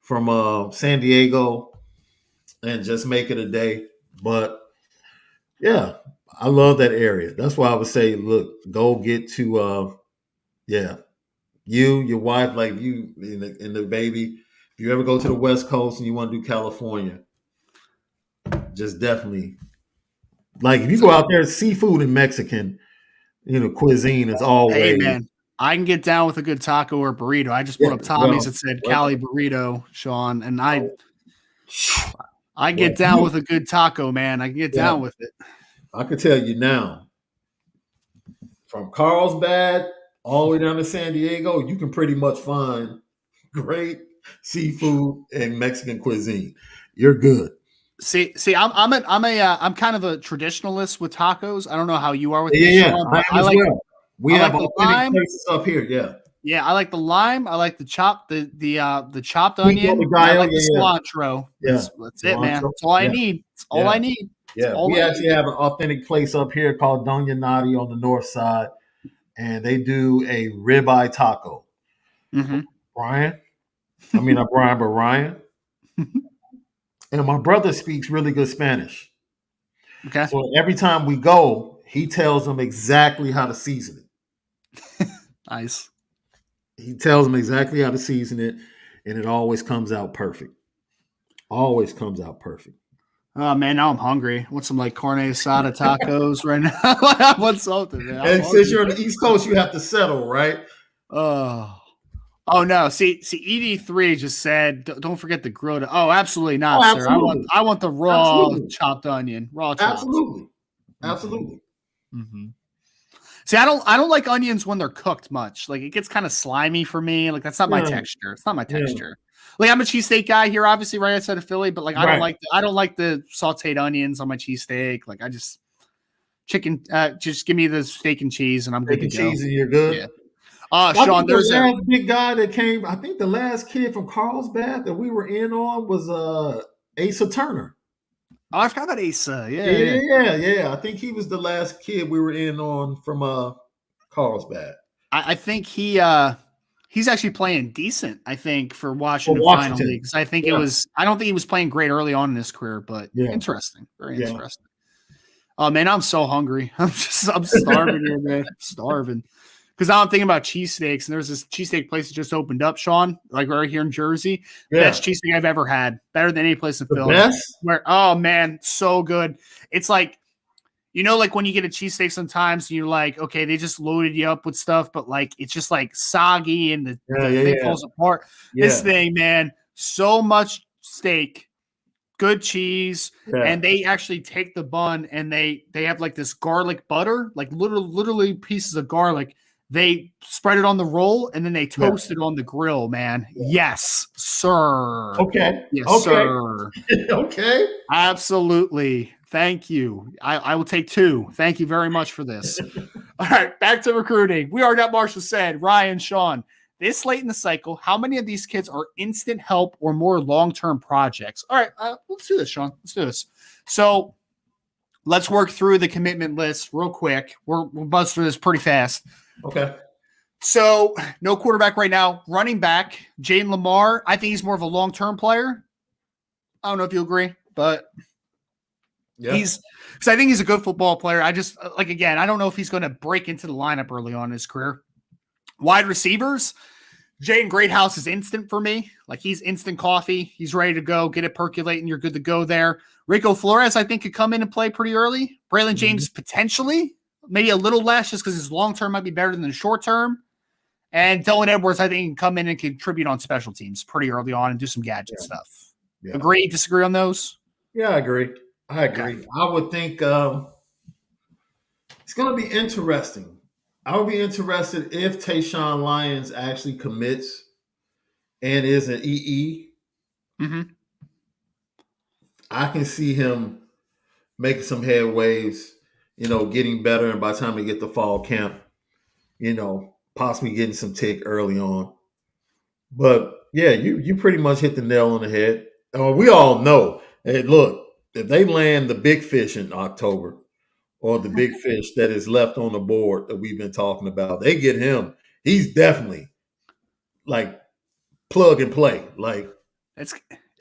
from San Diego and just make it a day. But yeah, I love that area. That's why I would say, look, go get to you, your wife, like you and the baby. If you ever go to the West Coast and you want to do California, just definitely like if you go out there, seafood and Mexican, cuisine is Hey always. man, I can get down with a good taco or burrito. I just put up Tommy's that said Cali burrito, Sean, and I get down with a good taco, man. I can get down with it. I can tell you now, from Carlsbad all the way down to San Diego, you can pretty much find great seafood and Mexican cuisine. You're good. See, I'm kind of a traditionalist with tacos. I don't know how you are with this, Sean, but I like well. We have the lime places up here. Yeah. Yeah, I like the lime. I like the chopped the chopped onion. I like the cilantro. Yeah, that's it, man. That's all I need. That's all I need. We actually have an authentic place up here called Doña Nati on the north side, and they do a ribeye taco. Mm-hmm. Ryan. And my brother speaks really good Spanish. Okay. So every time we go, he tells them exactly how to season it. Nice. He tells them exactly how to season it, and it always comes out perfect. Always comes out perfect. Oh man, now I'm hungry. I want some like carne asada tacos right now. I want something, man. And since you're on the East Coast, you have to settle, right? Oh no! See, ED3 just said, "Don't forget the grilled." Oh, absolutely not, sir. I want the raw chopped onion, raw chopped. Absolutely. Mm-hmm. See, I don't like onions when they're cooked much. Like it gets kind of slimy for me. Like that's not my texture. It's not my texture. Like I'm a cheesesteak guy here, obviously, right outside of Philly, but like I don't like the sauteed onions on my cheesesteak. Like I just just give me the steak and cheese and I'm good to go. Cheese and you're good. Yeah. Sean, there's the last big guy that came. I think the last kid from Carlsbad that we were in on was Asa Turner. Oh, I forgot about Asa. Yeah. I think he was the last kid we were in on from Carlsbad. I think he's actually playing decent. I think for Washington final league because I think I don't think he was playing great early on in his career, but interesting, very interesting. Oh man, I'm so hungry. I'm starving here, man. I'm starving. Because now I'm thinking about cheesesteaks, and there's this cheesesteak place that just opened up, Sean, like right here in Jersey. Best cheesesteak I've ever had. Better than any place in Philly. Oh, man, so good. It's like, like when you get a cheesesteak sometimes, you're like, okay, they just loaded you up with stuff, but like it's just like soggy and the thing falls apart. Yeah. This thing, man, so much steak, good cheese, and they actually take the bun and they have like this garlic butter, like literally pieces of garlic. They spread it on the roll and then they toast it on the grill, man. Yes, sir. Okay. Yes, sir. Okay. Absolutely. Thank you. I will take 2. Thank you very much for this. All right, back to recruiting. We are Net Marshall said, Ryan, Sean, this late in the cycle, how many of these kids are instant help or more long-term projects? All right, let's do this, Sean. Let's do this. So let's work through the commitment list real quick. We'll buzz through this pretty fast. Okay. So no quarterback right now. Running back, Jaden Lamar. I think he's more of a long-term player. I don't know if you agree, but because I think he's a good football player. I just again, I don't know if he's going to break into the lineup early on in his career. Wide receivers, Jaden Greathouse is instant for me. Like he's instant coffee. He's ready to go. Get it percolating. You're good to go there. Rico Flores, I think, could come in and play pretty early. Braylon James potentially. Maybe a little less just because his long-term might be better than the short-term. And Dylan Edwards, I think, can come in and contribute on special teams pretty early on and do some gadget stuff. Yeah. Agree? Disagree on those? Yeah, I agree. Okay. I would think it's going to be interesting. I would be interested if Tayshawn Lyons actually commits and is an EE. Mm-hmm. I can see him making some headways, getting better, and by the time we get to fall camp, possibly getting some tick early on. But yeah, you pretty much hit the nail on the head. We all know. Hey, look, if they land the big fish in October, or the big fish that is left on the board that we've been talking about, they get him he's definitely like plug and play. Like, It's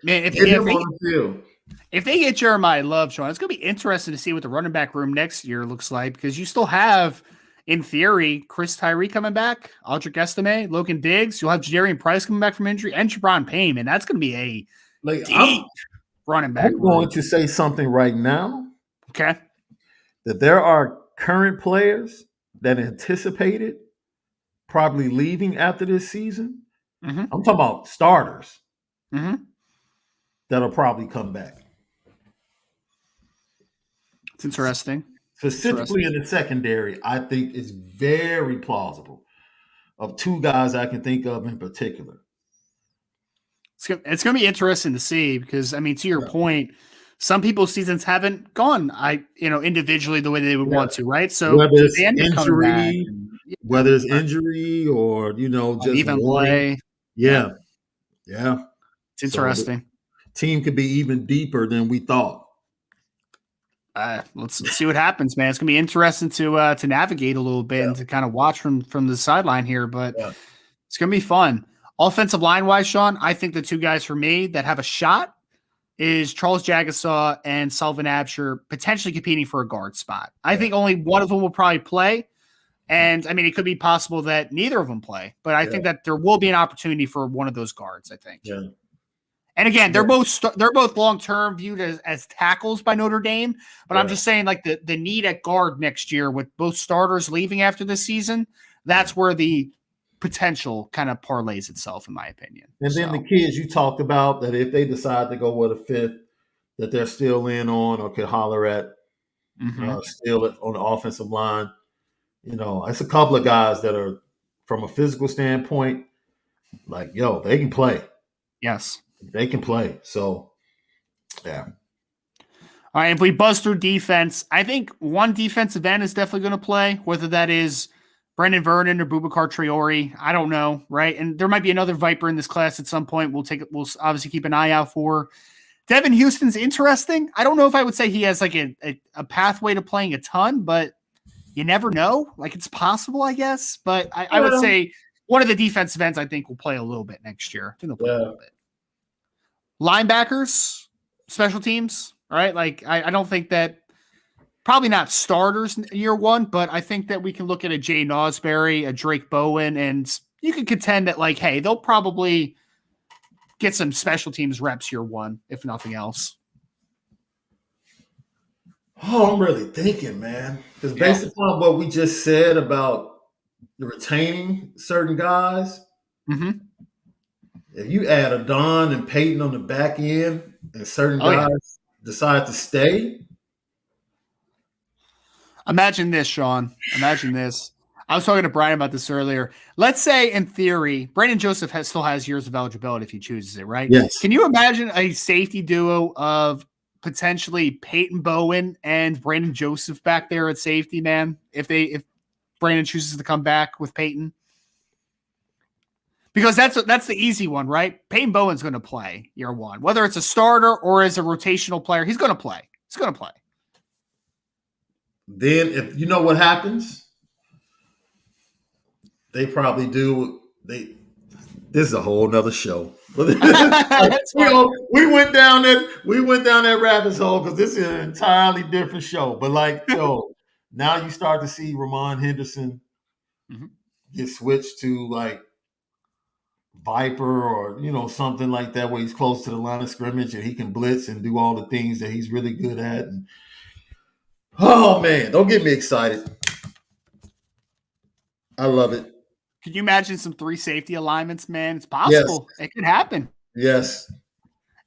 man, get him on the field. If they get Jeremiyah Love, Sean, it's going to be interesting to see what the running back room next year looks like because you still have, in theory, Chris Tyree coming back, Aldrick Estime, Logan Diggs. You'll have Jadarian Price coming back from injury, and Jabron Payne, and that's going to be a deep running back room. I'm going to say something right now. Okay. That there are current players that anticipated probably leaving after this season. Mm-hmm. I'm talking about starters that'll probably come back. It's interesting. Specifically in the secondary, I think it's very plausible of two guys I can think of in particular. It's going to be interesting to see because, I mean, to your point, some people's seasons haven't gone, individually the way they would want to, right? So whether it's injury, or just even play, yeah. It's interesting. So team could be even deeper than we thought. Let's see what happens, man. It's gonna be interesting to navigate a little bit and to kind of watch from the sideline here, but it's gonna be fun. Offensive line wise, Sean, I think the two guys for me that have a shot is Charles Jagasaw and Sullivan Absher potentially competing for a guard spot. I think only one of them will probably play. And I mean, it could be possible that neither of them play, but I think that there will be an opportunity for one of those guards, I think. Yeah. And again, they're both long-term viewed as tackles by Notre Dame, but I'm just saying like the need at guard next year with both starters leaving after this season, that's where the potential kind of parlays itself, in my opinion. And then the kids you talked about that if they decide to go with a fifth that they're still in on or could holler at still on the offensive line. It's a couple of guys that are from a physical standpoint, like, they can play. Yes. They can play. So, yeah. All right, if we buzz through defense, I think one defensive end is definitely going to play, whether that is Brendan Vernon or Boubacar Traore. I don't know, right? And there might be another Viper in this class at some point. We'll obviously keep an eye out for. Devin Houston's interesting. I don't know if I would say he has like a pathway to playing a ton, but you never know. Like it's possible, I guess. But I would say one of the defensive ends I think will play a little bit next year. I think they'll play a little bit. Linebackers, special teams, right? Like I don't think that probably not starters in year one, but I think that we can look at a Jay Nosberry, a Drake Bowen, and you can contend that like, hey, they'll probably get some special teams reps year one, if nothing else. Oh, I'm really thinking, man. Because based upon what we just said about retaining certain guys, if you add a Don and Peyton on the back end and certain guys decide to stay. Imagine this, Sean. Imagine this. I was talking to Brian about this earlier. Let's say, in theory, Brandon Joseph still has years of eligibility if he chooses it, right? Yes. Can you imagine a safety duo of potentially Peyton Bowen and Brandon Joseph back there at safety, man? If Brandon chooses to come back with Peyton? Because that's the easy one, right? Peyton Bowen's going to play year one. Whether it's a starter or as a rotational player, he's going to play. He's going to play. Then if you know what happens, they probably do. This is a whole nother show. We went down that rabbit hole because this is an entirely different show. But now you start to see Ramon Henderson get switched to like Viper or something like that where he's close to the line of scrimmage and he can blitz and do all the things that he's really good at. And oh man, don't get me excited. I love it. Could you imagine some 3 safety alignments, man? It's possible. Yes. It could happen. Yes.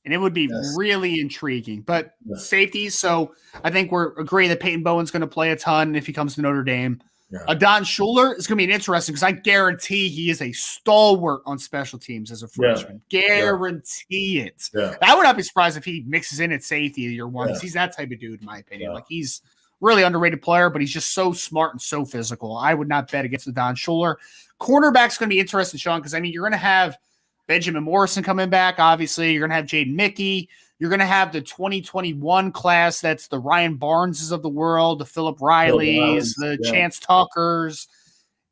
And it would be really intriguing. But safeties, so I think we're agreeing that Peyton Bowen's going to play a ton if he comes to Notre Dame. Yeah. Adon Schuler is going to be interesting because I guarantee he is a stalwart on special teams as a freshman. Guarantee it. Yeah. I would not be surprised if he mixes in at safety year one. He's that type of dude, in my opinion. Like he's really underrated player, but he's just so smart and so physical. I would not bet against Adon Schuler. Cornerback's going to be interesting, Sean, because I mean you're going to have Benjamin Morrison coming back. Obviously, you're going to have Jaden Mickey. You're going to have the 2021 class. That's the Ryan Barneses of the world, the Philip Rileys, the Chance Tuckers.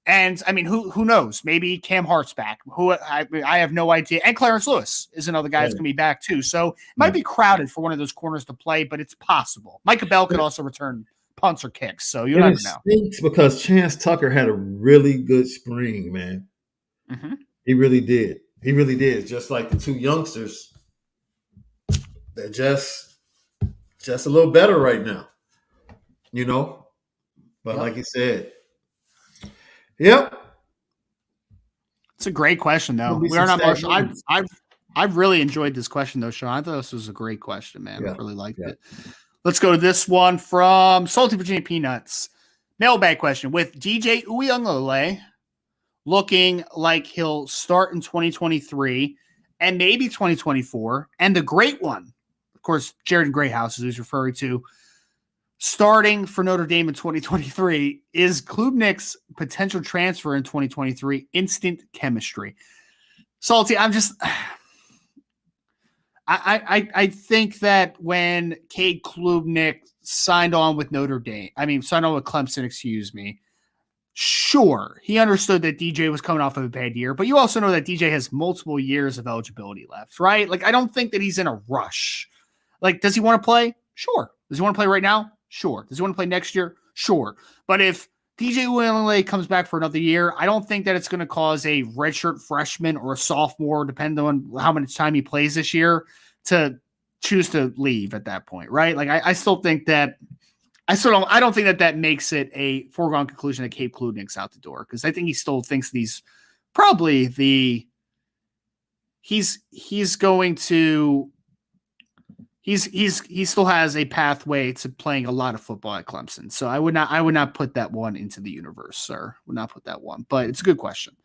And I mean, who knows? Maybe Cam Hart's back. I have no idea. And Clarence Lewis is another guy that's going to be back too. So it might be crowded for one of those corners to play, but it's possible. Micah Bell could also return punts or kicks. So you never know. Stinks because Chance Tucker had a really good spring, man. Mm-hmm. He really did. He really did. Just like the two youngsters, they're just a little better right now, you know. But like you said, yep. It's a great question, though. We are not Marshall. I've really enjoyed this question, though, Sean. I thought this was a great question, man. I really liked it. Let's go to this one from Salty Virginia Peanuts. Mailbag question. With DJ Uiagalelei looking like he'll start in 2023 and maybe 2024, and the great one, of course, Jared Greathouse, as he's referring to, starting for Notre Dame in 2023, is Klubnik's potential transfer in 2023 instant chemistry? Salty, I think that when Cade Klubnik signed on with Clemson, excuse me, sure, he understood that DJ was coming off of a bad year, but you also know that DJ has multiple years of eligibility left, right? Like, I don't think that he's in a rush. Like, does he want to play? Sure. Does he want to play right now? Sure. Does he want to play next year? Sure. But if DJ Uiagalelei comes back for another year, I don't think that it's going to cause a redshirt freshman or a sophomore, depending on how much time he plays this year, to choose to leave at that point, right? Like, I still think that I don't think that makes it a foregone conclusion that Cade Klubnik's out the door, because I think he still thinks that he's probably he still has a pathway to playing a lot of football at Clemson. So I would not put that one into the universe, sir. Would not put that one, but it's a good question.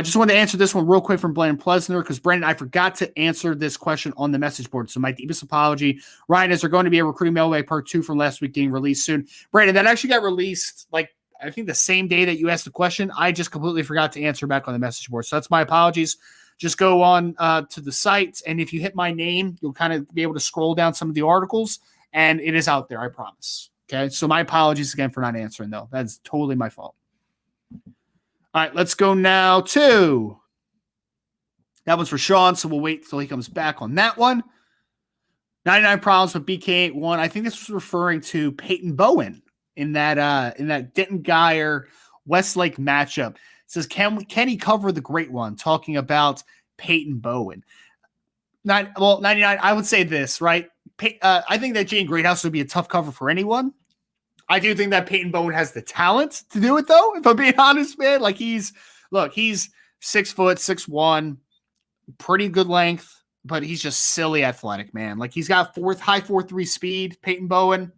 Just wanted to answer this one real quick from Brandon Plesner, because Brandon, I forgot to answer this question on the message board. So my deepest apology. Ryan, is there going to be a recruiting mailbag part 2 from last week getting released soon? Brandon, that actually got released I think the same day that you asked the question. I just completely forgot to answer back on the message board. So that's my apologies. Just go on to the site, and if you hit my name, you'll kind of be able to scroll down some of the articles, and it is out there, I promise. Okay, so my apologies again for not answering, though. That's totally my fault. All right, let's go now to that one's for Sean, so we'll wait until he comes back on that one. 99 Problems with BK81. I think this was referring to Peyton Bowen in that Denton Geyer Westlake matchup. It says, can he cover the great one? Talking about Peyton Bowen. 99, I would say this, right? I think that Jane Greathouse would be a tough cover for anyone. I do think that Peyton Bowen has the talent to do it, though, if I'm being honest, man. Like, he's 6 foot, 6'1", pretty good length, but he's just silly athletic, man. Like, he's got high 4.3 speed, Peyton Bowen.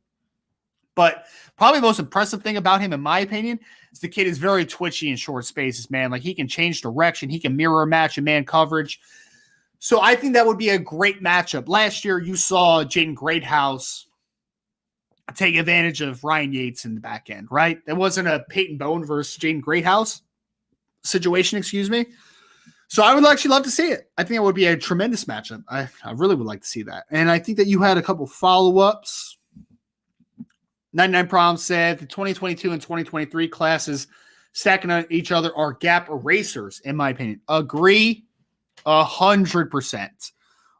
But probably the most impressive thing about him, in my opinion, is the kid is very twitchy in short spaces, man. Like, he can change direction. He can mirror match and man coverage. So I think that would be a great matchup. Last year, you saw Jaden Greathouse take advantage of Ryan Yates in the back end, right? That wasn't a Peyton Bowen versus Jaden Greathouse situation, excuse me. So I would actually love to see it. I think it would be a tremendous matchup. I really would like to see that. And I think that you had a couple follow-ups. 99 Problems said the 2022 and 2023 classes stacking on each other are gap erasers, in my opinion. Agree 100%.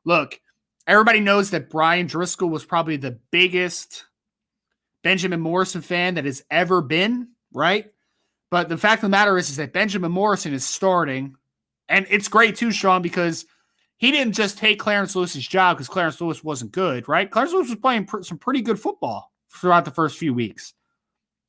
Look, everybody knows that Brian Driscoll was probably the biggest Benjamin Morrison fan that has ever been, right? But the fact of the matter is that Benjamin Morrison is starting, and it's great too, Sean, because he didn't just take Clarence Lewis's job because Clarence Lewis wasn't good, right? Clarence Lewis was playing some pretty good football throughout the first few weeks.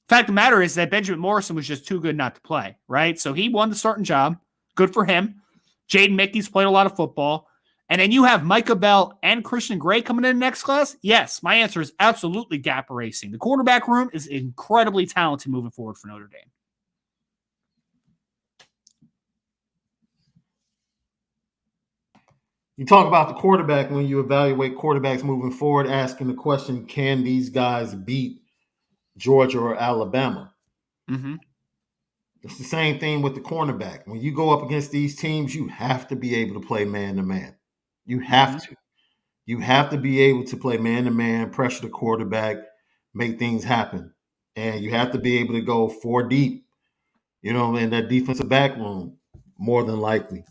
Fact of the matter is that Benjamin Morrison was just too good not to play, right? So he won the starting job. Good for him. Jaden Mickey's played a lot of football. And then you have Micah Bell and Christian Gray coming in the next class? Yes, my answer is absolutely gap erasing. The quarterback room is incredibly talented moving forward for Notre Dame. You talk about the quarterback when you evaluate quarterbacks moving forward, asking the question, can these guys beat Georgia or Alabama? Mm-hmm. It's the same thing with the cornerback. When you go up against these teams, you have to be able to play man-to-man. You have to. You have to be able to play man-to-man, pressure the quarterback, make things happen. And you have to be able to go 4 deep in that defensive back room, more than likely.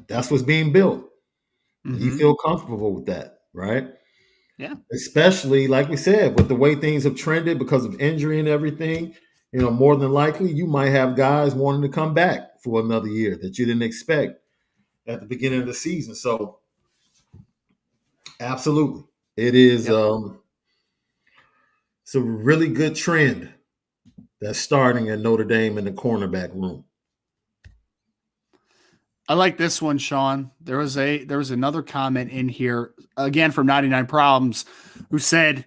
That's what's being built. Mm-hmm. You feel comfortable with that, right? Yeah. Especially, like we said, with the way things have trended because of injury and everything, more than likely you might have guys wanting to come back for another year that you didn't expect at the beginning of the season. So, absolutely. It is it's a really good trend that's starting at Notre Dame in the cornerback room. I like this one, Sean. There was another comment in here again from 99 Problems who said,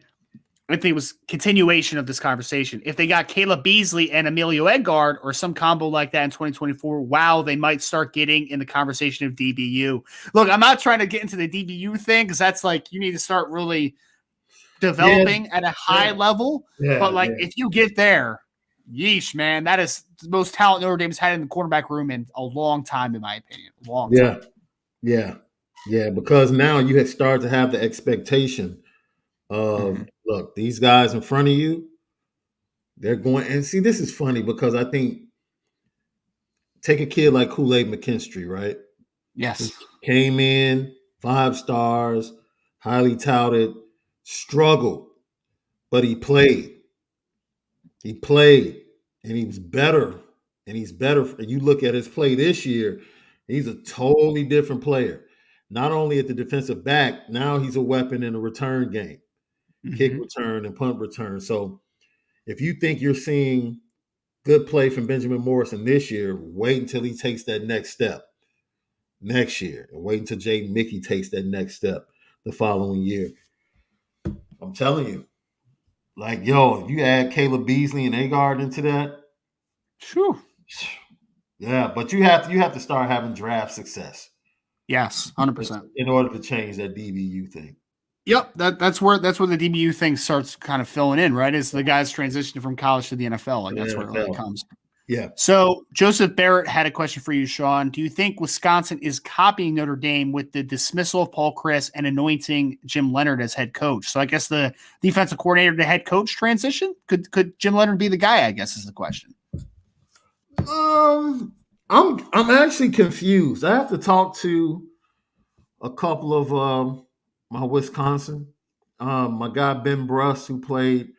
I think it was continuation of this conversation. If they got Caleb Beasley and Emilio Edgard or some combo like that in 2024, wow, they might start getting in the conversation of DBU. Look, I'm not trying to get into the DBU thing because that's like you need to start really developing at a high level. But if you get there, yeesh, man, that is the most talent Notre Dame's had in the quarterback room in a long time, in my opinion. Long time. Yeah, because now you have started to have the expectation of, look, these guys in front of you, they're going, and see, this is funny because I think, take a kid like Kool-Aid McKinstry, right? Yes. He came in, 5 stars, highly touted, struggled, but he played. He played, and he was better, and he's better. You look at his play this year, he's a totally different player. Not only at the defensive back, now he's a weapon in the return game, kick return and punt return. So if you think you're seeing good play from Benjamin Morrison this year, wait until he takes that next step next year, and wait until Jaden Mickey takes that next step the following year. I'm telling you, like, if you add Caleb Beasley and Agard into that, sure. Yeah, but you have to start having draft success. Yes, 100%. In order to change that DBU thing. Yep, that's where the DBU thing starts kind of filling in, right? Is the guys transitioning from college to the NFL. Like that's where it really comes. Yeah. So Joseph Barrett had a question for you, Sean. Do you think Wisconsin is copying Notre Dame with the dismissal of Paul Chryst and anointing Jim Leonhard as head coach? So I guess the defensive coordinator to head coach transition? Could Jim Leonhard be the guy, I guess is the question. I'm actually confused. I have to talk to a couple of my Wisconsin. My guy Ben Bruss, who played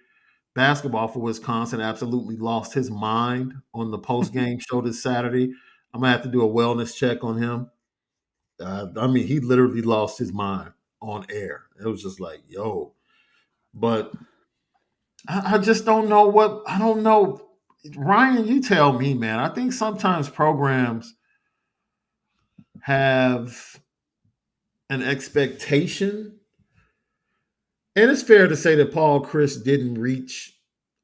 basketball for Wisconsin, absolutely lost his mind on the post-game show this Saturday. I'm gonna have to do a wellness check on him. He literally lost his mind on air. It was just like, yo. But I just don't know I don't know. Ryan, you tell me, man. I think sometimes programs have an expectation. And it's fair to say that Paul Chryst didn't reach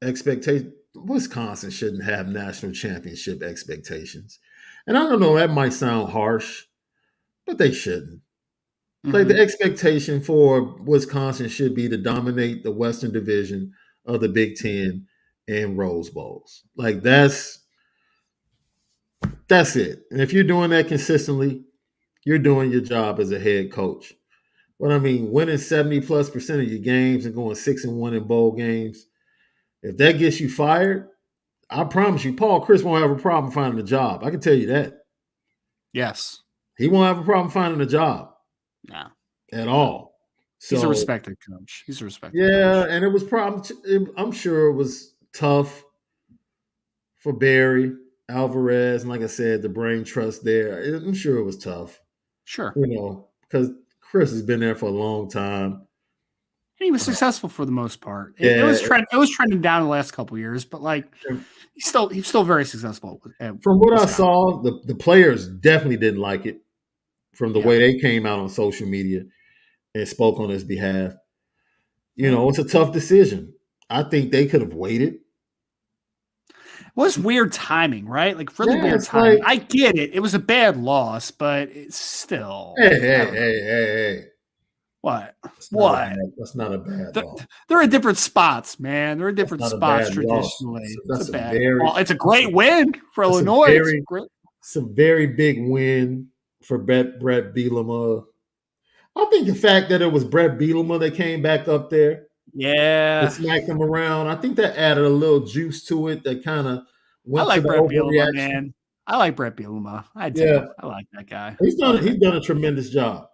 expectations. Wisconsin shouldn't have national championship expectations. And I don't know, that might sound harsh, but they shouldn't. Like the expectation for Wisconsin should be to dominate the Western Division of the Big Ten and Rose Bowls. Like that's it. And if you're doing that consistently, you're doing your job as a head coach. But I mean, winning 70+% of your games and going 6-1 in bowl games, if that gets you fired, I promise you, Paul Chryst won't have a problem finding a job. I can tell you that. Yes. He won't have a problem finding a job. No. At all. So, he's a respected coach. Coach. And it was I'm sure it was tough for Barry, Alvarez, and like I said, the brain trust there. I'm sure it was tough. Sure. Because Chryst has been there for a long time. And he was successful for the most part. It was trending down the last couple of years, but like he's still very successful. From what I saw, the players definitely didn't like it from the way they came out on social media and spoke on his behalf. It's a tough decision. I think they could have waited. Well, it's weird timing, right? Like really weird timing. I get it. It was a bad loss, but it's still. Hey. What? That's not a bad loss. They're in different spots, man. They're in different spots traditionally. It's a great win for Illinois. It's a very big win for Brett Bielema. I think the fact that it was Brett Bielema that came back up there, that smacked him around, I think that added a little juice to it that kind of I went to like the Brett Bielema, overreaction. man. I like Brett Bielema. I do. Yeah, I like that guy. he's done a tremendous job.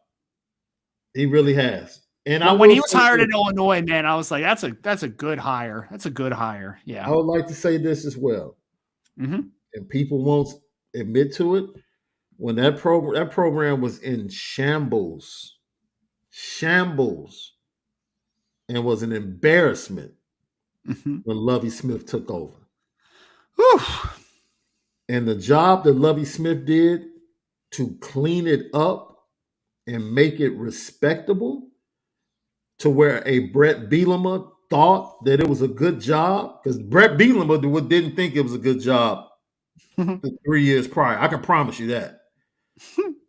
He really has. And I When will he was say hired this, in Illinois, man, I was like, that's a good hire. That's a good hire. Yeah. I would like to say this as well. Mm-hmm. And people won't admit to it. When that program was in shambles, and was an embarrassment Mm-hmm. when Lovie Smith took over. Whew. And the job that Lovie Smith did to clean it up and make it respectable to where a Brett Bielema thought that it was a good job, because Brett Bielema didn't think it was a good job the 3 years prior. I can promise you that.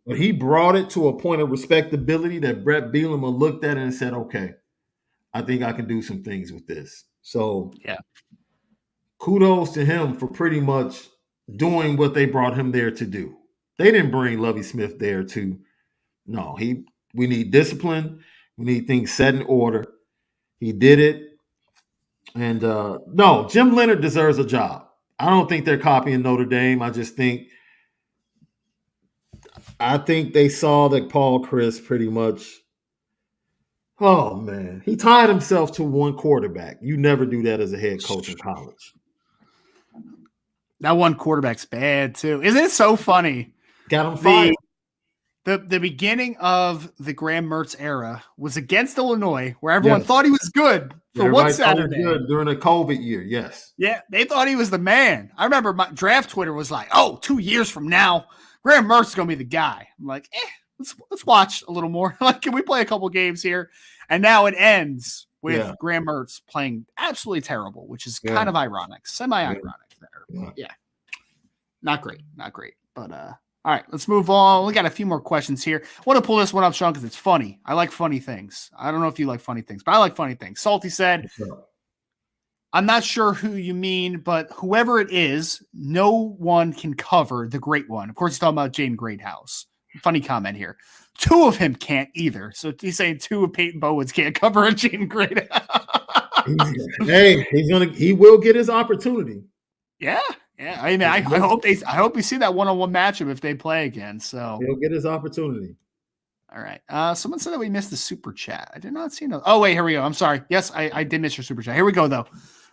But he brought it to a point of respectability that Brett Bielema looked at it and said, okay, I think I can do some things with this. So Yeah. kudos to him for pretty much doing what they brought him there to do. They didn't bring Lovie Smith there to, no, we need discipline. We need things set in order. He did it. And no, Jim Leonard deserves a job. I don't think they're copying Notre Dame. I think they saw that Paul Chryst pretty much, oh man, he tied himself to one quarterback. You never do that as a head coach in college. That one quarterback's bad too. Isn't it so funny? Got him fired. The beginning of the Graham Mertz era was against Illinois, where everyone thought he was good for one Saturday. Good during a COVID year, yes. Yeah, they thought he was the man. I remember my draft Twitter was like, "Oh, 2 years from now, Graham Mertz is gonna be the guy." I'm like, let's watch a little more. Like, can we play a couple games here? And now it ends with Graham Mertz playing absolutely terrible, which is kind of ironic, semi-ironic there. Yeah, not great. But all right, let's move on. We got a few more questions here. I want to pull this one up, Sean, because it's funny. I like funny things. I don't know if you like funny things, but I like funny things. Salty said, I'm not sure who you mean, but whoever it is, no one can cover the great one. Of course, he's talking about Jaden Greathouse. Funny comment here. Two of him can't either. So he's saying two of Peyton Bowens can't cover a Jaden Greathouse. Hey, he will get his opportunity. Yeah. Yeah, I mean, I hope we see that one-on-one matchup if they play again. So he'll get his opportunity. All right. Someone said that we missed the super chat. I did not see no. Oh wait, here we go. I'm sorry. Yes, I did miss your super chat. Here we go though.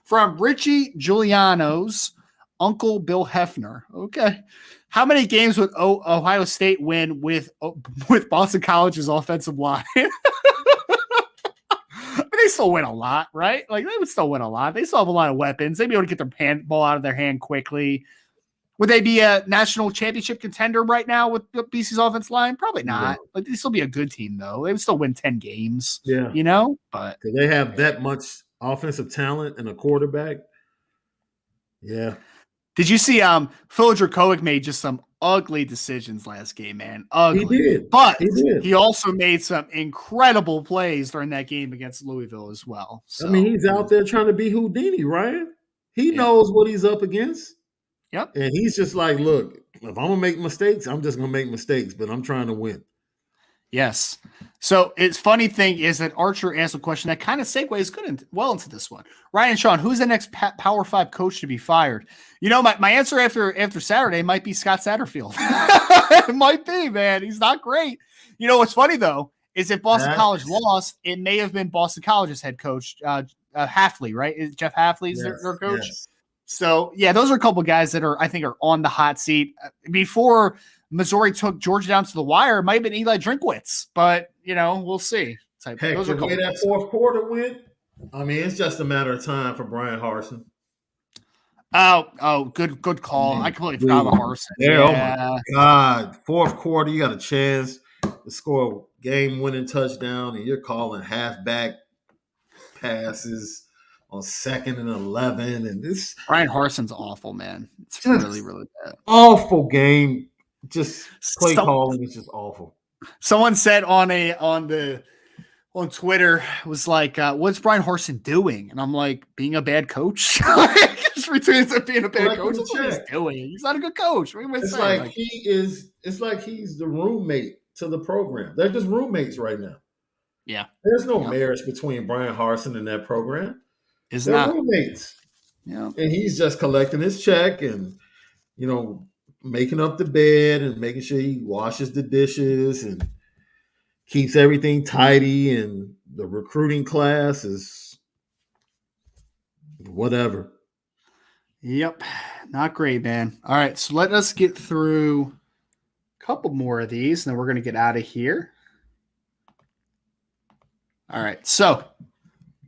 From Richie Giuliano's Uncle Bill Hefner. Okay, how many games would Ohio State win with Boston College's offensive line? They still win a lot, right? Like, they would still win a lot. They still have a lot of weapons. They'd be able to get their ball out of their hand quickly. Would they be a national championship contender right now with BC's offensive line? Probably not. Yeah. Like, they'd still be a good team, though. They would still win 10 games. Yeah. You know? But they have that much offensive talent and a quarterback. Yeah. Did you see Phil Dracovic made just some ugly decisions last game, man? Ugly. He did. But he also made some incredible plays during that game against Louisville as well. So, I mean, he's out there trying to be Houdini, right? He knows what he's up against. Yep. And he's just like, look, if I'm going to make mistakes, I'm just going to make mistakes, but I'm trying to win. Yes. So it's funny thing is that Archer asked a question that kind of segues well into this one. Ryan, Sean, who's the next Power 5 coach to be fired? You know, my answer after Saturday might be Scott Satterfield. It might be, man. He's not great. You know, what's funny, though, is if Boston College lost, it may have been Boston College's head coach, Hafley, right? Is Jeff Hafley's their coach? Yes. So, yeah, those are a couple guys that I think are on the hot seat. Before Missouri took Georgia down to the wire, it might have been Eli Drinkwitz, but, you know, we'll see. Heck, the way that fourth quarter went, I mean, it's just a matter of time for Brian Harsin. Oh, good call. I completely forgot about Harsin. Yeah, oh my God. Fourth quarter, you got a chance to score a game-winning touchdown, and you're calling halfback passes on 2nd and 11. And this Brian Harsin's awful, man. It's really, really bad. Awful game. Just play calling is just awful. Someone said on Twitter was like, "What's Brian Harsin doing?" And I'm like, "Being a bad coach." Just returns to being a bad coach. That's what he's doing. He's not a good coach. It's like he is. It's like he's the roommate to the program. They're just roommates right now. Yeah, there's no marriage between Brian Harsin and that program. They're roommates. Yeah. And he's just collecting his check and, making up the bed and making sure he washes the dishes and keeps everything tidy. And the recruiting class is whatever. Yep. Not great, man. All right. So let us get through a couple more of these, and then we're going to get out of here. All right. So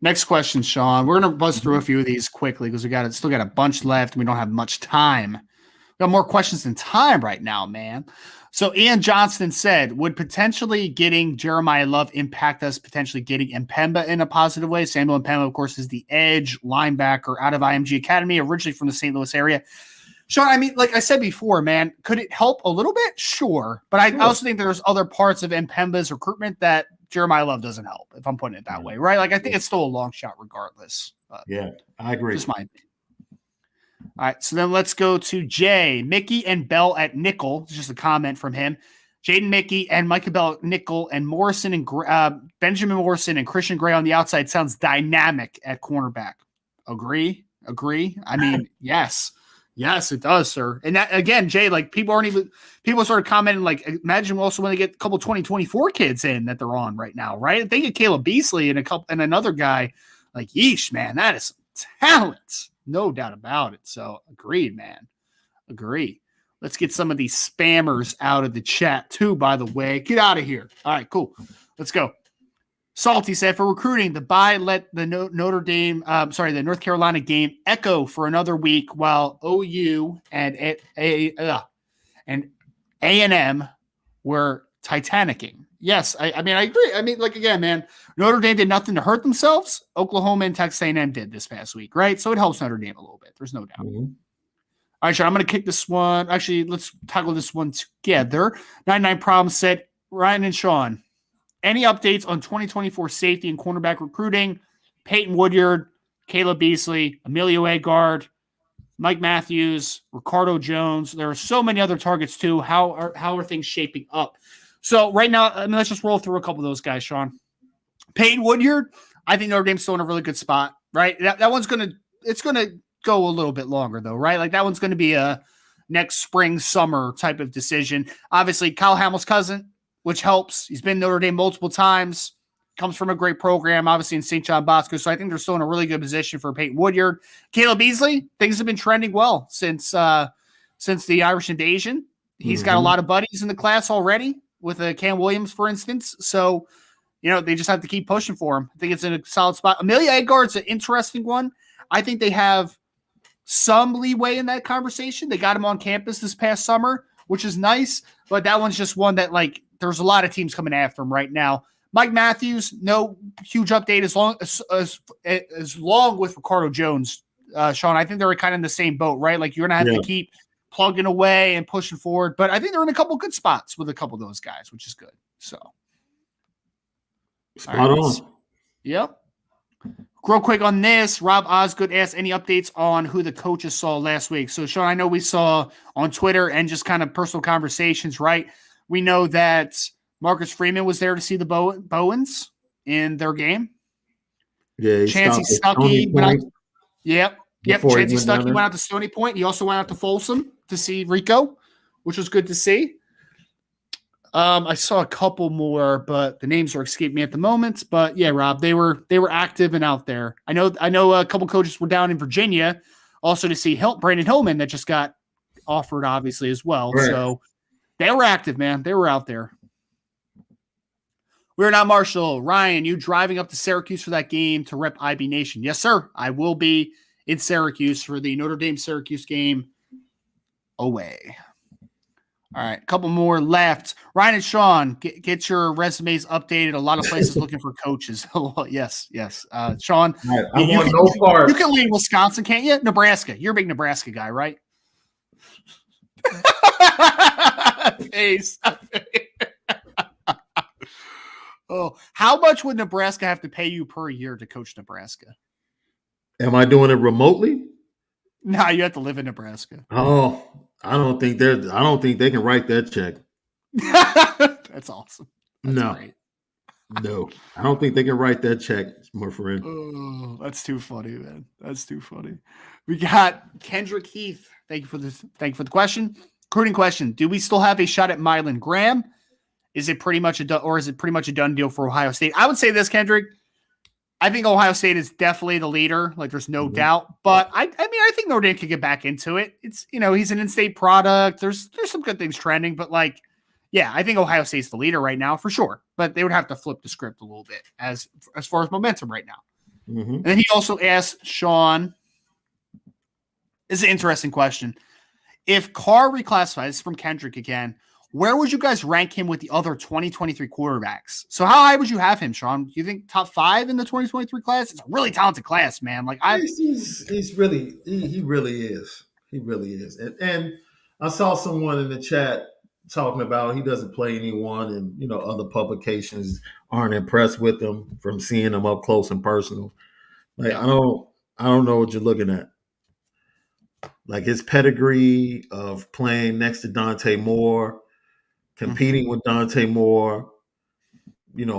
next question, Sean. We're going to buzz through a few of these quickly because we still got a bunch left. And we don't have much time. We got more questions than time right now, man. So Ian Johnston said, would potentially getting Jeremiyah Love impact us potentially getting Mpemba in a positive way? Samuel Mpemba, of course, is the edge linebacker out of IMG Academy, originally from the St. Louis area. Sean, I mean, like I said before, man, could it help a little bit? Sure. But I also think there's other parts of Mpemba's recruitment that Jeremiyah Love doesn't help, if I'm putting it that way, right? Like, I think it's still a long shot regardless. Yeah, I agree. Just my opinion. All right, so then let's go to Jay. Mickey and Bell at nickel. It's just a comment from him. Jaden Mickey and Micah Bell at nickel, and Morrison and Benjamin Morrison and Christian Gray on the outside sounds dynamic at cornerback. Agree? I mean, yes, it does, sir. And that again, Jay, like people started commenting, like, imagine also when they get a couple 2024 kids in that they're on right now, right? They get Caleb Beasley and another guy, like, yeesh, man, that is some talent. No doubt about it. So agreed, man. Agree. Let's get some of these spammers out of the chat too, by the way. Get out of here. All right, cool. Let's go. Salty said, for recruiting, the bye let the the North Carolina game echo for another week while OU and A&M were Titanicking. Yes, I mean, I agree. I mean, like, again, man, Notre Dame did nothing to hurt themselves. Oklahoma and Texas A&M did this past week, right? So it helps Notre Dame a little bit. There's no doubt. Mm-hmm. All right, Sean, I'm going to kick this one. Actually, let's tackle this one together. 99 Problems said, Ryan and Sean, any updates on 2024 safety and cornerback recruiting? Peyton Woodyard, Caleb Beasley, Emilio Agard, Mike Matthews, Ricardo Jones. There are so many other targets too. How are things shaping up? So right now, I mean, let's just roll through a couple of those guys, Sean. Peyton Woodyard, I think Notre Dame's still in a really good spot, right? That one's gonna go a little bit longer though, right? Like that one's gonna be a next spring, summer type of decision. Obviously, Kyle Hamill's cousin, which helps. He's been Notre Dame multiple times. Comes from a great program, obviously in St. John Bosco. So I think they're still in a really good position for Peyton Woodyard. Caleb Beasley, things have been trending well since the Irish invasion. He's got a lot of buddies in the class already with Cam Williams, for instance. So, they just have to keep pushing for him. I think it's in a solid spot. Amelia Agard's an interesting one. I think they have some leeway in that conversation. They got him on campus this past summer, which is nice. But that one's just one that, like, there's a lot of teams coming after him right now. Mike Matthews, no huge update as long with Ricardo Jones, Sean. I think they're kind of in the same boat, right? Like you're going to have to keep plugging away and pushing forward. But I think they're in a couple good spots with a couple of those guys, which is good. So, spot on. Yep. Real quick on this, Rob Osgood asked any updates on who the coaches saw last week. So, Sean, I know we saw on Twitter and just kind of personal conversations, right? We know that Marcus Freeman was there to see the Bowens in their game. Yeah, Chancey Stuckey went out. Yep. Chancey Stuckey went out to Stony Point. He also went out to Folsom to see Rico, which was good to see. I saw a couple more, but the names are escaping me at the moment. But yeah, Rob, they were active and out there. I know a couple coaches were down in Virginia also to see Brandyn Hillman that just got offered, obviously, as well. Right. So they were active, man. They were out there. We're not Marshall. Ryan, you driving up to Syracuse for that game to rep IB Nation? Yes, sir. I will be in Syracuse for the Notre Dame Syracuse game away. All right, a couple more left. Ryan and Sean, get your resumes updated. A lot of places looking for coaches. Yes. Sean, you can leave Wisconsin, can't you? Nebraska. You're a big Nebraska guy, right? Face. Oh, how much would Nebraska have to pay you per year to coach Nebraska? Am I doing it remotely? No, you have to live in Nebraska. Oh, I don't think they can write that check. That's awesome. That's great. No, I don't think they can write that check, my friend. Oh, that's too funny, man. That's too funny. We got Kendrick Heath. Thank you for this. Thank you for the question. Recruiting question: do we still have a shot at Mylan Graham? Is it pretty much a done deal for Ohio State? I would say this, Kendrick. I think Ohio State is definitely the leader. Like, there's no doubt. But I mean, I think Notre Dame could get back into it. It's, he's an in-state product. There's some good things trending, but like, yeah, I think Ohio State's the leader right now for sure. But they would have to flip the script a little bit as far as momentum right now. Mm-hmm. And then he also asked Sean, this is an interesting question. If Carr reclassifies from Kendrick again, where would you guys rank him with the other 2023 quarterbacks? So how high would you have him, Sean? Do you think top 5 in the 2023 class? It's a really talented class, man. Like he really is. He really is. And I saw someone in the chat talking about he doesn't play anyone, and other publications aren't impressed with him from seeing him up close and personal. Like, I don't know what you're looking at. Like, his pedigree of playing next to Dante Moore, competing with Dante Moore,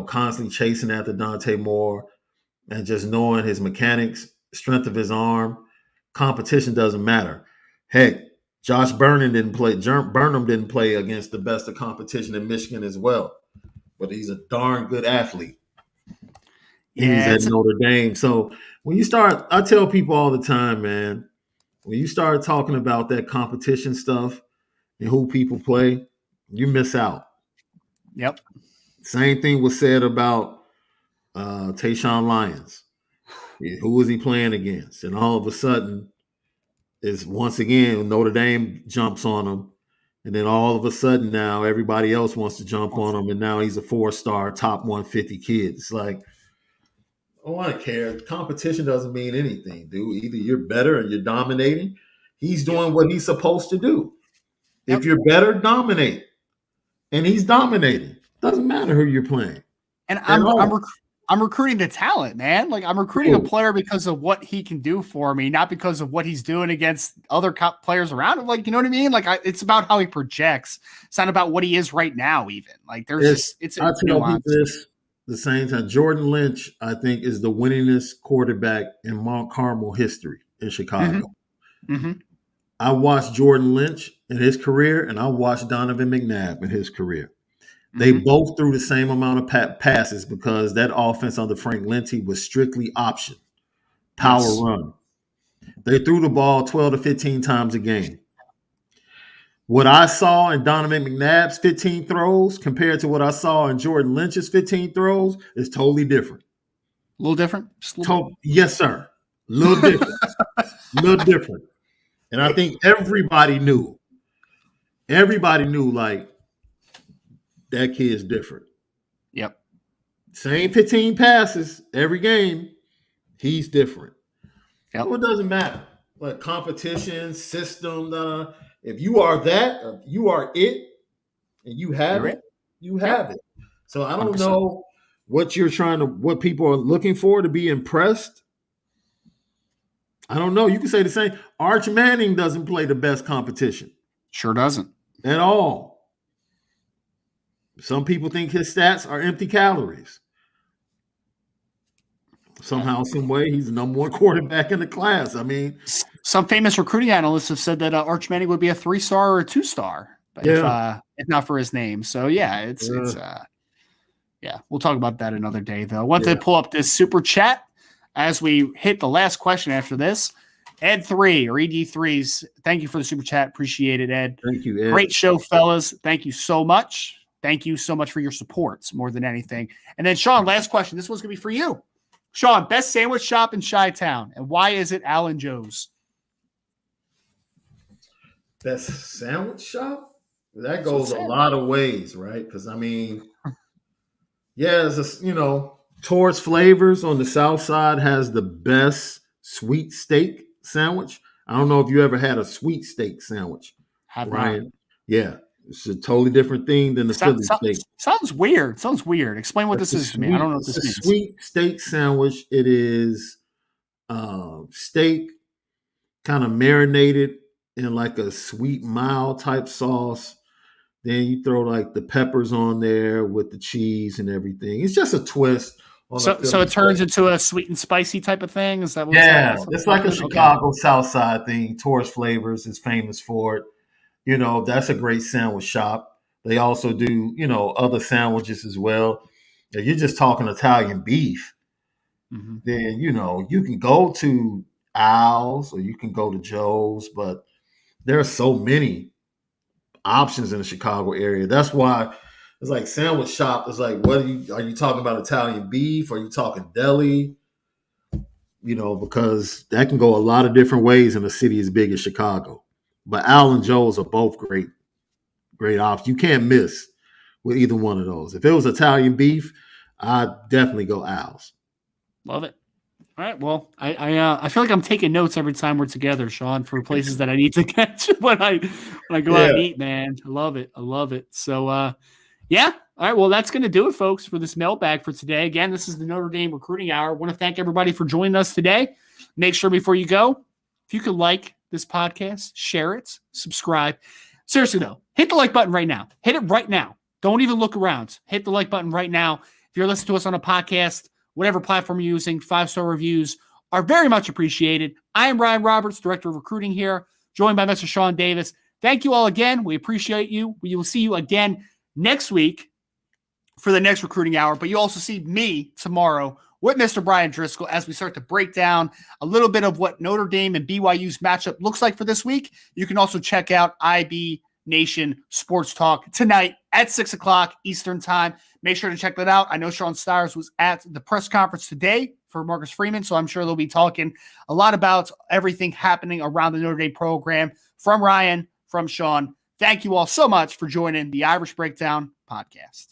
constantly chasing after Dante Moore, and just knowing his mechanics, strength of his arm, competition doesn't matter. Heck, Josh Burnham didn't play against the best of competition in Michigan as well, but he's a darn good athlete. Yeah, He's at Notre Dame. So when you start, I tell people all the time, man, when you start talking about that competition stuff and who people play, you miss out. Yep. Same thing was said about Tayshawn Lyons. Who was he playing against? And all of a sudden, is once again Notre Dame jumps on him, and then all of a sudden now everybody else wants to jump on him, and now he's a 4-star top 150 kid. It's like, I don't want to care. Competition doesn't mean anything, dude. Either you're better and you're dominating. He's doing what he's supposed to do. Yep. If you're better, dominate. And he's dominating. Doesn't matter who you're playing. And I'm recruiting the talent, man. Like, I'm recruiting a player because of what he can do for me, not because of what he's doing against other players around him. Like, you know what I mean? Like, it's about how he projects. It's not about what he is right now, even. Like, it's I tell people this the same time. Jordan Lynch, I think, is the winningest quarterback in Mount Carmel history in Chicago. Mm-hmm. I watched Jordan Lynch in his career, and I watched Donovan McNabb in his career. They both threw the same amount of passes because that offense under Frank Lindsay was strictly option, power run. They threw the ball 12 to 15 times a game. What I saw in Donovan McNabb's 15 throws compared to what I saw in Jordan Lynch's 15 throws is totally different. A little different? Yes, sir. A little different. little different. And I think everybody knew, like, that kid's different. Yep. Same 15 passes every game. He's different. Yep. So it doesn't matter. Like, competition, system, if you are that, you are it, and you have it, you have it. So I don't 100%. Know what people are looking for to be impressed. I don't know. You can say the same. Arch Manning doesn't play the best competition. Sure doesn't. At all. Some people think his stats are empty calories. Somehow, some way, he's the number 1 quarterback in the class. I mean, some famous recruiting analysts have said that Arch Manning would be a 3-star or a 2-star, if not for his name. So yeah, we'll talk about that another day. Though I want to pull up this super chat as we hit the last question after this. Ed3 or ED3s, thank you for the super chat. Appreciate it, Ed. Thank you, Ed. Great show, fellas. Thank you so much. Thank you so much for your support more than anything. And then Sean, last question. This one's gonna be for you. Sean, best sandwich shop in Chi-Town, and why is it Alan Joe's? Best sandwich shop? That goes a lot of ways, right? Because, I mean, Towards Flavors on the south side has the best sweet steak sandwich. I don't know if you ever had a sweet steak sandwich. Have Ryan. Not. Yeah. It's a totally different thing than the Philly steak. Sounds weird. Explain what this is to me. I don't know what this means. It's a sweet steak sandwich. It is steak kind of marinated in like a sweet mild type sauce. Then you throw like the peppers on there with the cheese and everything. It's just a twist on So it turns into a sweet and spicy type of thing. Is that what? Yeah, it's like a Okay. Chicago South Side thing. Tourist Flavors is famous for it. That's a great sandwich shop. They also do, other sandwiches as well. If you're just talking Italian beef, Mm-hmm. then, you can go to Al's or you can go to Joe's, but there are so many options in the Chicago area. That's why it's like sandwich shop is like, are you talking about Italian beef? Are you talking deli? Because that can go a lot of different ways in a city as big as Chicago. But Al and Joe's are both great options. You can't miss with either one of those. If it was Italian beef, I'd definitely go Al's. Love it. All right. Well, I feel like I'm taking notes every time we're together, Sean, for places that I need to catch when I go out and eat, man. I love it. So, yeah. All right. Well, that's going to do it, folks, for this mailbag for today. Again, this is the Notre Dame Recruiting Hour. I want to thank everybody for joining us today. Make sure before you go, if you could like this podcast, share it, subscribe. Seriously, though, hit the like button right now. Hit it right now. Don't even look around. Hit the like button right now. If you're listening to us on a podcast, whatever platform you're using, 5-star reviews are very much appreciated. I am Ryan Roberts, Director of Recruiting here, joined by Mr. Sean Davis. Thank you all again. We appreciate you. We will see you again next week for the next Recruiting Hour, but you also see me tomorrow with Mr. Brian Driscoll as we start to break down a little bit of what Notre Dame and BYU's matchup looks like for this week. You can also check out IB Nation Sports Talk tonight at 6 o'clock Eastern Time. Make sure to check that out. I know Sean Stires was at the press conference today for Marcus Freeman, so I'm sure they'll be talking a lot about everything happening around the Notre Dame program from Ryan, from Sean. Thank you all so much for joining the Irish Breakdown podcast.